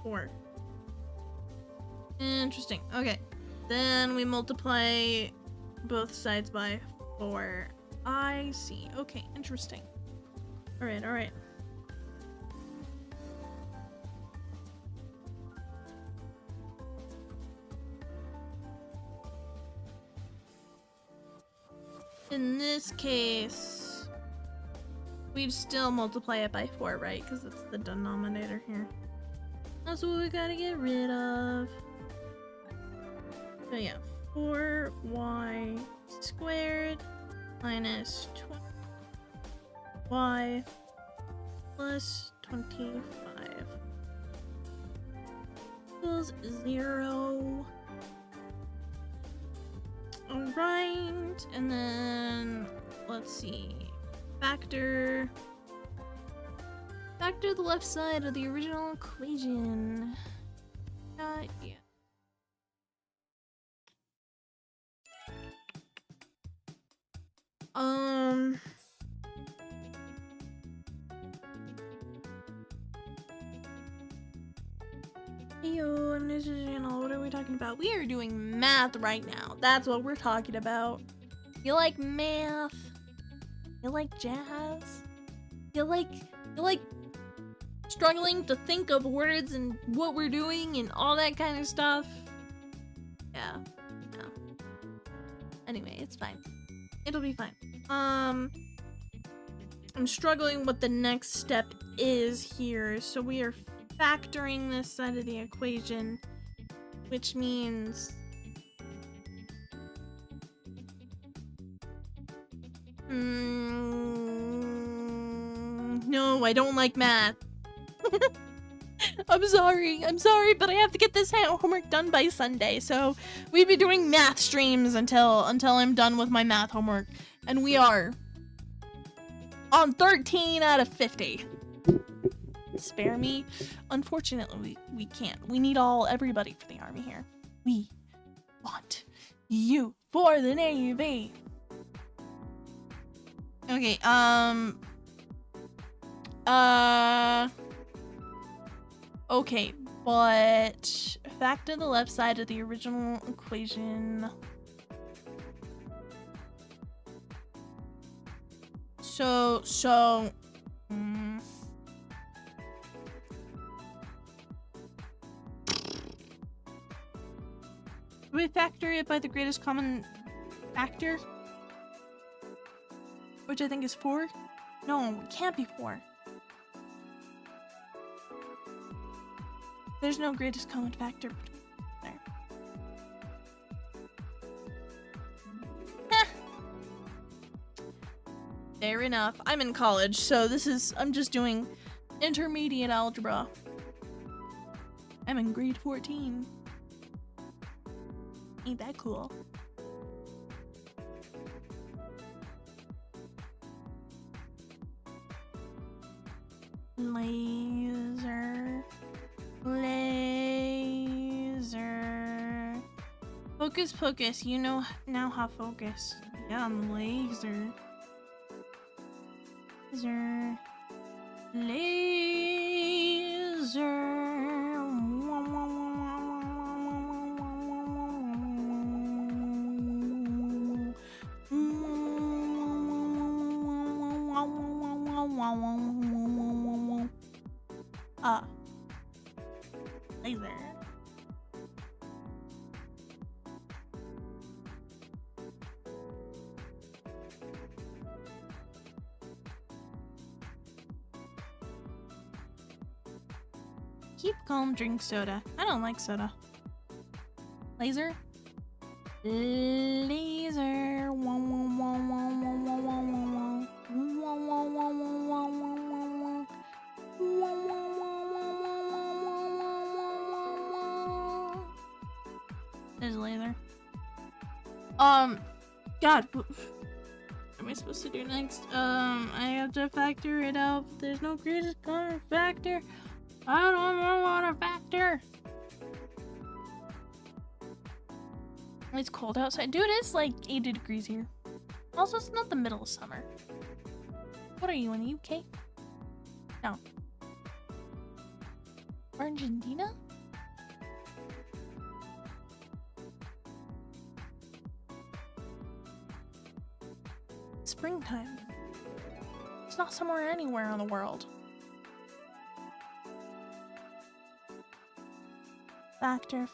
4. Interesting. Okay. Then we multiply both sides by 4. I see. Okay, interesting. Alright, alright. In this case, we'd still multiply it by 4, right? Because it's the denominator here. That's what we gotta get rid of. So yeah, 4y squared minus 20y plus 25 equals 0. Alright, and then let's see. Factor the left side of the original equation. Yeah. Yo, and this is, what are we talking about? We are doing math right now. That's what we're talking about. You like math? You like jazz? You like struggling to think of words and what we're doing and all that kind of stuff? Yeah. Anyway, it's fine. It'll be fine. I'm struggling what the next step is here. So we are factoring this side of the equation, which means no, I don't like math. I'm sorry, but I have to get this homework done by Sunday. So we'd be doing math streams until I'm done with my math homework, and we are on 13 out of 50. spare me? Unfortunately, we can't. We need everybody for the army here. We want you for the Navy. Okay, Okay, but back to the left side of the original equation. So, we factor it by the greatest common factor, Which I think is 4? No, it can't be 4. There's no greatest common factor there. Fair enough. I'm in college, so I'm just doing intermediate algebra. I'm in grade 14. Ain't that cool? Laser. Hocus pocus, you know now how focus. Yeah, I'm laser. Laser. Keep calm, drink soda. I don't like soda. Laser. There's a laser. God. What am I supposed to do next? I have to factor it out. There's no greatest common factor. I don't know what a factor. It's cold outside. Dude, it's like 80 degrees here. Also, it's not the middle of summer. What are you, in the UK? No. Argentina? It's springtime. It's not somewhere anywhere in the world. Factor.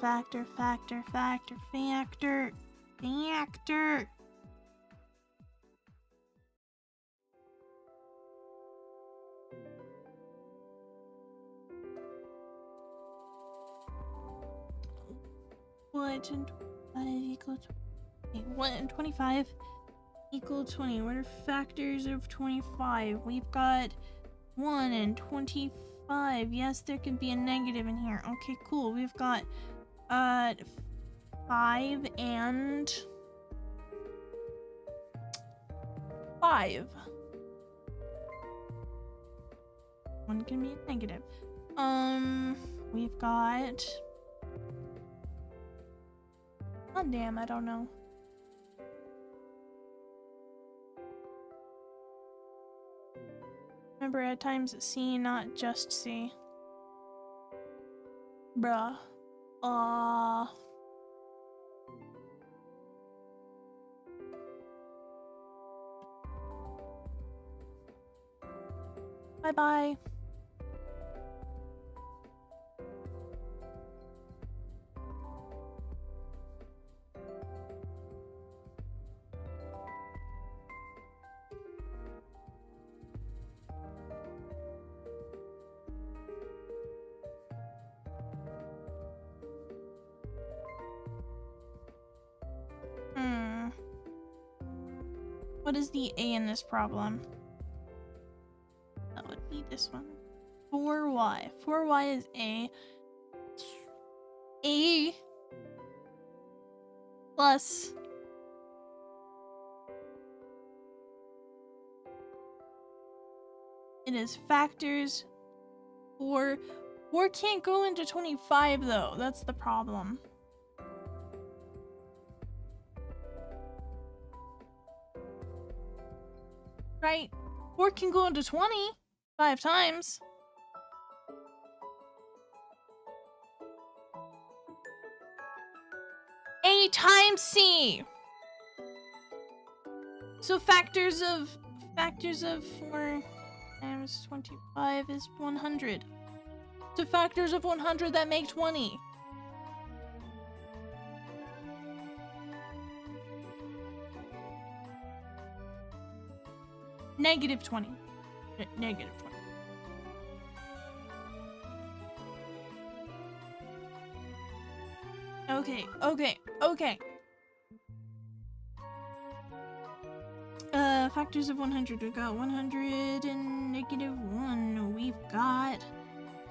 What and 25 equal to... Wait, what and 25 equal 20? What are factors of 25? We've got 1 and 25. Yes, there could be a negative in here. Okay, cool. We've got 5 and 5. One can be a negative. We've got... Oh, damn, I don't know. Remember, at times it's C, not just C. Bruh. Bye-bye. What is the A in this problem? That would be this one. 4y. 4y is A. A plus it is factors 4. 4 can't go into 25 though. That's the problem. Right? 4 can go into 20 5 times. A times C. So factors of 4 times 25 is 100. So factors of 100 that make 20. Negative 20. Negative 20. Okay. Factors of 100. We've got 100 and negative 1. We've got,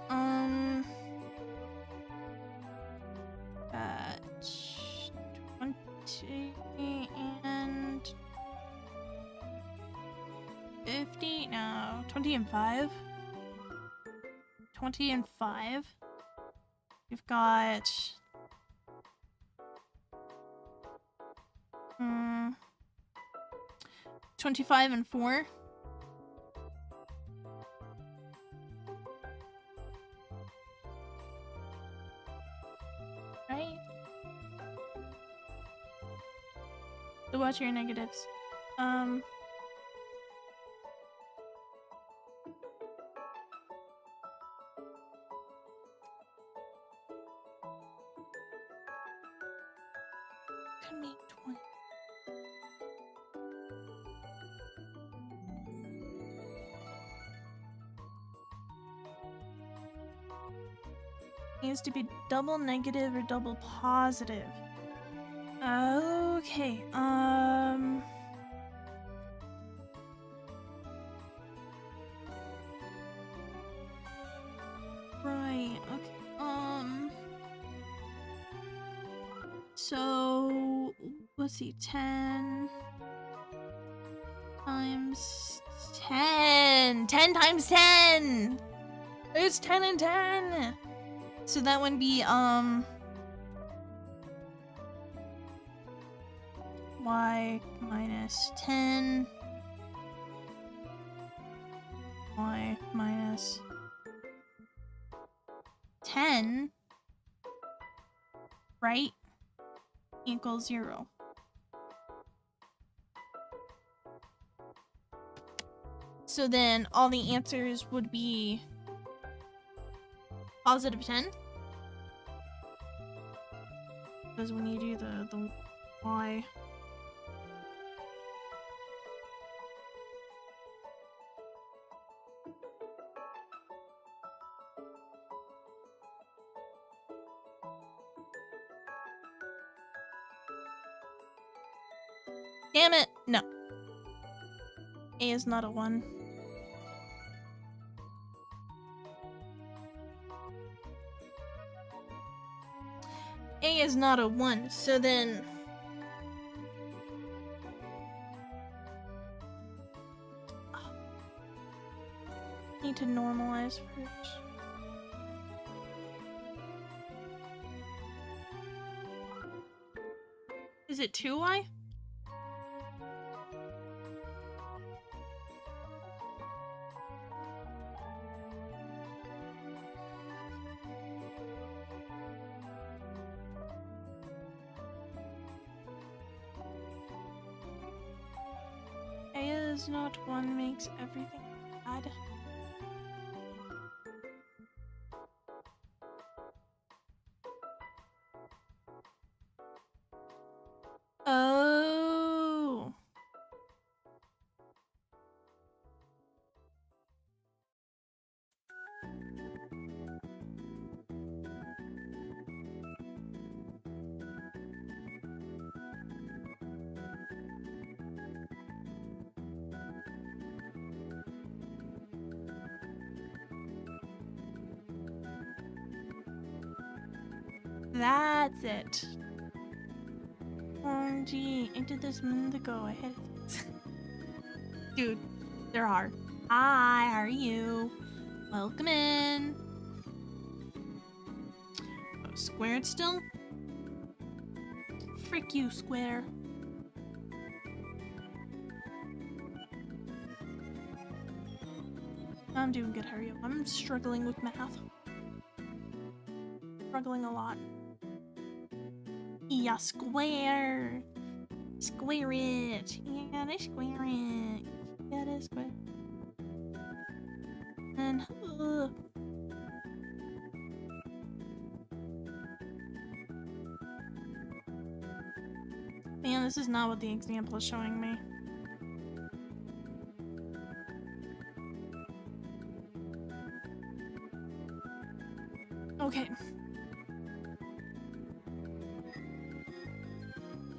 20 and 50? No, 20 and 5. 20 and 5. We've got... 25 and 4. Right? So watch your negatives. Could make 20. Needs to be double negative or double positive. Okay, right, okay, so, let's see, 10 times 10! 10 times 10! It's 10 and 10! So that would be, y minus 10, y minus 10, right, equals 0. So then all the answers would be positive 10. Because when you do the y, damn it, no. A is not a 1. A is not a 1, so then... Oh. Need to normalize first. Is it 2y? A is not 1 makes everything bad. Oh. That's it. OMG, I did this a minute ago. I had it. Dude, they're hard. Hi, how are you? Welcome in. Oh, squared still? Frick you, square. I'm doing good, how are you? I'm struggling with math. Struggling a lot. Yeah, square. Square it. Yeah, they square it. Yeah, they square. And man, this is not what the example is showing me. Okay.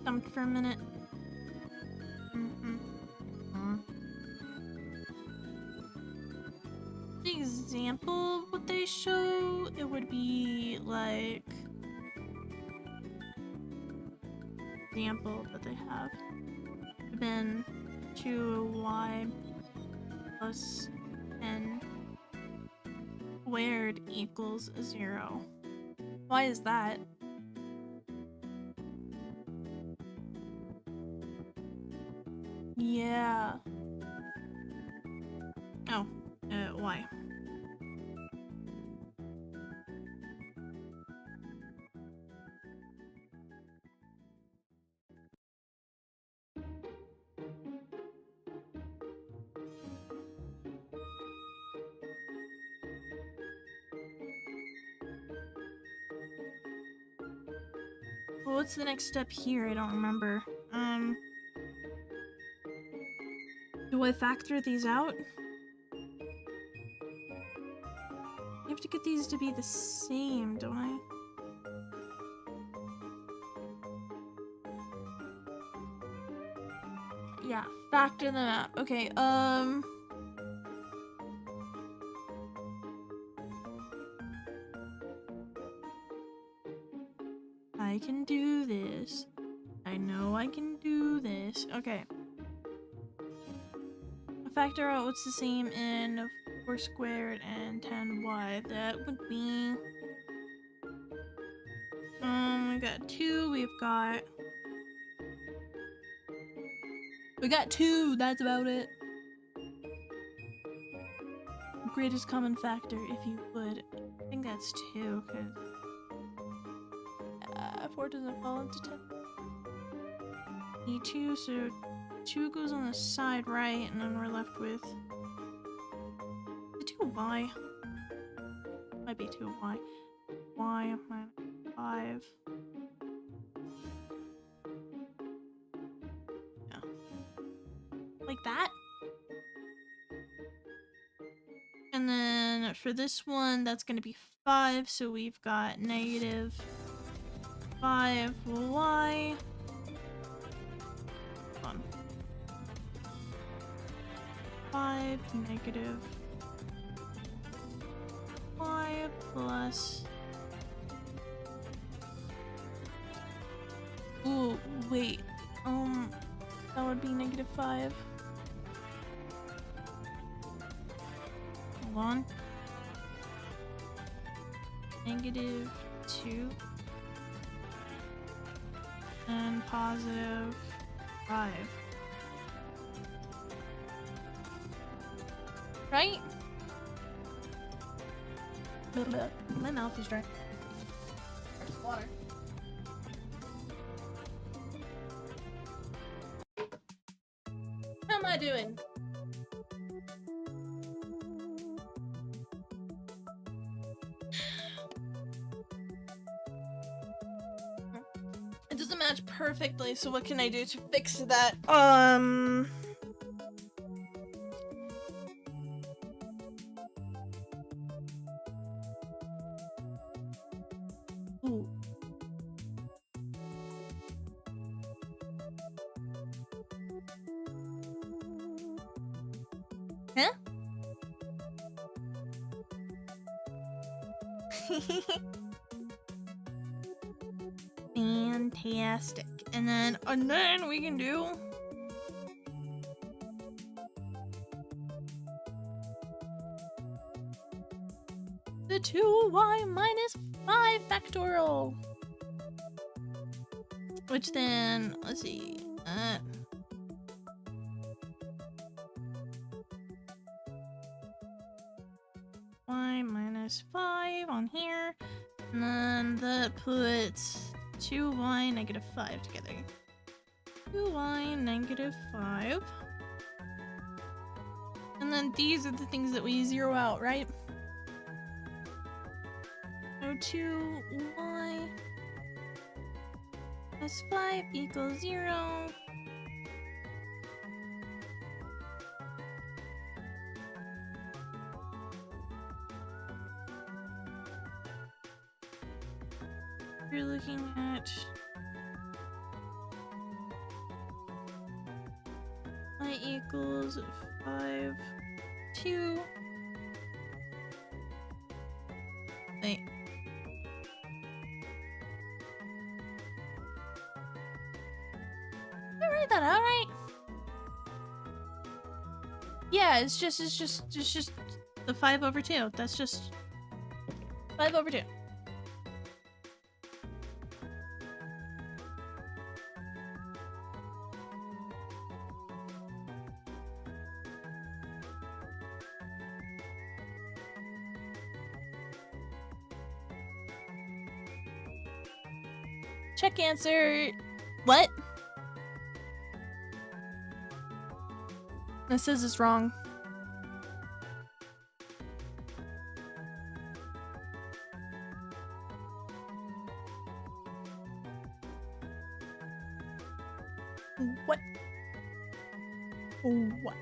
Stumped for a minute. The example, what they show, it would be like example that they have would been 2y plus n squared equals 0. Why is that? Yeah. Oh, why? Well, what's the next step here? I don't remember. Do I factor these out? You have to get these to be the same, don't I? Yeah, factor them out. Okay, I can do this. I know I can do this. Okay. Factor out what's the same in 4 squared and 10y. That would be... we got 2, we got 2, that's about it. Greatest common factor, if you would. I think that's 2, because 4 doesn't fall into 10. E2, so 2 goes on the side right, and then we're left with the 2y. Might be 2y. Y minus 5. Yeah. Like that. And then for this one, that's going to be 5, so we've got negative 5y. 5 negative y plus... Ooh, wait. That would be negative 5. Hold on. Negative 2. And positive 5. Right? My mouth is dry. Water. How am I doing? It doesn't match perfectly, so what can I do to fix that? Ooh. Huh? Fantastic. And then we can do... the 2y minus 5 factorial. Which then, let's see. Y minus 5 on here. And then that puts 2y negative 5 together. 2y negative 5. And then these are the things that we zero out, right? So 2y plus 5 equals 0. You're looking at y equals 5, 2. Wait. Did I write that out right? Yeah, it's just the 5 over 2. That's just 5 over 2. Check answer. What? This says it's wrong. What? What?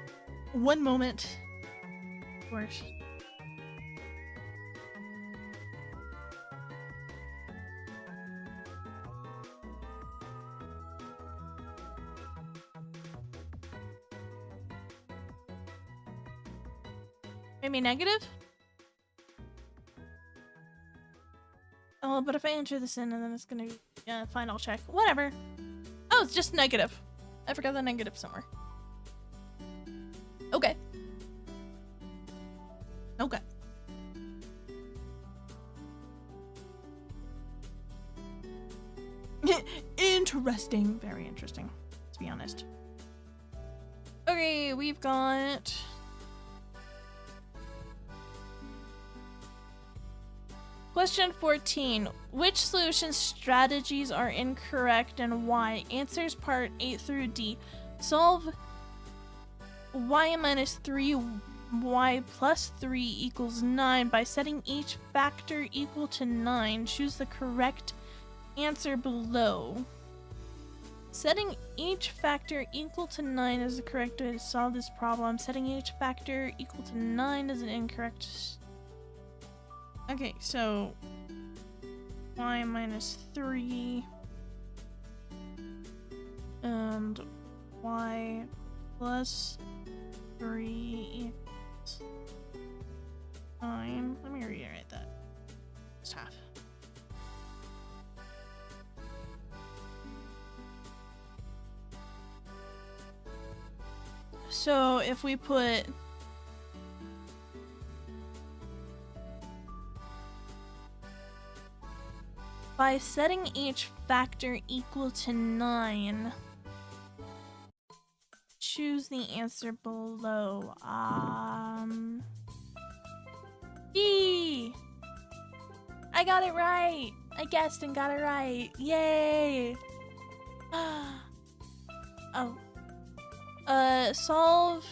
One moment. Of course. Maybe negative? Oh, but if I enter this in and then it's gonna be final check. Whatever. Oh, it's just negative. I forgot the negative somewhere. Okay. Okay. Interesting. Very interesting, to be honest. Okay, we've got... Question 14. Which solution strategies are incorrect and why? Answers part 8 through D. Solve y minus 3y plus 3 equals 9 by setting each factor equal to 9. Choose the correct answer below. Setting each factor equal to 9 is the correct way to solve this problem. Setting each factor equal to 9 is an incorrect. Okay, so y minus 3 and y plus 3 equals 9. Let me rewrite that. It's half. So if we put by setting each factor equal to 9, choose the answer below. D. I got it right. I guessed and got it right. Yay. Oh. Solve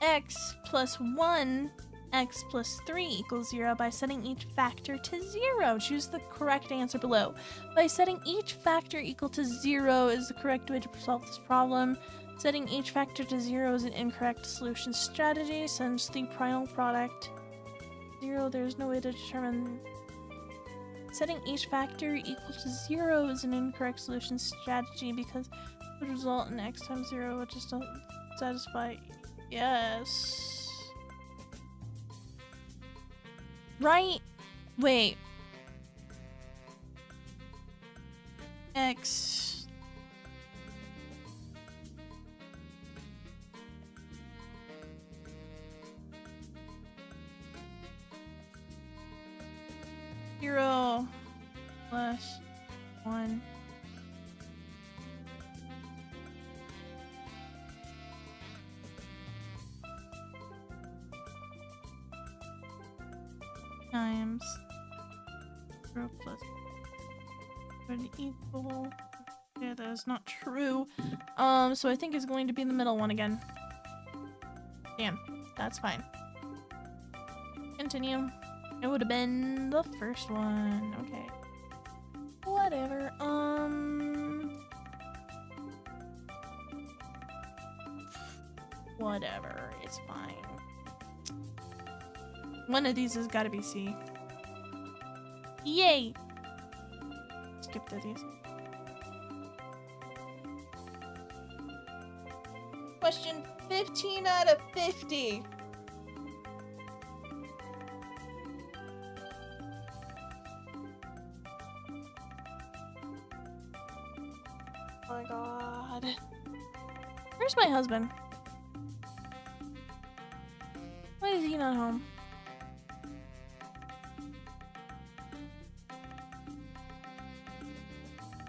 x plus 1. X plus 3 equals 0 by setting each factor to 0. Choose the correct answer below. By setting each factor equal to 0 is the correct way to solve this problem. Setting each factor to 0 is an incorrect solution strategy. Since the primal product 0, there's no way to determine. Setting each factor equal to 0 is an incorrect solution strategy because it would result in x times 0, which just doesn't satisfy. Yes. Right? Wait. X. plus 1 times 0 plus would equal. Yeah, that is not true. So I think it's going to be the middle one again. Damn, that's fine. Continue. It would have been the first one. Okay. Whatever. Whatever. It's fine. One of these has got to be C. Yay! Skip through these. Question 15 out of 50. Oh my god. Where's my husband? Why is he not home?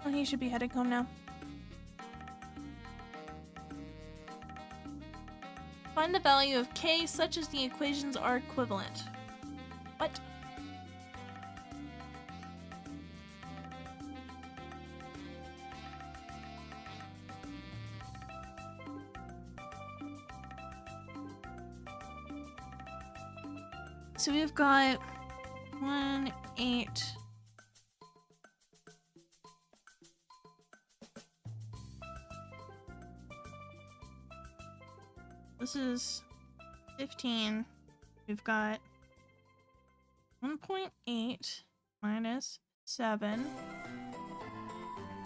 Oh, he should be heading home now. Find the value of k such as the equations are equivalent. What? So we've got 1, 8. This is 15. We've got 1.8 minus 7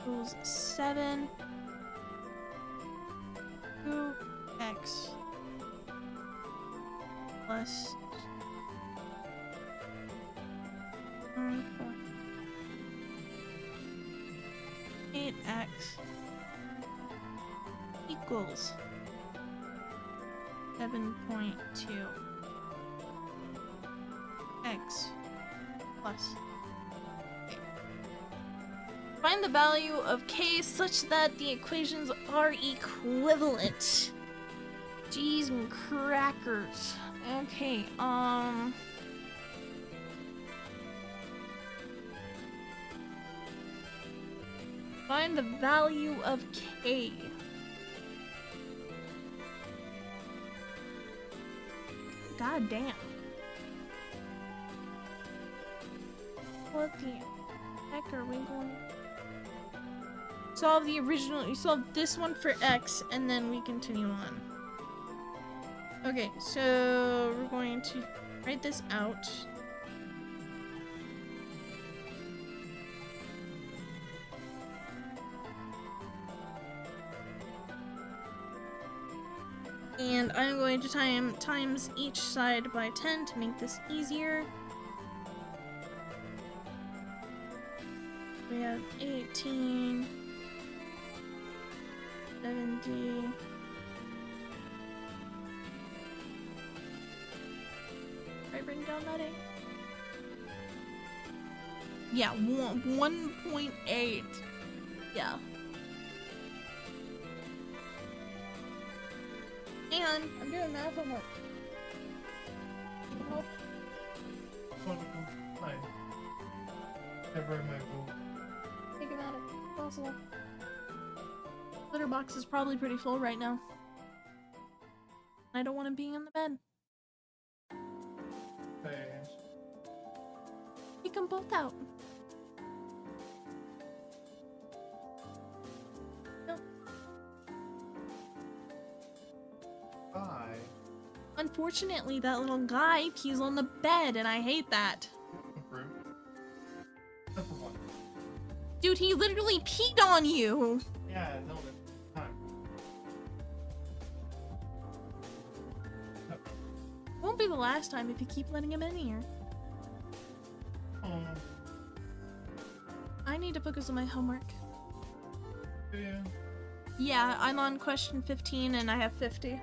equals 7 2x plus 1.8x equals 7.2 x plus k. Find the value of k such that the equations are equivalent. Jeez and crackers. Okay, find the value of k. God damn. What the heck are we going? Solve the original. You solve this one for x, and then we continue on. Okay, so we're going to write this out. And I'm going to times each side by 10 to make this easier. We have 18, 70. Did I bring down that 8? Yeah, 1.8. Yeah. And I'm doing math homework. Help. Wonderful. Hi. Never in my book. Think about it. Possible. Litter box is probably pretty full right now. I don't want him being in the bed. Thanks. Take them both out. No. Hi. Unfortunately, that little guy pees on the bed, and I hate that. Fruit. Number 1. Dude, he literally peed on you. Yeah, no, that's time. Won't be the last time if you keep letting him in here. Oh, I need to focus on my homework. yeah. Yeah, I'm on question 15 and I have 50.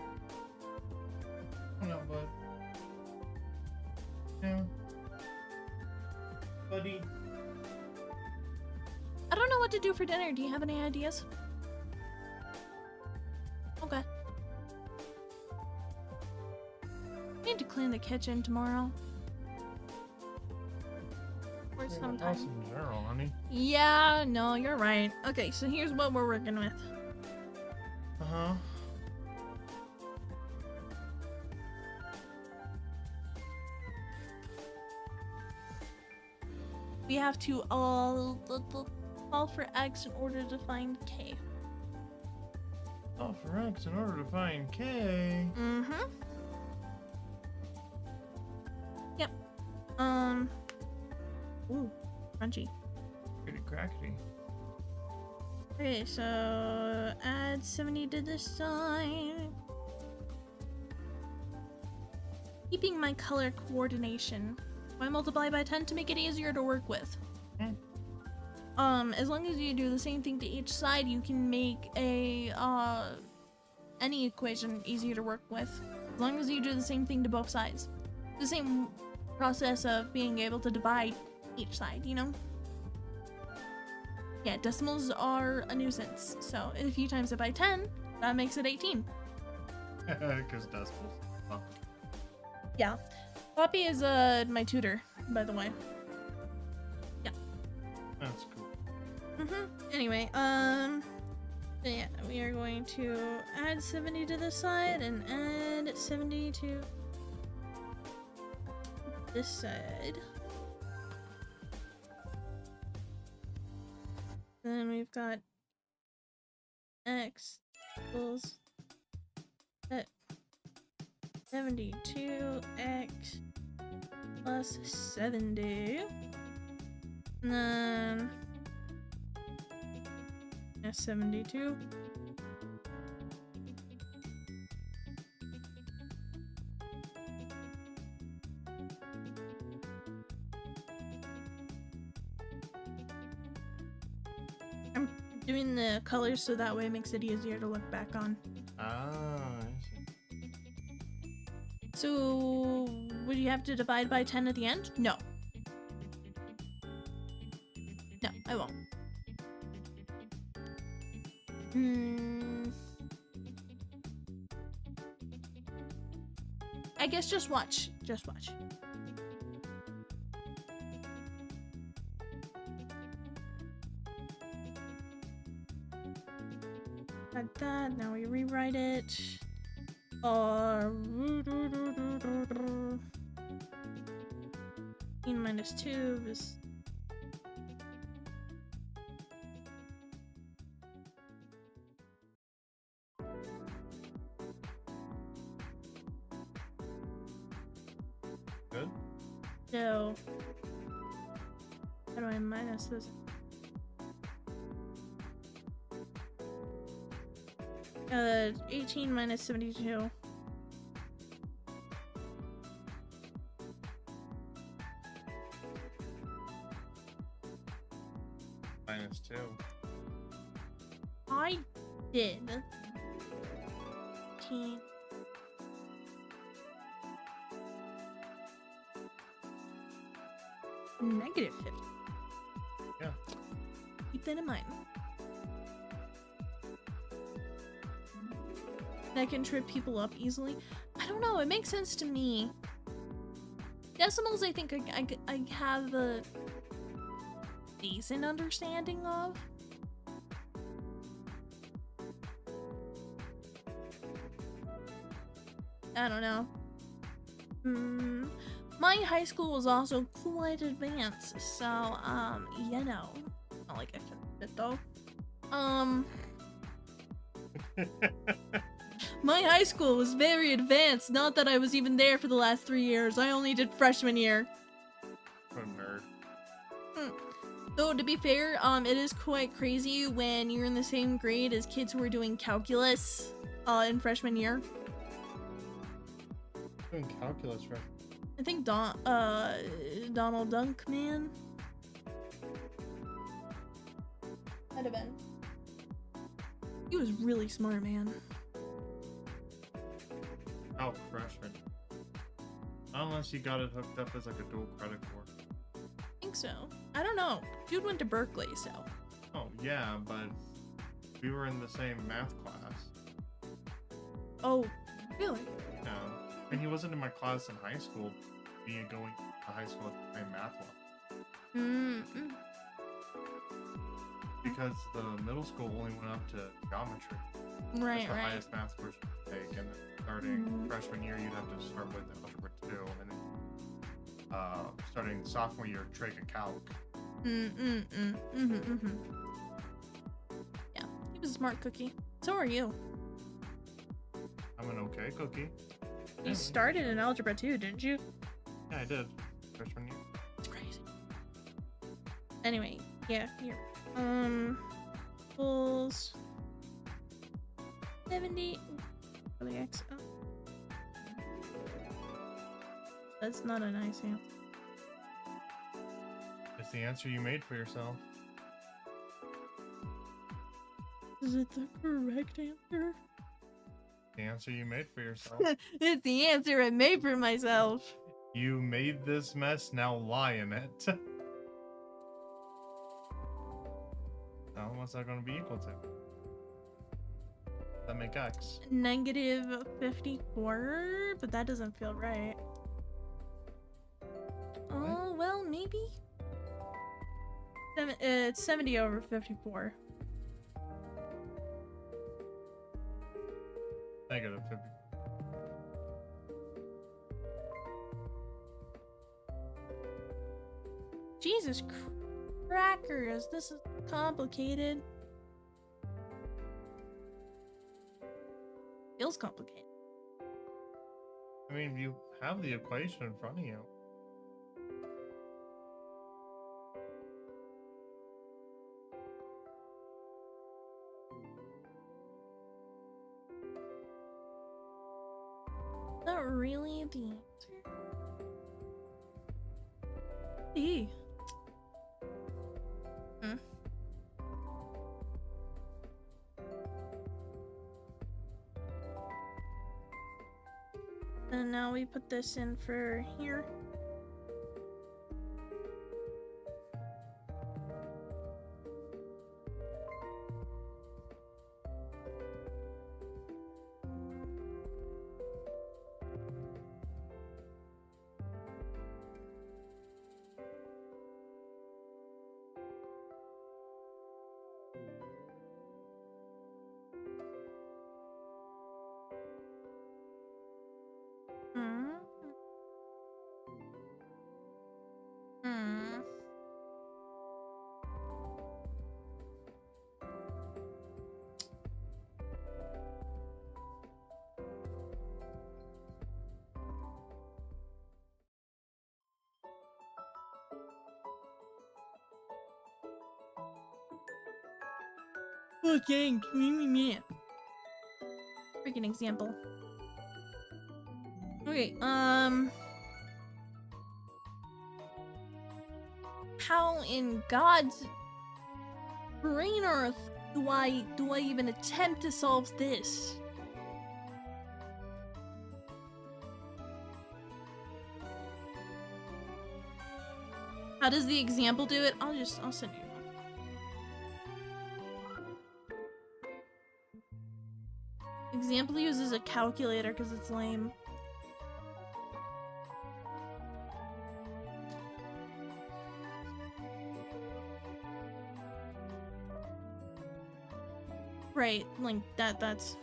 Oh, no, bud. Yeah. Buddy. I don't know what to do for dinner. Do you have any ideas? Okay. I need to clean the kitchen tomorrow. Or House sometime. in general, honey. Yeah, no, you're right. Okay, so here's what we're working with. Uh-huh. We have to call for X in order to find K. Oh, for X in order to find K. Mm-hmm. Yep. Ooh, crunchy. Pretty crackety. Okay, so add 70 to this side. Keeping my color coordination. I multiply by 10 to make it easier to work with. As long as you do the same thing to each side, you can make a any equation easier to work with. As long as you do the same thing to both sides. The same process of being able to divide each side, you know? Yeah, decimals are a nuisance. So if you times it by 10, that makes it 18. Because decimals. Well, Yeah. Poppy is my tutor, by the way. that's cool. Anyway, yeah, we are going to add 70 to this side and add 70 to this side. Then we've got X equals 72x plus 70. And then that's 72. I'm doing the colors so that way it makes it easier to look back on. Ah, I see. So, would you have to divide by 10 at the end? No. No, I won't. I guess just watch. Just watch. Like that. Now we rewrite it. 18 minus 2 is Good? so. How do I minus this? Uh, 18 minus 72. -2. I did. 18. Negative 50. Yeah. Keep that in mind. That can trip people up easily. I don't know, it makes sense to me. Decimals, I think I have a decent understanding of. I don't know. My high school was also quite advanced, so, you know. Not like I finished it though. My high school was very advanced, not that I was even there for the last 3 years. I only did freshman year. What a nerd. Though, to be fair, it is quite crazy when you're in the same grade as kids who are doing calculus, in freshman year. Doing calculus, right? I think Donald Dunkman. Might have been. He was really smart, man. Oh, freshman. Unless you got it hooked up as like a dual credit course. I think so. I don't know. Dude went to Berkeley, so. Yeah, but we were in the same math class. Oh, really? Yeah. And he wasn't in my class in high school, being going to high school at the same math level. Mm-mm. Because the middle school only went up to geometry. Right, That's the right. highest math course you could take. And then starting freshman year, you'd have to start with algebra 2. And then starting sophomore year, trig and calc. Yeah, he was a smart cookie. So are you. I'm an okay cookie. You started in algebra too, didn't you? Yeah, I did. Freshman year. It's crazy. Anyway, yeah, here. Equals 70. Oh, the X. Oh. That's not a nice answer. It's the answer you made for yourself. Is it the correct answer? The answer you made for yourself. It's the answer I made for myself. You made this mess, now lie in it. So what's that going to be equal to? That make X. Negative 54, but that doesn't feel right. Oh, well, maybe. It's 70 over 54. Negative 50. Jesus crackers, this is complicated. Feels complicated. I mean, you have the equation in front of you. Not really the answer. E. And now we put this in for here. Okay, freaking example. Okay, how in God's brain earth do I even attempt to solve this? How does the example do it? I'll send you one. Example uses a calculator because it's lame. Right, like that's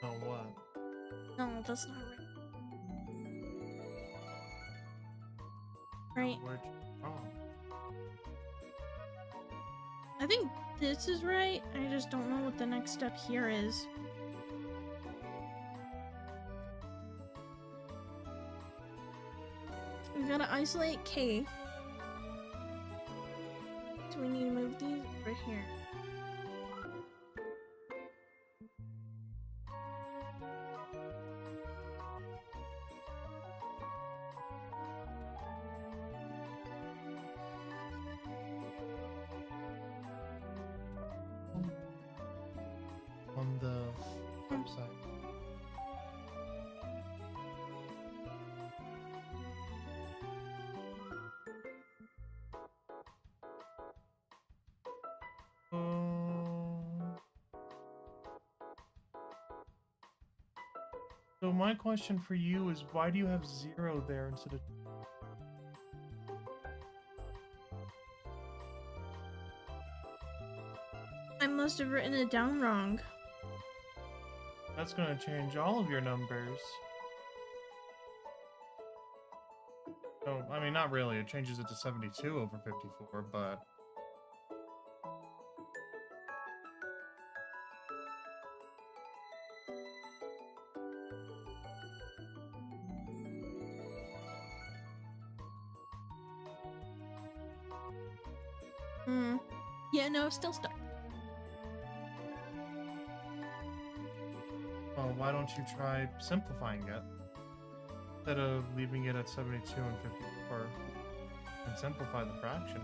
Oh, what? no, that's not right. Right. Where'd you wrong? I think this is right. I just don't know what the next step here is. We gotta isolate K. So we need to move these over here. On the website. So my question for you is, why do you have 0 there instead of... I must have written it down wrong. That's gonna change all of your numbers. So, I mean, not really. It changes it to 72 over 54, but... Yeah, no, still stuck. Well, why don't you try simplifying it? Instead of leaving it at 72 and 54, and simplify the fraction.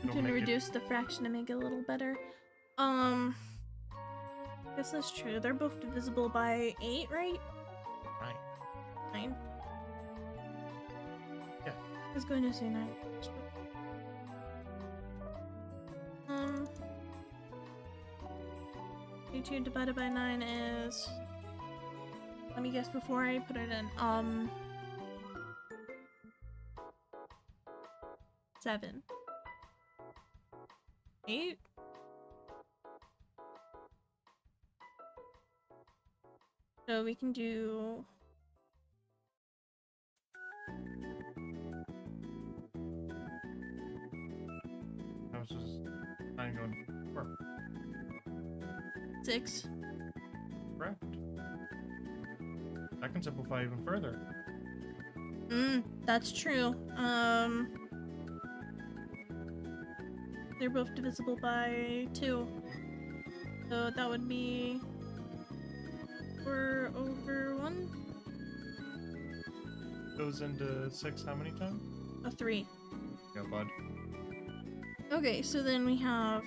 I'm It'll trying to make it- reduce the fraction to make it a little better. Guess that's true. They're both divisible by 8, right? Right. 9. Yeah. I was going to say 9. 22 divided by 9 is... Let me guess before I put it in. 7. 8? So we can do... I was just trying to go into 4. 6. Correct. I can simplify even further. That's true. They're both divisible by 2. So that would be 4 over 1? Goes into 6 how many times? A 3. Yeah, bud. Okay, so then we have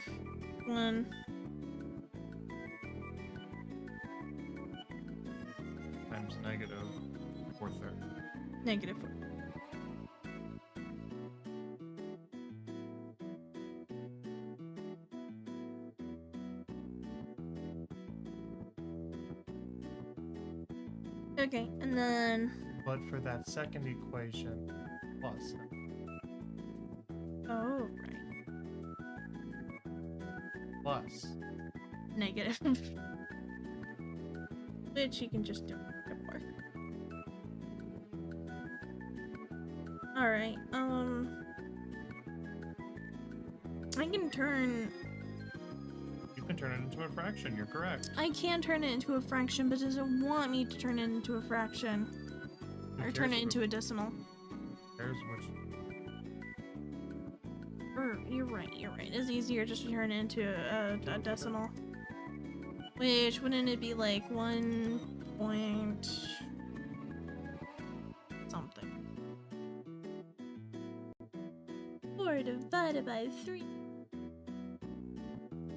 1. Times negative 4/3. Negative 4. Okay, and then... But for that second equation, plus. Oh, right. Plus. Negative. Which you can just do before. Alright, I can turn... You can turn it into a fraction, you're correct. I can turn it into a fraction, but does it want me to turn it into a fraction? Who Or turn cares it into a decimal? Who cares which... Or, you're right. It's easier just to turn it into a decimal. Which, wouldn't it be like 1 point... something? 4 divided by 3.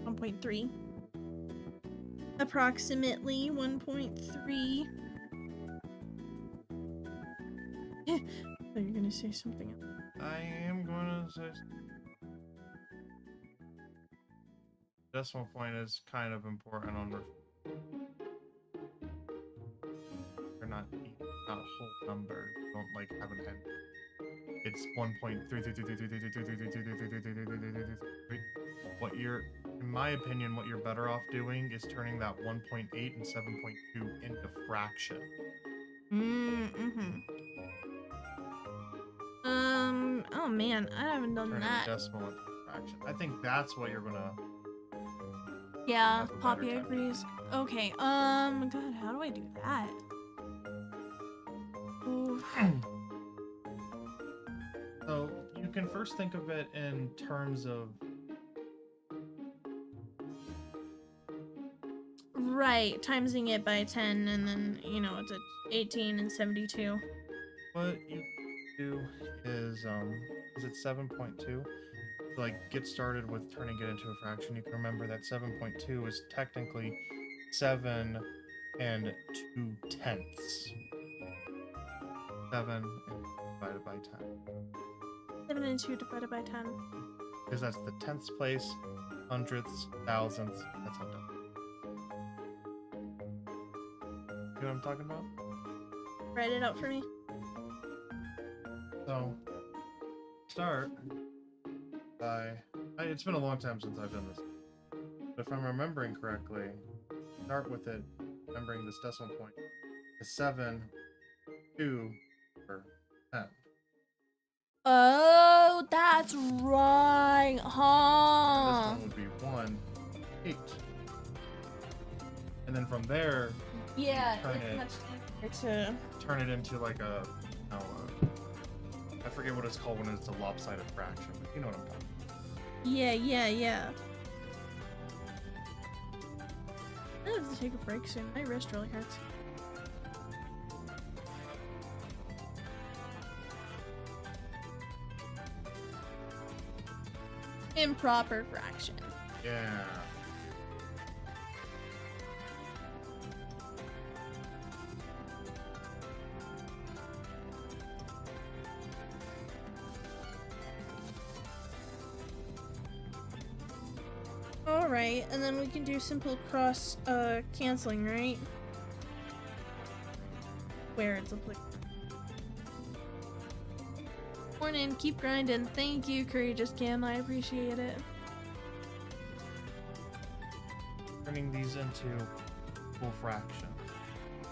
1.3. Approximately 1.3. Oh, you're gonna say something else. I am going to say... Decimal point is kind of important on... They're not whole numbers. Don't, like, have an end. It's 1.3. What you're... In my opinion, what you're better off doing is turning that 1.8 and 7.2 into fraction. Oh, Oh man, I haven't done turning that. a decimal into a fraction. I think that's what you're gonna. Yeah, have a better Poppy time. agrees. Okay, God, how do I do that? Ooh. So you can first think of it in terms of Right, timesing it by 10, and then, you know, it's a 18 and 72. what you do is it 7.2? Like get started with turning it into a fraction. You can remember that 7.2 is technically 7 and 2/10. 7 and divided by 10. 7 and 2 divided by 10. Because that's the tenths place, hundredths, thousandths. That's how done. You know what I'm talking about? Write it out for me. So, start by. It's been a long time since I've done this. But if I'm remembering correctly, start with it, remembering this decimal point, is 7, 2, or 10. Oh, that's right, And this huh? one would be 1, 8. And then from there, Yeah, turn it's it- much easier to... turn it into like a, I forget what it's called when it's a lopsided fraction, but you know what I'm talking about. Yeah. I have to take a break soon. My wrist really hurts. Improper fraction. Yeah. Alright, and then we can do simple cross canceling, right? Where it's applicable. Morning, keep grinding. Thank you, Courageous Cam. I appreciate it. Turning these into full fraction.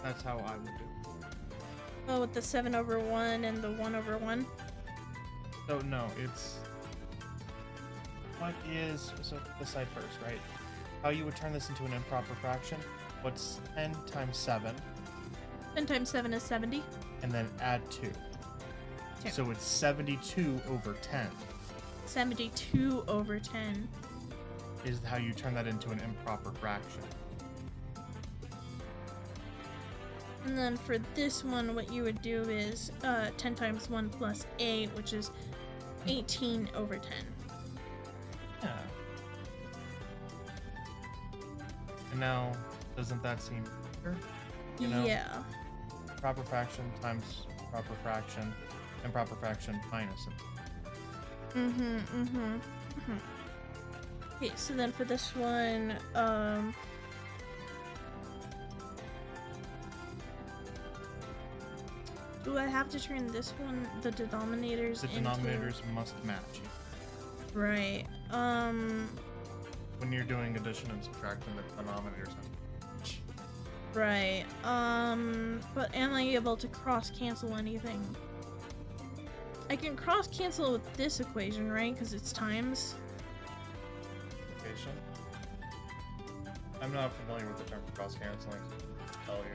That's how I would do it. Oh, with the 7/1 and the 1/1. So no, it's what is so this side first, right? How you would turn this into an improper fraction? What's 10 times 7, 10 times 7 is 70. and then add 2. Two. So it's 72 over 10 72/10. is how you turn that into an improper fraction. And then for this one, what you would do is 10 times 1 plus 8, which is 18/10. Yeah. And now, doesn't that seem clear? You know? Yeah. Proper fraction times proper fraction, improper fraction minus it. Okay, so then for this one, do I have to turn this one, the denominators The into... denominators must match. Right. When you're doing addition and subtraction, the denominators have to match. Right. But am I able to cross cancel anything? I can cross cancel with this equation, right? Because it's times. Multiplication. I'm not familiar with the term cross canceling, so I'll tell you.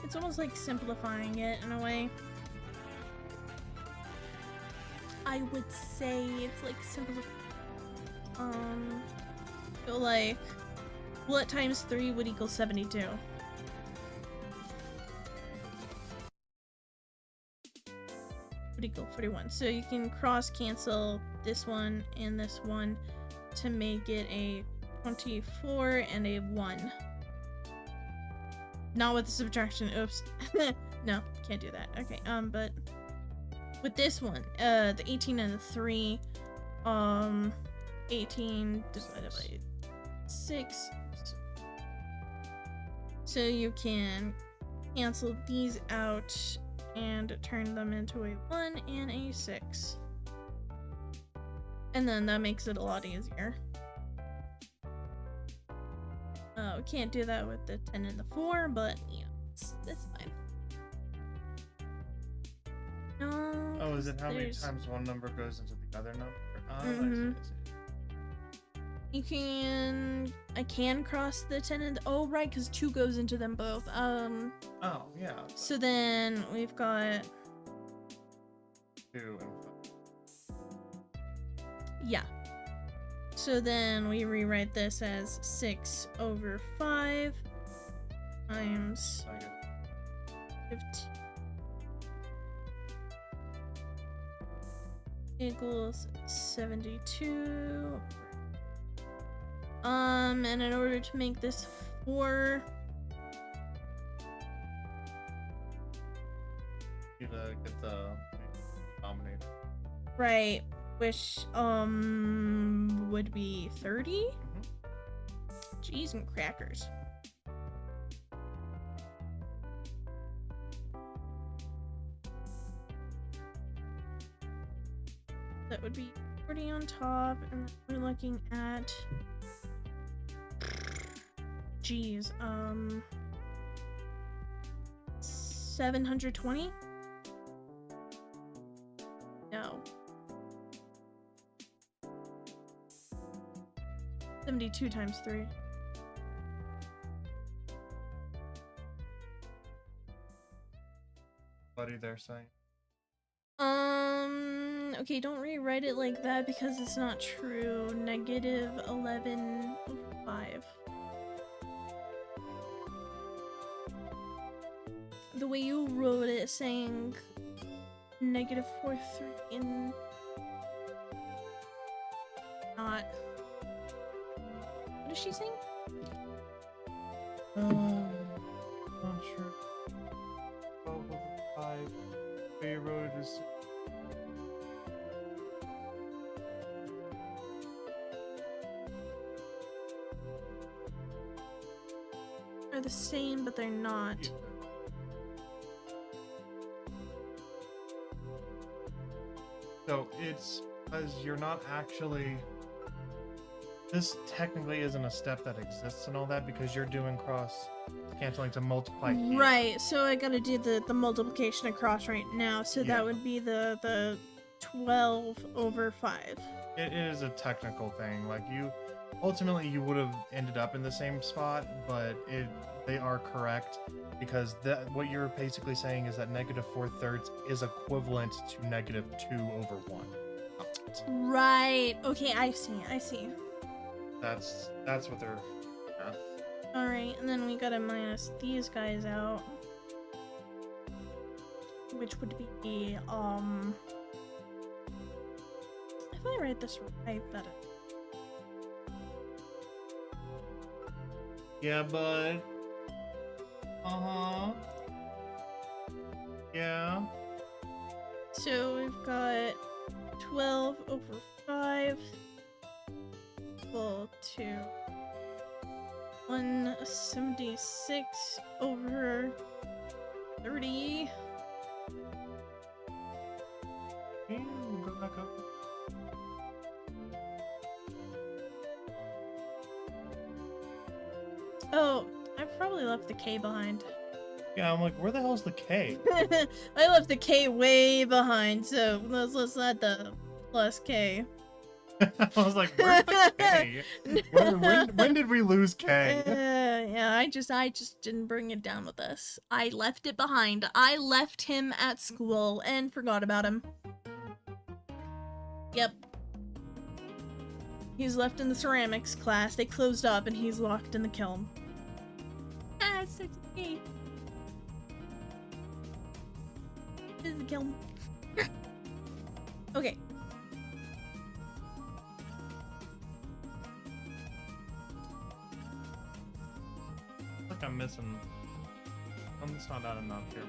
It's almost like simplifying it in a way. I would say it's like so like, what times 3 would equal 72? Would equal 41. So you can cross cancel this one and this one to make it a 24 and a 1. Not with the subtraction. Oops. No, can't do that. Okay. But with this one, the 18 and the 3, 18 divided by 6. So you can cancel these out and turn them into a 1 and a 6. And then that makes it a lot easier. We can't do that with the 10 and the 4, but you know, it's fine. Oh, is it how many there's- times one number goes into the other number? Ah, I see, Mhm. I see. I can cross the 10 and, oh, right, because 2 goes into them both. Oh, yeah. So then we've got, 2 and 5. yeah. So then we rewrite this as 6 over 5 times I get it. 15 equals 72. And in order to make this 4, You get the denominator. right, which would be 30. Cheese and crackers. That would be 40 on top, and we're looking at, geez, 720? No. 72 times 3. Buddy, they're saying. Okay, don't rewrite it like that because it's not true. Negative 11 over 5. The way you wrote it, saying negative 4, 3, and not. What is she saying? Not sure. 12 over 5. Bay Road is. Are the same, but they're not. So it's because you're not actually. This technically isn't a step that exists and all that because you're doing cross canceling to multiply here. Right, so I gotta do the multiplication across right now, so Yeah. that would be the 12 over 5. It is a technical thing. Like ultimately you would have ended up in the same spot, but they are correct because what you're basically saying is that negative 4/3 is equivalent to negative 2 over 1. Right, okay, I see. That's what they're. Alright, and then we gotta minus these guys out. Which would be, if I write this right, better. Yeah, bud. Uh-huh. Yeah. So we've got 12 over 5 equal to 176 over 30. Go back up. Oh, I probably left the K behind. Yeah, I'm like, where the hell's the K? I left the K way behind, so let's add the plus K. I was like, where's the K? When did we lose K? Yeah, I just didn't bring it down with us. I left it behind. I left him at school and forgot about him. Yep. He's left in the ceramics class. They closed up and he's locked in the kiln. Ah, it's such a key. This is the kiln. Okay. I think I'm missing. I'm just not enough here.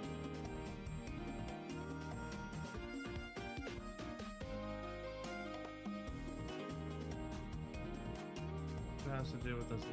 What has to do with this?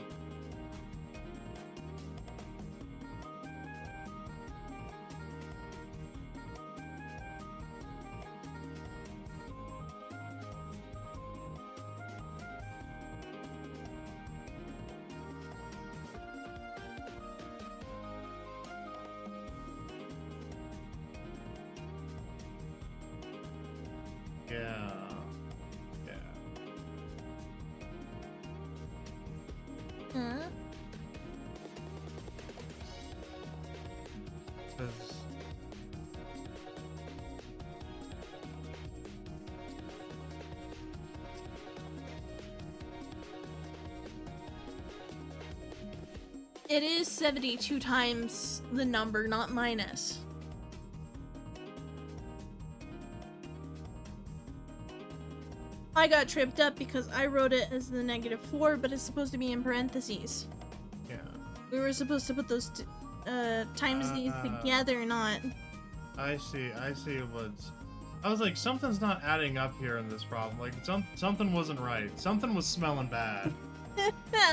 Says It is 72 times the number, not minus. I got tripped up because I wrote it as the -4, but it's supposed to be in parentheses. yeah. We were supposed to put those times these together, not. I see what's. I was like, something's not adding up here in this problem. Like, something wasn't right. Something was smelling bad.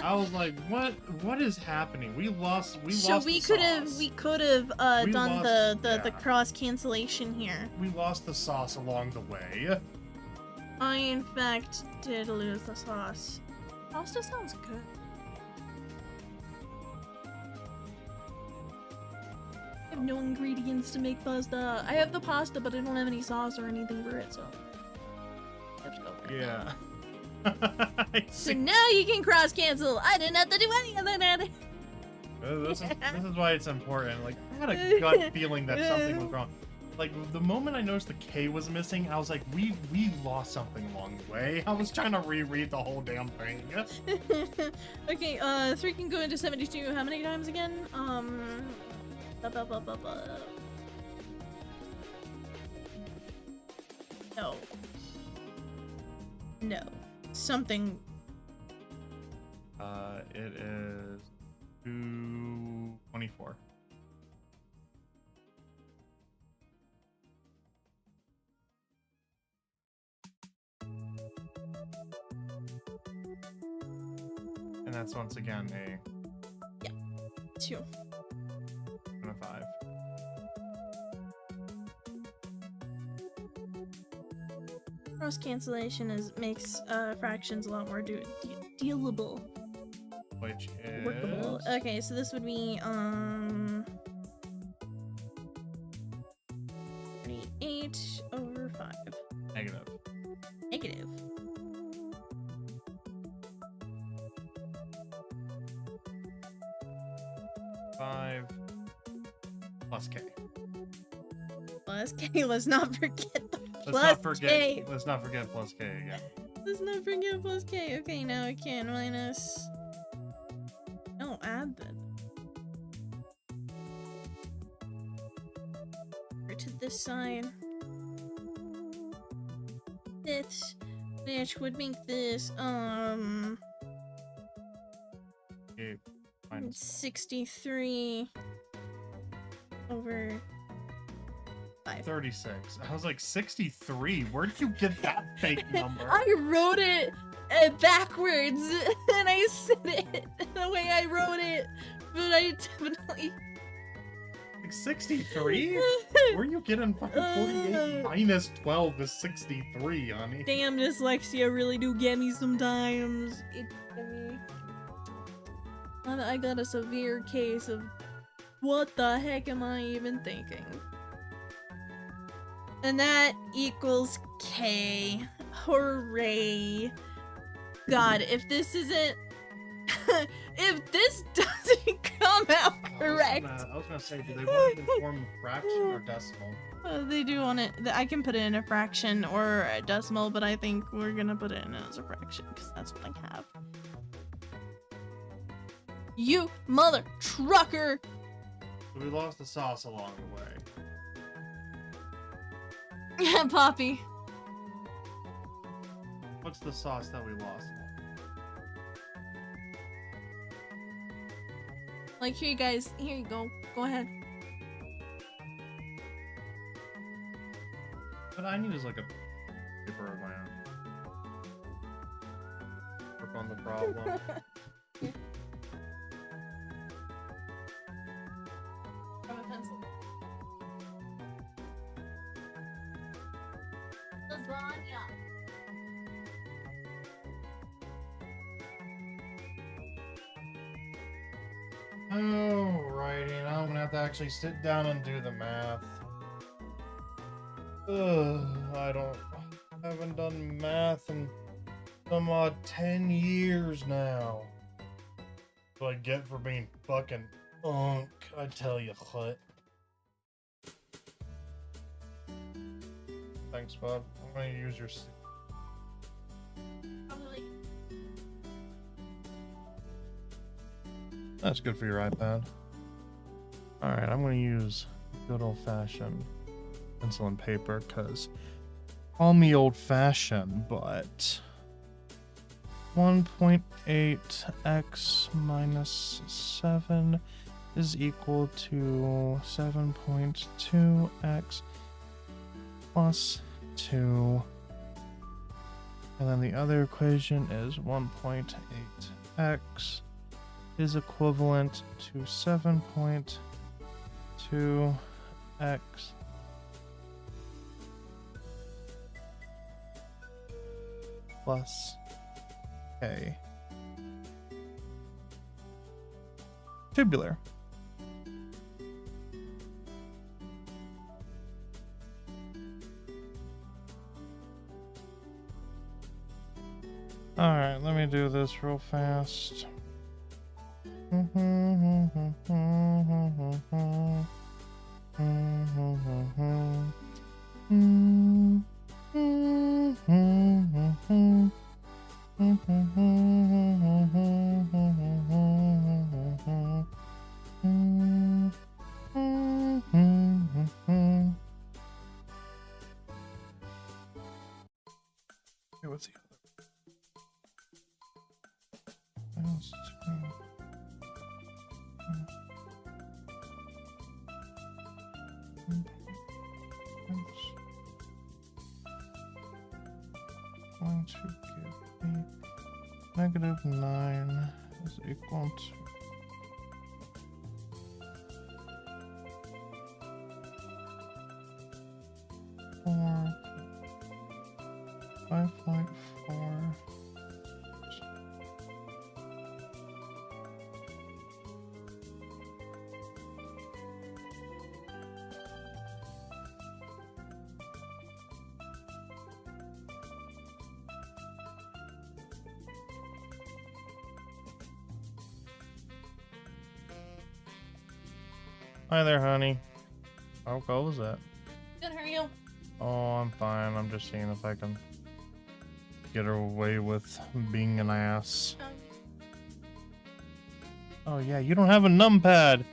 I was like, what is happening? We lost So we could have We done lost- the yeah. cross cancellation here. We lost the sauce along the way. I in fact did lose the sauce. Pasta sounds good. I have no ingredients to make pasta. I have the pasta, but I don't have any sauce or anything for it, so I have to go for it. Yeah. So now you can cross cancel. I didn't have to do any of that. This is why it's important. Like, I had a gut feeling that something was wrong. Like, the moment I noticed the K was missing, I was like, we lost something along the way. I was trying to reread the whole damn thing. Okay, 3 can go into 72 how many times again? No. No. Something. It is 224. And that's once again a 2. and a 5. Cross cancellation makes fractions a lot more dealable. Which is Workable. Okay, so this would be 38 over 5. negative. Negative. Five plus K. Plus K. Let's not forget the Let's plus not forget. K. Let's not forget plus K again. Let's not forget plus K. Okay, now I can minus. No, add that. Over to this side. This, which would make this 8 minus 63 over 5. 36. I was like 63. Where did you get that fake number? I wrote it backwards and I said it the way I wrote it, but I definitely. Like 63? Where are you getting fucking 48 minus 12 is 63, honey? Damn, dyslexia really do get me sometimes. It get me. I got a severe case of what the heck am I even thinking? And that equals K. Hooray. God, if this isn't... if this doesn't come out correct... I was gonna say, do they want it in form of fraction or decimal? They do want it. I can put it in a fraction or a decimal, but I think we're gonna put it in as a fraction because that's what I have. You mother trucker! So we lost the sauce along the way. Poppy. What's the sauce that we lost? Like, here you guys, here you go. Go ahead. What I need is like a paper of my own. Work on the problem. From a pencil. Lasagna. Alrighty, now I'm gonna have to actually sit down and do the math. Ugh, I haven't done math in some odd 10 years now. What I get for being fucking unk, I tell you what. Thanks, bud. I'm gonna use your. Probably. That's good for your iPad. Alright, I'm gonna use good old fashioned pencil and paper because call me old fashioned, but 1.8x minus 7 is equal to 7.2x plus 2. And then the other equation is 1.8x is equivalent to 7.2x plus k. Tubular. Alright, let me do this real fast. Okay, what's the other? Minus 2. Going to give me -9 is equal to 5.4. Hi there, honey. How goes it? Good, how are you? Oh, I'm fine. I'm just seeing if I can get away with being an ass. Oh yeah, you don't have a numpad.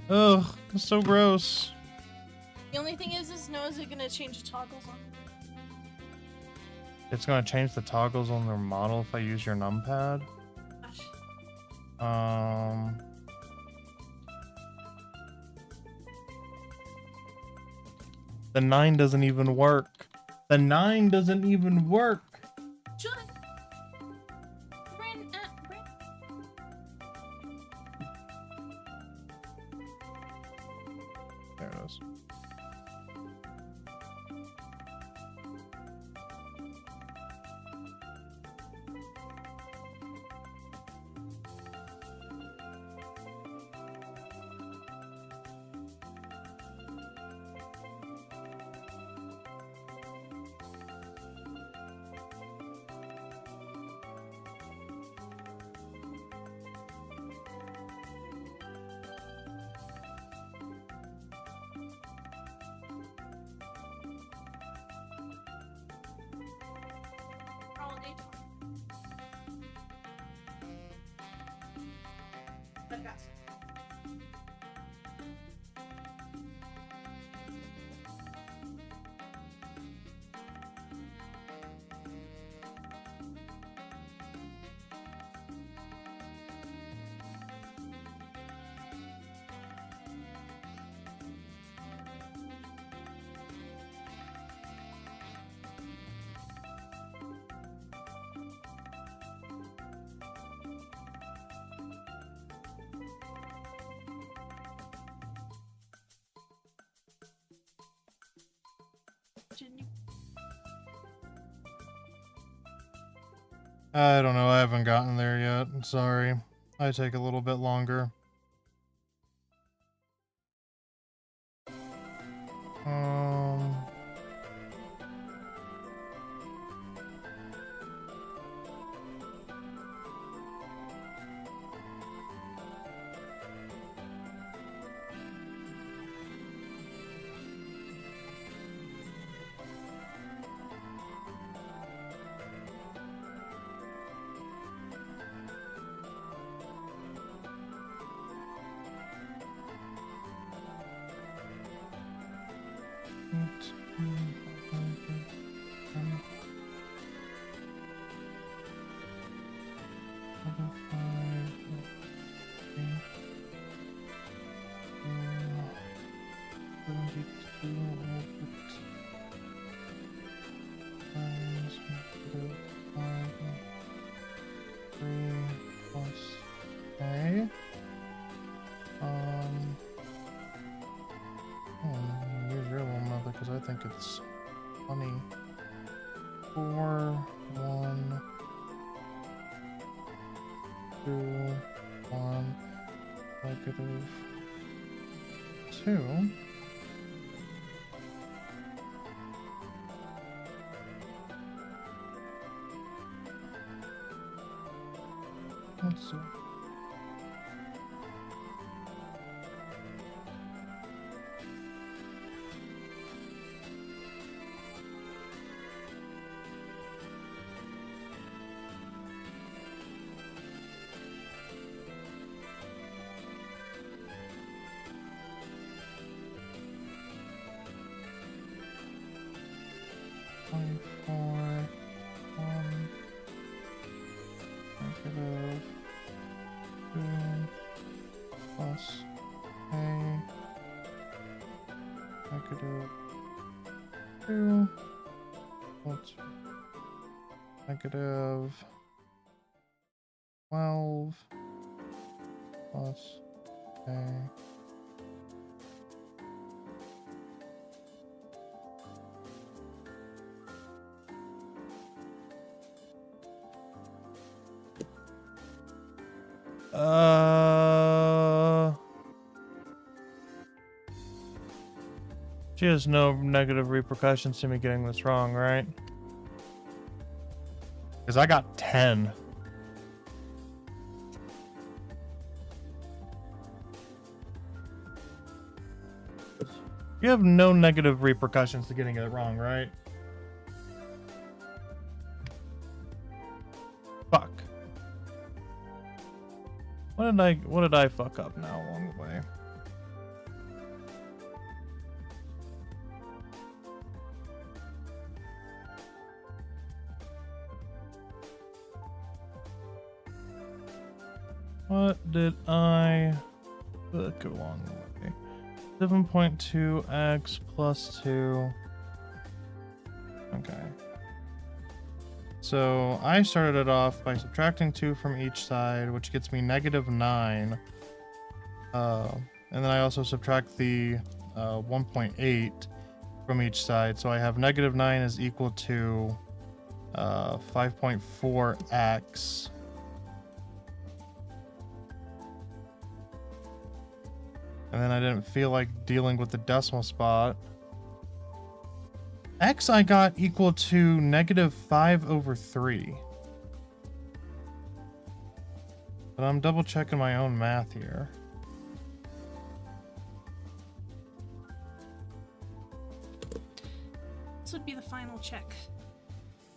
Ugh, that's so gross. The only thing is no, is it gonna change the toggles on? It's gonna change the toggles on their model if I use your numpad. Gosh. The 9 doesn't even work. The 9 doesn't even work. Should. Brand. There it is. I don't know. I haven't gotten there yet. I'm sorry. I take a little bit longer. 4, 1, 2, 1, negative 2. Let's see. Negative 2 plus a negative 2 plus negative 12 plus a She has no negative repercussions to me getting this wrong, right? Because I got 10. You have no negative repercussions to getting it wrong, right? Fuck. What did I fuck up now along the way? What did I fuck along the way? 7.2x plus 2. Okay. So I started it off by subtracting 2 from each side, which gets me negative 9. And then I also subtract the 1.8 from each side. So I have negative 9 is equal to 5.4x. And then I didn't feel like dealing with the decimal spot. X I got equal to negative 5 over 3. But I'm double checking my own math here. This would be the final check.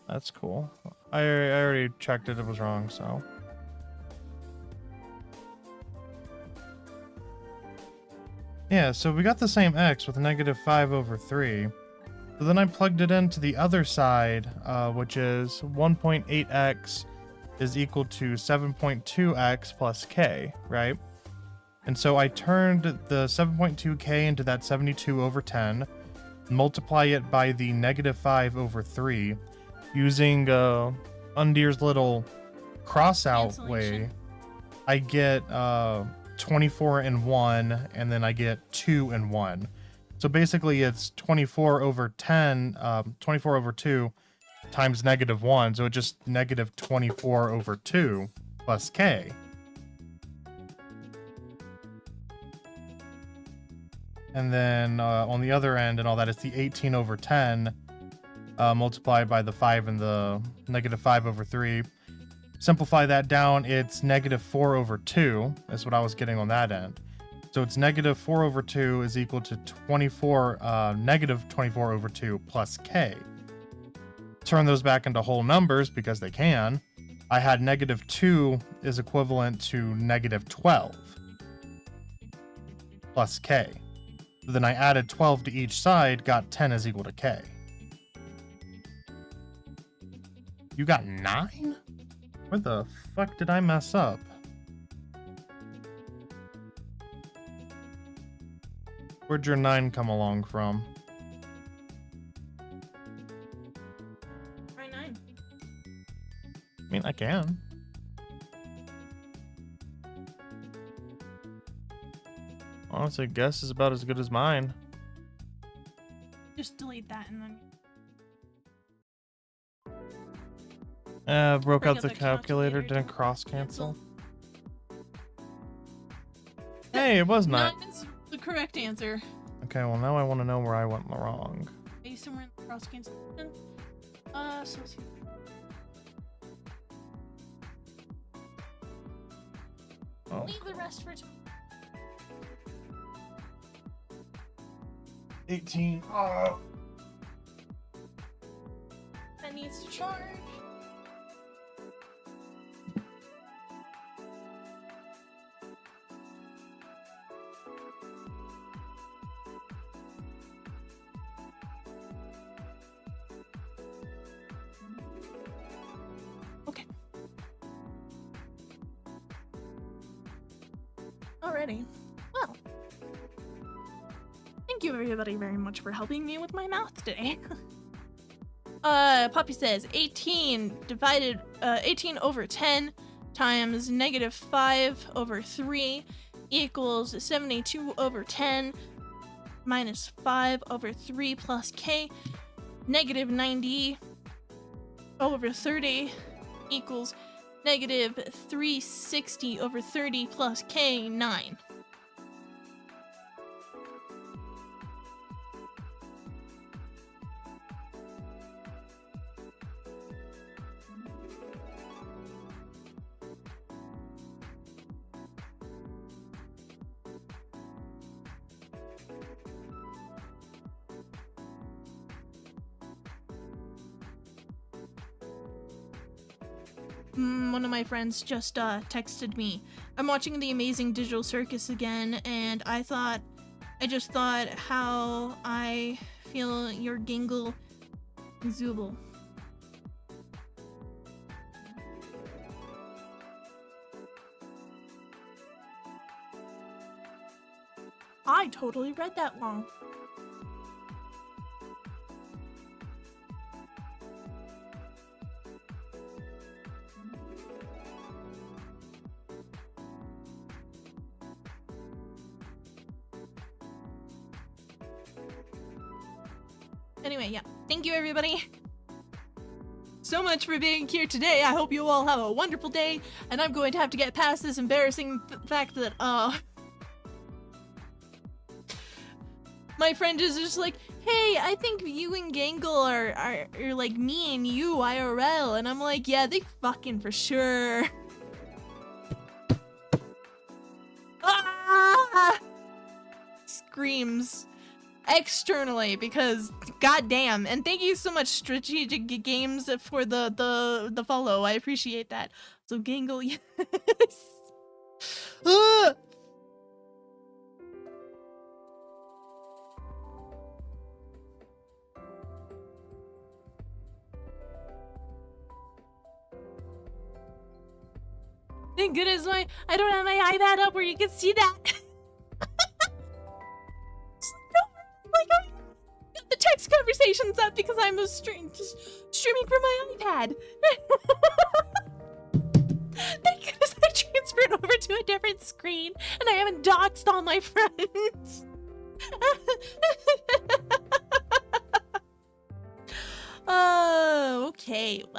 That's cool. I already checked it was wrong, so. Yeah, so we got the same x with negative 5 over 3. So then I plugged it into the other side, which is 1.8x is equal to 7.2x plus k, right? And so I turned the 7.2k into that 72 over 10, multiply it by the negative 5 over 3, using Undir's little cross-out way. I get 24 and 1, and then I get 2 and 1. So basically it's 24 over 10, 24 over 2 times negative 1. So it's just negative 24 over 2 plus k. And then on the other end and all that, it's the 18 over 10 multiplied by the 5 and the negative 5 over 3. Simplify that down, it's negative 4 over 2. That's what I was getting on that end. So it's negative 4 over 2 is equal to 24, negative 24 over 2 plus k. Turn those back into whole numbers because they can. I had negative 2 is equivalent to negative 12 plus k. So then I added 12 to each side, got 10 is equal to k. You got 9? Where the fuck did I mess up? Where'd your 9 come along from? Try 9. I mean, I can. Honestly, guess is about as good as mine. Just delete that and then. Broke Bring out up the the calculator, calculator, didn't didn't cross cancel. cancel. Hey, it was not. 9 is the correct answer. Okay, well now I want to know where I went wrong. Are you somewhere in the cross cancellation? So let's see. Oh, Leave the rest for 18. Oh. that needs to charge. Okay. Alrighty. Well. Thank you everybody very much for helping me with my math today. Poppy says 18 over 10 times -5 over 3 equals 72 over 10 minus 5 over 3 plus k. -90 over 30 equals -360 over 30 plus k, 9. One of my friends just texted me. I'm watching The Amazing Digital Circus again, and I just thought how I feel your Gingle Zooble. I totally read that wrong. Anyway, yeah. Thank you, everybody. So much for being here today. I hope you all have a wonderful day. And I'm going to have to get past this embarrassing fact that, my friend is just like, hey, I think you and Gangle are like me and you IRL. And I'm like, yeah, they fucking for sure. Ah! Screams. Externally, because goddamn. And thank you so much, Strategic Games, for the follow. I appreciate that. So Gangle, yes. Thank goodness I don't have my iPad up where you can see that. The text conversations up because I'm just streaming from my iPad. Thank goodness I transferred over to a different screen and I haven't doxed all my friends. Oh, okay. Well.